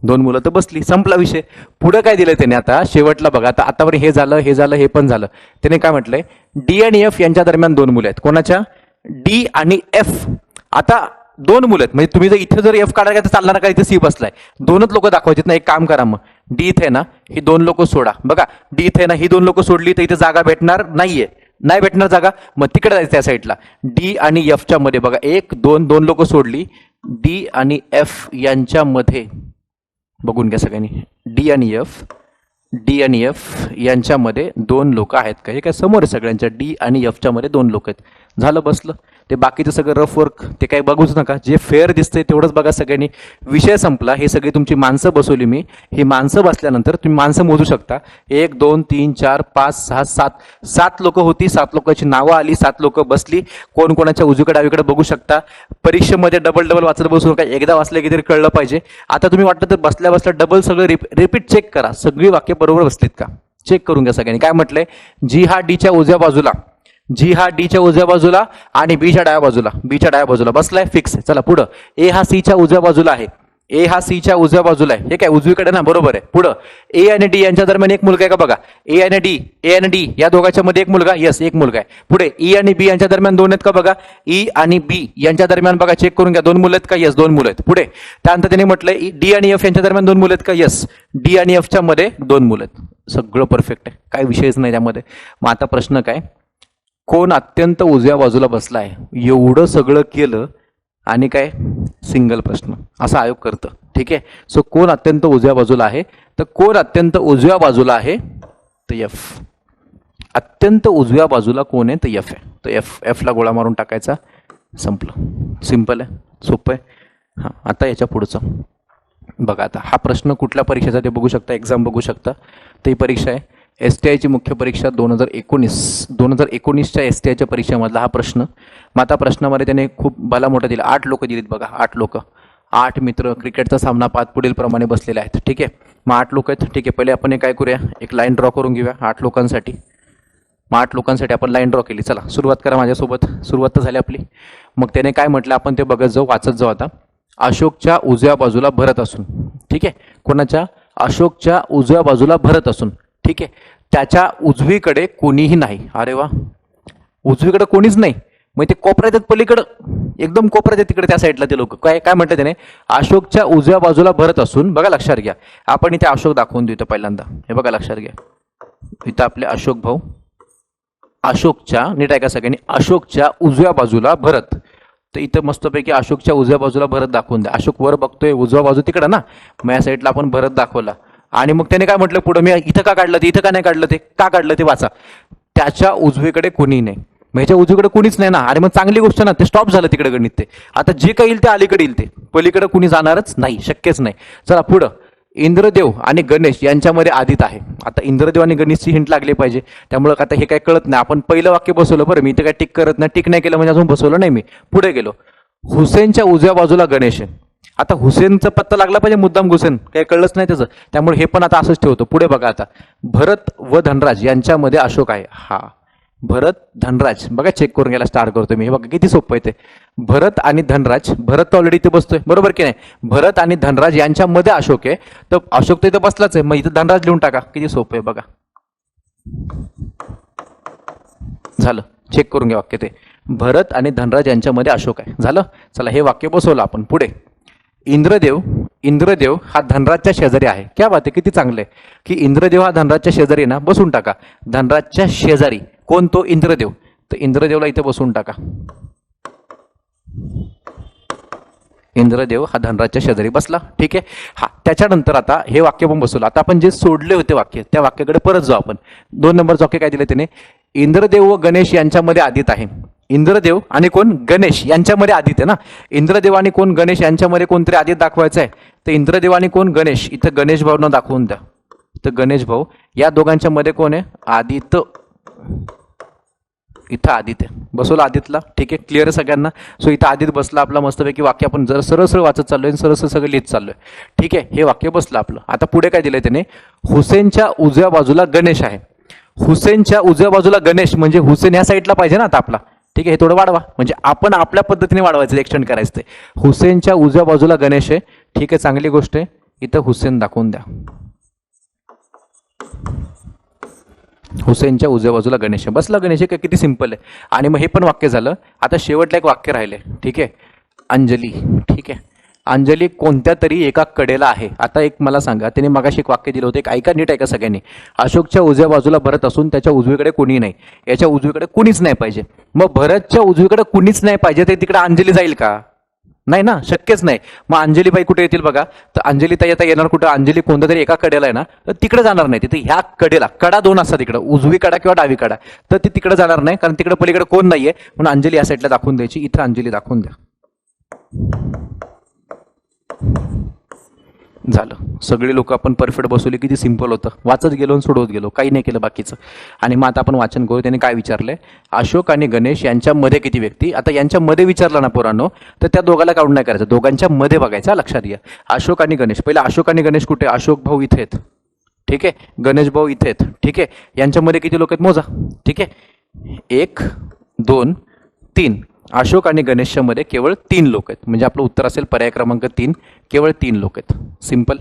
2 मुलं तर बसली, संपला विषय. पुढे काय दिलं त्याने आता शेवटला बघा, आता आतापर्यंत हे झालं हे पण झालं. त्याने काय म्हटलंय, डी आणि एफ यांच्या दरम्यान 2 मुलं आहेत. कोणाच्या, डी आणि एफ. आता 2 मुलं आहेत, म्हणजे तुम्ही जर इथे जर एफ काढायला तर चालणार का, इथे सी बसलाय, 2च लोक दाखवायचे ना. एक काम करा, मग डी इथे ना, ही 2 लोक सोडा. बघा डी इथे ना, ही 2 लोक सोडली तर इथे जागा भेटणार नाहीये, नाही भेटणार जागा, मग तिकडे जायचं त्या साईडला. डी आणि एफच्या मध्ये बघा 1 2 लोक सोडली, डी आणि एफ यांच्यामध्ये बघून घ्या सगळ्यांनी, डी आणि एफ यांच्यामध्ये 2 लोक आहेत का, हे काय समोर आहे सगळ्यांच्या, डी आणि एफच्या मध्ये 2 लोक आहेत. झालं बसलं. ते बाकीचं सगळं रफ वर्क ते काही बघूच नका, जे फेअर दिसतंय तेवढंच बघा सगळ्यांनी. विषय संपला. हे सगळी तुमची माणसं बसवली मी. ही माणसं बसल्यानंतर तुम्ही माणसं मोजू शकता, 1 2 3 4 5 6 7 लोक होती, 7 लोकांची नावं आली, 7 लोक बसली. कोण कोणाच्या उजवीकडे डावीकडे बघू शकता. परीक्षेमध्ये डबल वाचत बसू नका, एकदा वाचलं की तरी कळलं पाहिजे. आता तुम्ही वाटतं तर बसल्या डबल सगळं रिपीट चेक करा, सगळी वाक्य बरोबर बसलीत का चेक करून घ्या सगळ्यांनी. काय म्हटलंय, जी हा डीच्या उजव्या बाजूला आणि बीच्या डाव्या बाजूला बसलाय, फिक्स. चला पुढं, ए हा सीच्या उजव्या बाजूला आहे, हे काय उजवीकडे ना, बरोबर आहे. पुढं, ए आणि डी यांच्या दरम्यान एक मुलगा आहे का बघा, ए आणि डी या दोघांच्या मध्ये एक मुलगा, यस एक मुलगा आहे. पुढे ई आणि बी यांच्या दरम्यान 2 आहेत का बघा, ई आणि बी यांच्या दरम्यान बघा चेक करून घ्या, 2 मुलं आहेत का, यस 2 मुलं आहेत. पुढे त्यानंतर त्यांनी म्हटलंय डी आणि एफ यांच्या दरम्यान 2 मुलं आहेत का, यस डी आणि एफच्या मध्ये 2 मुलं आहेत. सगळं परफेक्ट आहे, काय विषयच नाही त्यामध्ये. मग आता प्रश्न काय, कोण अत्यंत उजव्या बाजूला बसलाय, एवढं सगळं केलं आणि काय सिंगल प्रश्न असा आयोग करतं. ठीक आहे. सो कोण अत्यंत उजव्या बाजूला आहे, तर कोण अत्यंत उजव्या बाजूला आहे, तर एफ. अत्यंत उजव्या बाजूला कोण आहे, तर एफ आहे. तर एफला गोळा मारून टाकायचा, संपलं. सिंपल आहे, सोपं आहे. हां, आता याच्या पुढचं बघा. आता हा प्रश्न कुठल्या परीक्षेचा ते बघू शकता, एक्झाम बघू शकता. तर ही परीक्षा आहे STIची मुख्य परीक्षा 2019च्या STIच्या परीक्षेमधला हा प्रश्न. मग आता प्रश्नामध्ये त्याने खूप भला मोठा दिला, 8 लोक दिलीत बघा, 8 लोक, 8 मित्र क्रिकेटचा सामना पाहत पुढील प्रमाणे बसलेले आहेत. ठीक आहे. मग 8 लोक आहेत. ठीक आहे. पहिले आपण काय करूया, एक लाईन ड्रॉ करून घेऊया 8 लोकांसाठी. मग 8 लोकांसाठी आपण लाईन ड्रॉ केली. चला सुरुवात करा माझ्यासोबत. सुरुवात तर झाली आपली. मग त्याने काय म्हटलं आपण ते बघत जाऊ, वाचत जाऊ. आता अशोकच्या उजव्या बाजूला भरत असून, ठीक आहे, कोणाच्या, अशोकच्या उजव्या बाजूला भरत असून, ठीक आहे, त्याच्या उजवीकडे कोणीही नाही. अरे वा, उजवीकडे कोणीच नाही. मग ते कोपऱ्यात आहेत, पलीकडं एकदम कोपऱ्यात आहेत तिकडे त्या साईडला ते लोक. काय काय म्हटलं त्याने, अशोकच्या उजव्या बाजूला भरत असून. बघा लक्षात घ्या, आपण इथे अशोक दाखवून देतो पहिल्यांदा. हे बघा लक्षात घ्या, इथं आपले अशोक भाऊ, अशोकच्या, नीट ऐका सगळ्यांनी, अशोकच्या उजव्या बाजूला भरत. तर इथं मस्तपैकी अशोकच्या उजव्या बाजूला भरत दाखवून द्या. अशोक वर बघतोय, उजव्या बाजू तिकडं ना, मग या साईडला आपण भरत दाखवला. आणि मग त्याने काय म्हटलं पुढं, मी इथं का काढलं ते, इथं का नाही काढलं ते, का काढलं ते वाचा. त्याच्या उजवीकडे कोणी नाही. मग ह्याच्या उजवीकडे कोणीच नाही ना. अरे मग चांगली गोष्ट ना, ते स्टॉप झालं तिकडे गणित. ते आता जे काही येईल ते अलीकडे येईल, ते पलीकडे कुणी जाणारच नाही, शक्यच नाही. चला पुढं, इंद्रदेव आणि गणेश यांच्यामध्ये आदित आहे. आता इंद्रदेव आणि गणेशची हिंट लागली पाहिजे, त्यामुळे आता हे काय कळत नाही. आपण पहिलं वाक्य बसवलं बरं, मी इथं काय टिक करत नाही, टिक नाही केलं म्हणजे अजून बसवलं नाही मी. पुढे गेलो, हुसेनच्या उजव्या बाजूला गणेश आहे. आता हुसेनचा पत्ता लागला पाहिजे, मुद्दाम हुसेन काही कळलंच नाही त्याचं, त्यामुळे हे पण आता असंच ठेवतो. पुढे बघा, आता भरत व धनराज यांच्यामध्ये अशोक आहे. हा भरत धनराज, बघा चेक करून घ्यायला स्टार्ट करतो मी. हे बघा किती सोपं आहे ते. भरत आणि धनराज, भरत तर ऑलरेडी इथे बसतोय, बरोबर की नाही. भरत आणि धनराज यांच्यामध्ये अशोक आहे, तर अशोक तर इथं बसलाच आहे, मग इथं धनराज लिहून टाका. किती सोपं आहे बघा. झालं, चेक करून घ्या वाक्य ते. भरत आणि धनराज यांच्यामध्ये अशोक आहे. झालं. चला हे वाक्य बसवलं आपण. पुढे, इंद्रदेव हा धनराजच्या शेजारी आहे. क्या बात आहे, किती चांगलं आहे की इंद्रदेव हा धनराजच्या शेजारी ना, बसून टाका. धनराजच्या शेजारी कोण, तो इंद्रदेव. तर इंद्रदेवला इथे बसून टाका. इंद्रदेव हा धनराजच्या शेजारी बसला. ठीक आहे. हा, त्याच्यानंतर आता हे वाक्य पण बसवलं. आता आपण जे सोडले होते वाक्य, त्या वाक्याकडे परत जाऊ आपण. 2 नंबरचं वाक्य काय दिलं त्याने, इंद्रदेव व गणेश यांच्यामध्ये आदित आहे. इंद्रदेव आणि कोण, गणेश यांच्यामध्ये आदित आहे ना. इंद्रदेव आणि कोण, गणेश यांच्यामध्ये कोणतरी आदित दाखवायचं आहे. तर इंद्रदेव आणि कोण, गणेश, इथं गणेश भाऊंना दाखवून द्या. तर गणेश भाऊ या दोघांच्या मध्ये कोण आहे, आदित्य. इथं आदित्य बसवला आदितला. ठीक आहे, क्लिअर आहे सगळ्यांना. सो इथं आदित्य बसला आपला मस्तपैकी. वाक्य आपण जर सरळ सरळ वाचत चाललोय, सरळ सरळ सगळं लिहित चाललोय. ठीक आहे, हे वाक्य बसलं आपलं. आता पुढे काय दिलंय त्याने, हुसेनच्या उजव्या बाजूला गणेश आहे. हुसेनच्या उजव्या बाजूला गणेश म्हणजे हुसेन या साईडला पाहिजे ना आता आपला. ठीक आहे, हे थोडं वाढवा, म्हणजे आपण आपल्या पद्धतीने वाढवायचं, एक्सटेंड करायचं ते. हुसेनच्या उजव्या बाजूला गणेश आहे. ठीक आहे, चांगली गोष्ट आहे. इथं हुसेन दाखवून द्या. हुसेनच्या उजव्या बाजूला गणेश आहे. बसला गणेश आहे, किती सिंपल आहे. आणि मग हे पण वाक्य झालं. आता शेवटला एक वाक्य राहिले. ठीक आहे, अंजली. ठीक आहे, अंजली कोणत्या तरी एका कडेला आहे. आता एक मला सांगा, त्याने मगाशी एक वाक्य दिलं होतं, एक ऐका, नीट ऐका सगळ्यांनी. अशोकच्या उजव्या बाजूला भरत असून त्याच्या उजवीकडे कुणी नाही. याच्या उजवीकडे कुणीच नाही पाहिजे. मग भरतच्या उजवीकडे कुणीच नाही पाहिजे, ते तिकडे अंजली जाईल का, नाही ना, शक्यच नाही. मग अंजलीबाई कुठे येतील बघा. तर अंजली ताई आता येणार कुठं, अंजली कोणत्या तरी एका कडेला आहे ना, तर तिकडे जाणार नाही. तिथे ह्या कडेला, कडा 2 असतात तिकडे, उजवी कडा किंवा डावी कडा, तर ती तिकडे जाणार नाही, कारण तिकडे पलीकडे कोण नाहीये. म्हणून अंजली या साईडला दाखवून द्यायची. इथं अंजली दाखवून द्या. झालं, सगळे लोक आपण परफेक्ट बसवले. किती सिंपल होतं, वाचत गेलो आणि सोडवत गेलो, काही नाही केलं बाकीचं. आणि मग आता आपण वाचन करू. त्याने काय विचारलंय, अशोक आणि गणेश यांच्यामध्ये किती व्यक्ती. आता यांच्यामध्ये विचारलं ना पोरांनो, तर त्या दोघाला काउंट नाही करायचं, दोघांच्या मध्ये बघायचं. लक्षात घ्या, अशोक आणि गणेश. पहिला अशोक आणि गणेश कुठे, अशोक भाऊ इथे आहेत. ठीक आहे, गणेश भाऊ इथे आहेत. ठीक आहे, यांच्यामध्ये किती लोक आहेत मोजा. ठीक आहे, 1 2 3. अशोक आणि गणेशच्या मध्ये केवळ 3 लोक आहेत, म्हणजे आपलं उत्तर असेल पर्याय क्रमांक 3, केवळ 3 लोक आहेत. सिंपल,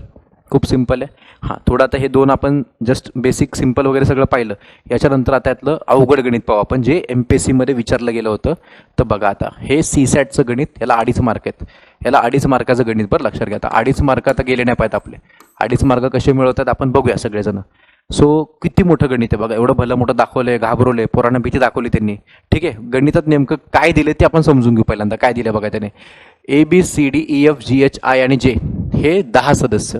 खूप सिंपल आहे. हां, थोडं आता हे 2 आपण जस्ट बेसिक सिंपल वगैरे सगळं पाहिलं. याच्यानंतर आता यातलं अवघड गणित पाहू आपण, जे MPSC मध्ये विचारलं गेलं होतं. तर बघा, आता हे CSATचं गणित, याला 2.5 मार्क आहेत. याला 2.5 मार्काचं गणित, बरं लक्षात घ्या. आता 2.5 मार्क आता गेले नाही पाहिजेत आपले. 2.5 मार्क कसे मिळवतात आपण बघूया सगळेजण. सो किती मोठं गणित आहे बघा, एवढं भलं मोठं दाखवलंय, घाबरवलंय, पोरांना भीती दाखवली त्यांनी. ठीक आहे, गणितात नेमकं काय दिले ते आपण समजून घेऊ. पहिल्यांदा काय दिलं बघा त्याने, ABCDEFGHI आणि J हे 10 सदस्य.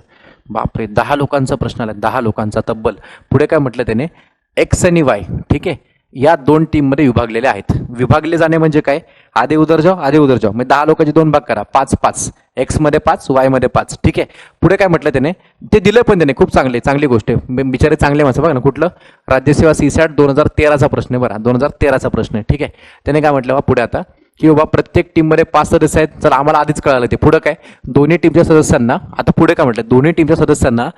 बापरे, 10 लोकांचा प्रश्न आला, 10 लोकांचा तब्बल. पुढे काय म्हटलं त्याने, एक्स आणि वाय, ठीक आहे, या 2 टीममध्ये विभागलेले आहेत. विभागले जाणे म्हणजे काय, आधे उधर जाओ आधे उधर जाओ, म्हणजे 10 लोकांचे 2 भाग करा, 5-5, एक्स मध्ये 5, वाय मध्ये 5. ठीक आहे, पुढे काय म्हटलं त्याने, ते दिलं पण त्याने, खूप चांगली गोष्ट आहे, बिचारे चांगले माणसं. बघा ना, कुठलं राज्यसेवा CSAT 2013चा प्रश्न आहे बरं, 2013चा प्रश्न आहे. ठीक आहे, त्याने काय म्हटलं बा पुढे आता, की बाबा प्रत्येक टीममध्ये 5 सदस्य आहेत. चला, आम्हाला आधीच कळालं ते. पुढे काय, दोन्ही टीमच्या सदस्यांना, आता पुढे काय म्हटलं, दोन्ही टीमच्या सदस्यांना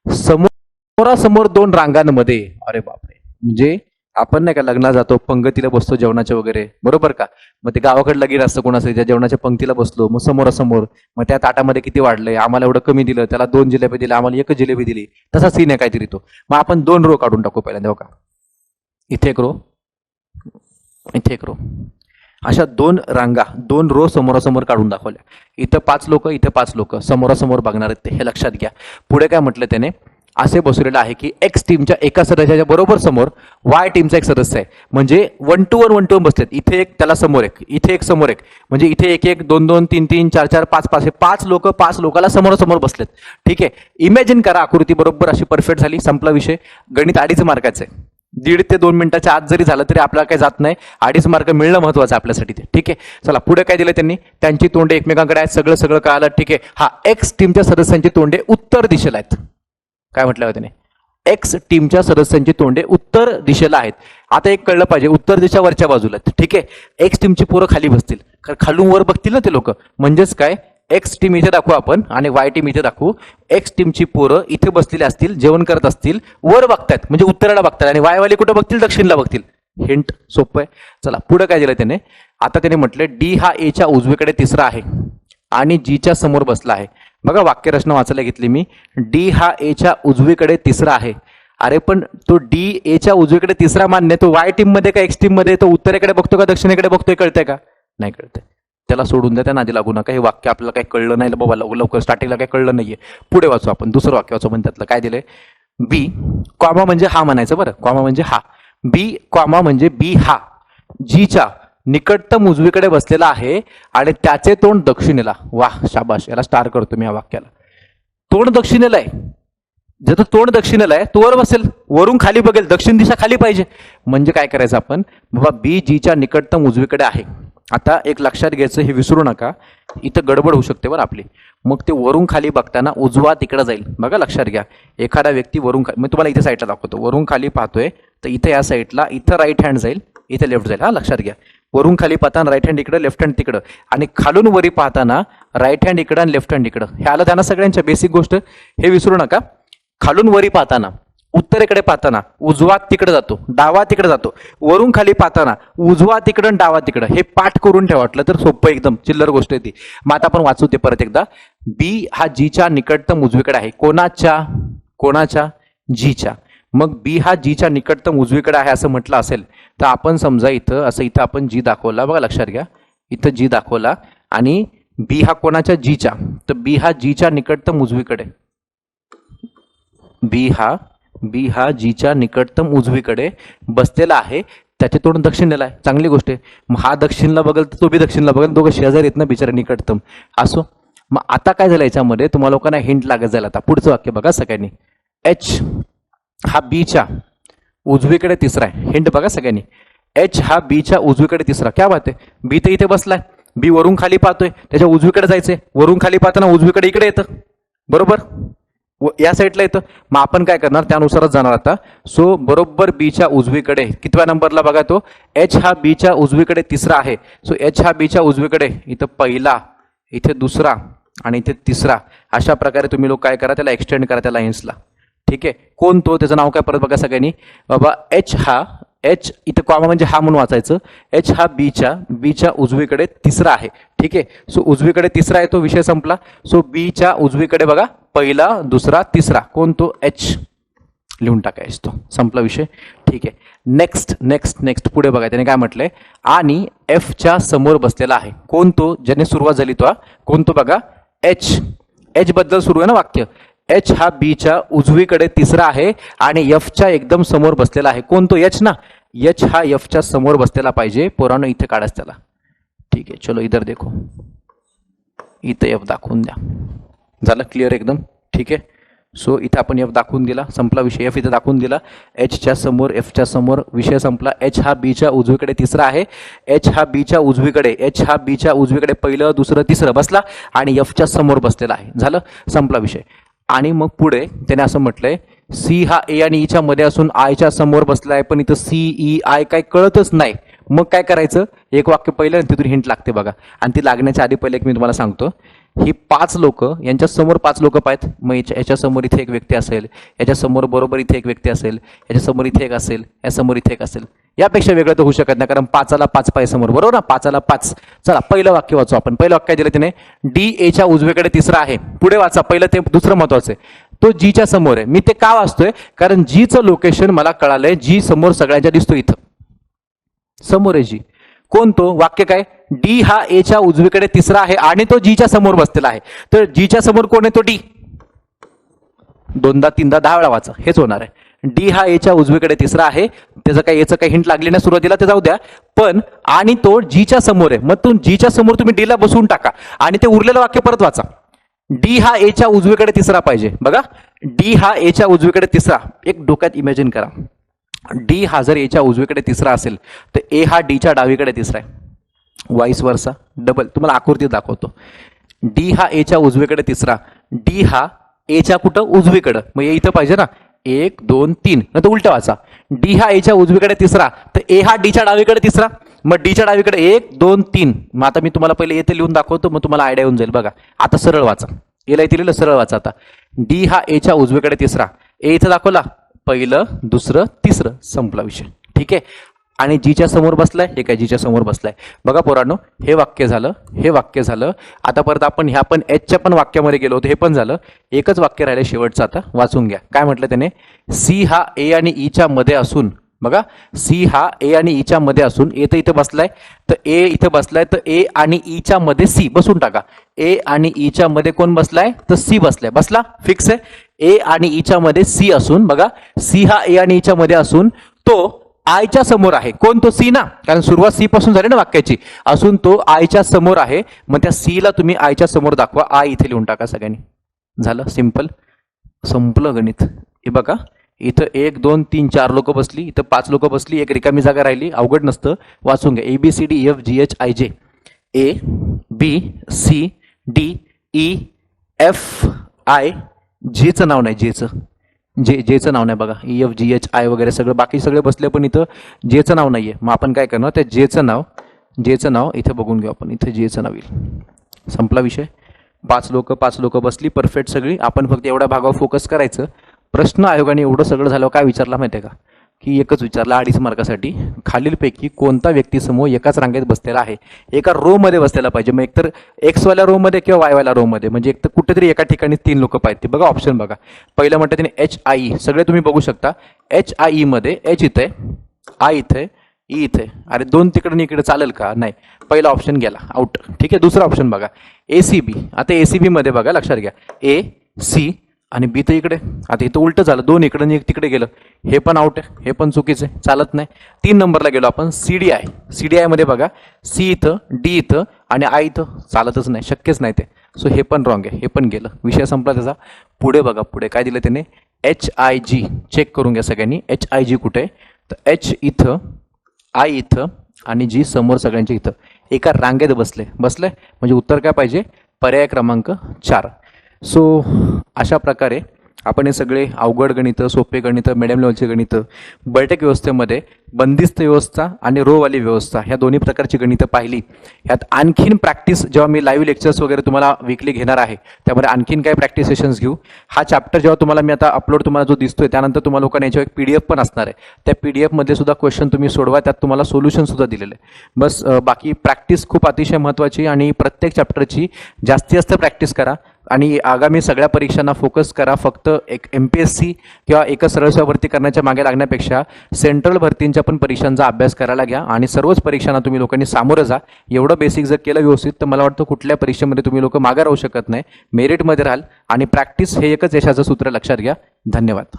समोरासमोर 2 रांगांमध्ये, अरे बापरे, म्हणजे आपण नाही का लग्नाला जातो, पंगतीला बसतो जेवणाच्या वगैरे, बरोबर का, मग ते गावाकडे लगीन असतं कोणाचं, त्या जेवणाच्या पंक्तीला बसलो, मग समोरासमोर, मग त्या ताटामध्ये किती वाढलंय, आम्हाला एवढं कमी दिलं, त्याला 2 जिलेबी दिले, आम्हाला 1 जिलेबी दिली, तसा सीन आहे काहीतरी तो. मग आपण 2 रो काढून टाकू पहिल्यांदा. बघा, इथे 1 रो, इथे 1 रो, अशा 2 रांगा, 2 रो समोरासमोर काढून दाखवल्या. इथं 5 लोक, इथे 5 लोक समोरासमोर बघणार आहेत ते, हे लक्षात घ्या. पुढे काय म्हटलं त्याने, असे बसवलेलं आहे की एक्स टीमच्या एका सदस्याच्या बरोबर समोर वाय टीमचा एक सदस्य आहे, म्हणजे 1 to 1 बसलेत. इथे एक, त्याला समोर एक, इथे एक, समोर एक, म्हणजे इथे 1-1, 2-2, 3-3, 4-4, 5-5, हे 5 लोक 5 लोकाला समोरासमोर बसलेत. ठीक आहे, इमॅजिन करा, आकृती बरोबर अशी परफेक्ट झाली, संपला विषय. गणित 2.5 मार्काचं आहे, 1.5 ते 2 मिनिटाच्या आत जरी झालं तरी आपल्याला काही जात नाही, 2.5 मार्क मिळणं महत्वाचं आपल्यासाठी ते. ठीक आहे, चला पुढे काय दिलं त्यांनी, त्यांची तोंडे एकमेकांकडे आहेत, सगळं कळालं. ठीक आहे, हा एक्स टीमच्या सदस्यांची तोंडे उत्तर दिशेला आहेत. काय म्हटलं त्याने, एक्स टीमच्या सदस्यांची तोंडे उत्तर दिशेला आहेत. आता एक कळलं पाहिजे, उत्तर दिशा वरच्या बाजूला. ठीक आहे, एक्स टीमची पोरं खाली बसतील, खालून वर बघतील ना ते लोक, म्हणजेच काय, एक्स टीम इथे दाखवू आपण आणि वाय टीम इथे दाखवू. एक्स टीमची पोरं इथे बसलेली असतील, जेवण करत असतील, वर बघतायत म्हणजे उत्तराला बघतात, आणि वाय वाले कुठे बघतील, दक्षिणला बघतील. हिंट सोपं आहे. चला पुढे काय दिलं त्याने, आता त्याने म्हटलं डी हा एच्या उजवीकडे तिसरा आहे आणि जीच्या समोर बसला आहे. बघा, वाक्यरचना वाचायला घेतली मी, डी हा एच्या उजवीकडे तिसरा आहे. अरे पण तो डी एच्या उजवीकडे तिसरा मान्य, तो वाय टीम मध्ये का एक्स टीम मध्ये, तो उत्तरेकडे बघतो का दक्षिणेकडे बघतोय, कळतंय का, नाही कळतंय, त्याला सोडून द्या, त्या नादी लागू नका. हे वाक्य आपल्याला काही कळलं नाही बाबा, लवकर स्टार्टिंगला काही कळलं नाहीये. पुढे वाचू आपण, दुसरं वाक्य वाचू. पण त्यातलं काय दिलंय, बी कॉमा म्हणजे हा म्हणायचं बरं, कॉमा म्हणजे हा, बी कॉमा म्हणजे बी हा जीच्या निकटतम उजवीकडे बसलेला आहे आणि त्याचे तोंड दक्षिणेला. वाह, शाबाश, याला स्टार करतो मी या वाक्याला. तोंड दक्षिणेला आहे, ज्याचं तोंड दक्षिणेला आहे तो वर बसेल, वरून खाली बघेल, दक्षिण दिशा खाली पाहिजे. म्हणजे काय करायचं आपण, बाबा बी जीच्या निकटतम उजवीकडे आहे. आता एक लक्षात घ्यायचं, हे विसरू नका, इथं गडबड होऊ शकते बरं आपली. मग ते वरून खाली बघताना उजवा तिकडे जाईल. बघा, लक्षात घ्या, एखादा व्यक्ती वरून खाली, मी तुम्हाला इथे साईडला दाखवतो, वरून खाली पाहतोय तर इथे या साईडला, इथं राईट हँड जाईल, इथे लेफ्ट जाईल. हा लक्षात घ्या, वरून खाली पाहताना राईट हँड इकडं, लेफ्ट हँड तिकडं, आणि खालून वरी पाहताना राईट हँड इकडं आणि लेफ्ट हँड इकडं. हे आलं त्यांना सगळ्यांच्या बेसिक गोष्ट, हे विसरू नका. खालून वरी पाहताना, उत्तरेकडे पाहताना उजवा तिकडे जातो, डावा तिकडे जातो, वरून खाली पाहताना उजवा तिकडं डावा तिकडं. हे पाठ करून ठेवा, वाटलं तर सोपं, एकदम चिल्लर गोष्ट आहे ती. मग आता आपण वाचू ते परत एकदा. बी हा जीच्या निकटतम उजवीकडे आहे, कोणाच्या जीच्या. मग बी हा जीच्या निकटतम उजवीकडे आहे असं म्हटलं असेल तर आपण समजा इथं असं, इथं आपण जी दाखवला, बघा लक्षात घ्या, इथं जी दाखवला आणि बी हा कोणाच्या जीच्या, तर बी हा जीच्या निकटतम उजवीकडे, बी हा जीच्या निकटतम उजवीकडे बसलेला आहे, त्याचे तोंड दक्षिणेला आहे. चांगली गोष्ट आहे. मग हा दक्षिणला बघेल तर तो बी दक्षिणला बघेल, दोघं शेजारी आहेत ना बिचारा, निकटतम असो. मग आता काय झालं याच्यामध्ये, तुम्हाला लोकांना हिंट लागत जाईल. आता पुढचं वाक्य बघा सगळ्यांनी, एच हा बीच्या उजवीकडे तिसरा आहे. हिंट बघा सगळ्यांनी, एच हा बीच्या उजवीकडे तिसरा. क्या बात आहे, बी तर इथे बसलाय, बी वरून खाली पाहतोय, त्याच्या उजवीकडे जायचंय, वरून खाली पाहताना उजवीकडे इकडे येतं, बरोबर या साईडला येतं. मग आपण काय करणार, त्यानुसारच जाणार आता. सो बरोबर बीच्या उजवीकडे कितव्या नंबरला बघा, तो एच हा बीच्या उजवीकडे तिसरा आहे. सो एच हा बीच्या उजवीकडे, इथं पहिला, इथे दुसरा आणि इथे तिसरा. अशा प्रकारे तुम्ही लोक काय करा, त्याला एक्सटेंड करा त्या लाईन्सला. ठीक आहे, कोण तो, त्याचं नाव काय परत बघा सगळ्यांनी. बाबा एच इथं कॉमा म्हणजे हा म्हणून वाचायचं. एच हा बीच्या उजवीकडे तिसरा आहे. ठीक आहे, सो उजवीकडे तिसरा आहे, तो विषय संपला. सो बीच्या उजवीकडे बघा, पहिला, दुसरा, तिसरा, कोण तो, एच लिहून टाकायचं, तो संपला विषय. ठीक आहे, नेक्स्ट पुढे बघा, त्याने काय म्हटलंय, आणि एफच्या समोर बसलेला आहे. कोण तो, ज्याने सुरुवात झाली तो, कोण तो बघा, एच बद्दल सुरू आहे ना वाक्य. एच हा बीच्या उजवीकडे तिसरा आहे आणि एफच्या एकदम समोर बसलेला आहे. कोण तो? एच ना. एच हा एफच्या समोर बसलेला पाहिजे. पोरांनो इथे काढाच त्याला. ठीक आहे, चलो इधर देखो. इथे एफ दाखवून द्या. झालं क्लिअर एकदम? ठीक आहे. सो इथे आपण एफ दाखवून दिला, संपला विषय. एफ इथे दाखवून दिला, एचच्या समोर, एफच्या समोर, विषय संपला. एच हा बीच्या उजवीकडे तिसरा आहे. एच हा बीच्या उजवीकडे पहिलं, दुसरं, तिसरं बसला आणि एफच्या समोर बसलेला आहे. झालं, संपला विषय. आणि मग पुढे त्याने असं म्हटलंय, सी हा ए आणि ईच्या मध्ये असून आयच्या समोर बसलाय, पण इथं सी ई आय काय कळतच नाही. मग काय करायचं? एक वाक्य पहिलं आणि तिथून हिंट लागते बघा. आणि ती लागण्याच्या आधी पहिले एक मी तुम्हाला सांगतो, ही 5 लोक, यांच्या समोर 5 लोक पाहिजेत. मग याच्या समोर इथे एक व्यक्ती असेल, याच्या समोर बरोबर इथे एक व्यक्ती असेल, याच्या समोर इथे एक असेल, या समोर इथे एक असेल. यापेक्षा वेगळं तर होऊ शकत नाही, कारण 5ला 5 पाहिजे समोर, बरोबर ना? 5ला 5. चला पहिलं वाक्य वाचू आपण. पहिलं वाक्य दिलं त्याने, डी एच्या उजवीकडे तिसरा आहे. पुढे वाचा. पहिलं ते दुसरं महत्वाचं आहे, तो जीच्या समोर आहे. मी ते का वाचतोय? कारण जीचं लोकेशन मला कळालंय. जी समोर सगळ्यांच्या दिसतो, इथं समोर आहे जी. कोण तो? वाक्य काय? डी हा एच्या उजवीकडे तिसरा आहे आणि तो जीच्या समोर बसलेला आहे. तर जीच्या समोर कोण आहे? तो डी. 2दा 3दा 10 वेळा वाचा, हेच होणार आहे. डी हा एच्या उजवीकडे तिसरा आहे. त्याचं काही याचं काही हिंट लागली ना सुरुवातीला, ते जाऊ द्या. पण आणि तो जीच्या समोर आहे. मग जीच्या समोर तुम्ही डीला बसवून टाका आणि ते उरलेलं वाक्य परत वाचा. डी हा एच्या उजवीकडे तिसरा पाहिजे. बघा, डी हा एच्या उजवीकडे तिसरा. एक डोक्यात इमॅजिन करा, डी हा जर एच्या उजवीकडे तिसरा असेल तर ए हा डीच्या डावीकडे तिसरा आहे. वाईस वर्सा, डबल. तुम्हाला आकृती दाखवतो. डी हा एच्या उजवीकडे तिसरा, डी हा एच्या कुठं? उजवीकडं. मग ए इथं पाहिजे ना. 1 2 3, नाही तर उलट वाचा. डी हा एच्या उजवीकडे तिसरा, तर ए हा डीच्या डावीकडे तिसरा. मग डीच्या डावीकडे 1 2 3. मग आता मी तुम्हाला पहिले येथे लिहून दाखवतो, मग तुम्हाला आयडिया येऊन जाईल. बघा आता सरळ वाचा. एला इथे लिहिलं, सरळ वाचा. आता डी हा एच्या उजवीकडे तिसरा, ए इथं दाखवला, पहिलं, दुसरं, तिसरं, संपला विषय. ठीक आहे. आणि जीच्या समोर बसलाय, हे काय जीच्या समोर बसलाय. बघा पोरांनो, हे वाक्य झालं, हे वाक्य झालं. आता परत आपण ह्या पण एचच्या पण वाक्यामध्ये गेलो होतो, हे पण झालं. एकच वाक्य राहिलं शेवटचं, आता वाचून घ्या. काय म्हटलं त्याने? सी हा ए आणि ईच्या मध्ये असून, बघा, सी हा ए आणि ईच्या मध्ये असून, ए तर इथं बसलाय, तर ए इथं बसलाय, तर ए आणि ईच्या मध्ये सी बसून टाका. ए आणि ईच्या मध्ये कोण बसलाय? तर सी बसलाय. बसला, फिक्स आहे. ए आणि ईच्या मध्ये सी असून, बघा, सी हा ए आणि ईच्या मध्ये असून तो आयच्या समोर आहे. कोण? तो सी ना, कारण सुरुवात सी पासून झाली ना वाक्याची. असून तो आयच्या समोर आहे. मग त्या सी ला तुम्ही आयच्या समोर दाखवा. आय इथे लिहून टाका सगळ्यांनी. झालं, सिंपल, संपलं गणित. हे बघा, इथं 1 2 3 4 लोक बसली, इथं 5 लोक बसली, एक रिकामी जागा राहिली. अवघड नसतं, वाचून घ्या. ABCDEFGHIJ, A B C D E F I. जेचं नाव नाही, जेचं नाव नाही. बघा, EFGHI वगैरे सगळं बाकी सगळे बसले, पण इथं जेचं नाव नाहीये. मग आपण काय करणार? त्या जेचं नाव इथं बघून घेऊ आपण. इथं जेचं नाव येईल. संपला विषय. 5 लोक बसली, परफेक्ट सगळी. आपण फक्त एवढ्या भागावर फोकस करायचं. प्रश्न आयोगाने एवढं सगळं झालं काय विचारला माहिती आहे का? की एकच विचारला 2.5 मार्कासाठी, खालीलपैकी कोणता व्यक्ती समूह एकाच रांगेत बसलेला आहे? एका रो मध्ये बसलेला पाहिजे. मग एकतर एक्स वाल्या रो मध्ये किंवा वाय वाल्या रो मध्ये, म्हणजे एकतर कुठेतरी एका ठिकाणी 3 लोक पाहिजे. बघा ऑप्शन बघा. पहिलं म्हणतात त्याने HIE, सगळे तुम्ही बघू शकता. HIE मध्ये एच इथे, आय इथे, ई इथे. अरे 2 तिकडे इकडे चालेल का? नाही. पहिला ऑप्शन गेला, आउट. ठीक आहे. दुसरा ऑप्शन बघा, ACB. आता ACB मध्ये बघा, लक्षात घ्या, A C आणि बी तर इकडे. आता इथं उलट झालं, 2 इकडे आणि 1 तिकडे गेलं. हे पण आउट आहे, हे पण चुकीचं आहे, चालत नाही. 3 नंबरला गेलो आपण, CDI मध्ये बघा, सी इथं, डी इथं आणि आय इथं. चालतच नाही, शक्यच नाही ते. सो हे पण रॉंग आहे, हे पण गेलं. विषय संपला त्याचा. पुढे बघा, पुढे काय दिलं त्याने? HIG. चेक करून घ्या सगळ्यांनी. HIG कुठे? तर H इथं, आय इथं आणि जी समोर सगळ्यांच्या इथं. एका रांगेत बसले. म्हणजे उत्तर काय पाहिजे? पर्याय क्रमांक 4. सो अशा प्रकारे आपण हे सगळे अवघड गणितं, सोपे गणितं, मिडियम लेवलचे गणितं, बैठक व्यवस्थेमध्ये बंदिस्त व्यवस्था आणि रोवाली व्यवस्था ह्या दोन्ही प्रकारची गणितं पाहिली. यात आणखीन प्रॅक्टिस, जेव्हा मी लाईव्ह लेक्चर्स वगैरे तुम्हाला वीकली घेणार आहे, त्यामध्ये आणखीन काय प्रॅक्टिस सेशन्स घेऊ. हा चॅप्टर जेव्हा तुम्हाला मी आता अपलोड तुम्हाला जो दिसतोय, त्यानंतर तुम्हाला लोकांना याच्यावर एक PDF पण असणार आहे. त्या PDF मध्ये सुद्धा क्वेश्चन तुम्ही सोडवा, त्यात तुम्हाला सोल्युशन सुद्धा दिलेलं आहे. बस बाकी प्रॅक्टिस खूप अतिशय महत्त्वाची आणि प्रत्येक चॅप्टरची जास्तीत जास्त प्रॅक्टिस करा. आणि आगामी सगळ्या परीक्षांना फोकस करा. फक्त एक MPSC किंवा एका सरळ सेवा भरती करण्याच्या मागे लागण्यापेक्षा सेंट्रल भरतींच्या पण परीक्षांचा अभ्यास करायला घ्या आणि सर्वच परीक्षांना तुम्ही लोकांनी सामोरं जा. एवढं बेसिक जर केलं व्यवस्थित तर मला वाटतं कुठल्या परीक्षेमध्ये तुम्ही लोक मागे राहू शकत नाही, मेरिटमध्ये राहाल. आणि प्रॅक्टिस हे एकच यशाचं सूत्र लक्षात घ्या. धन्यवाद.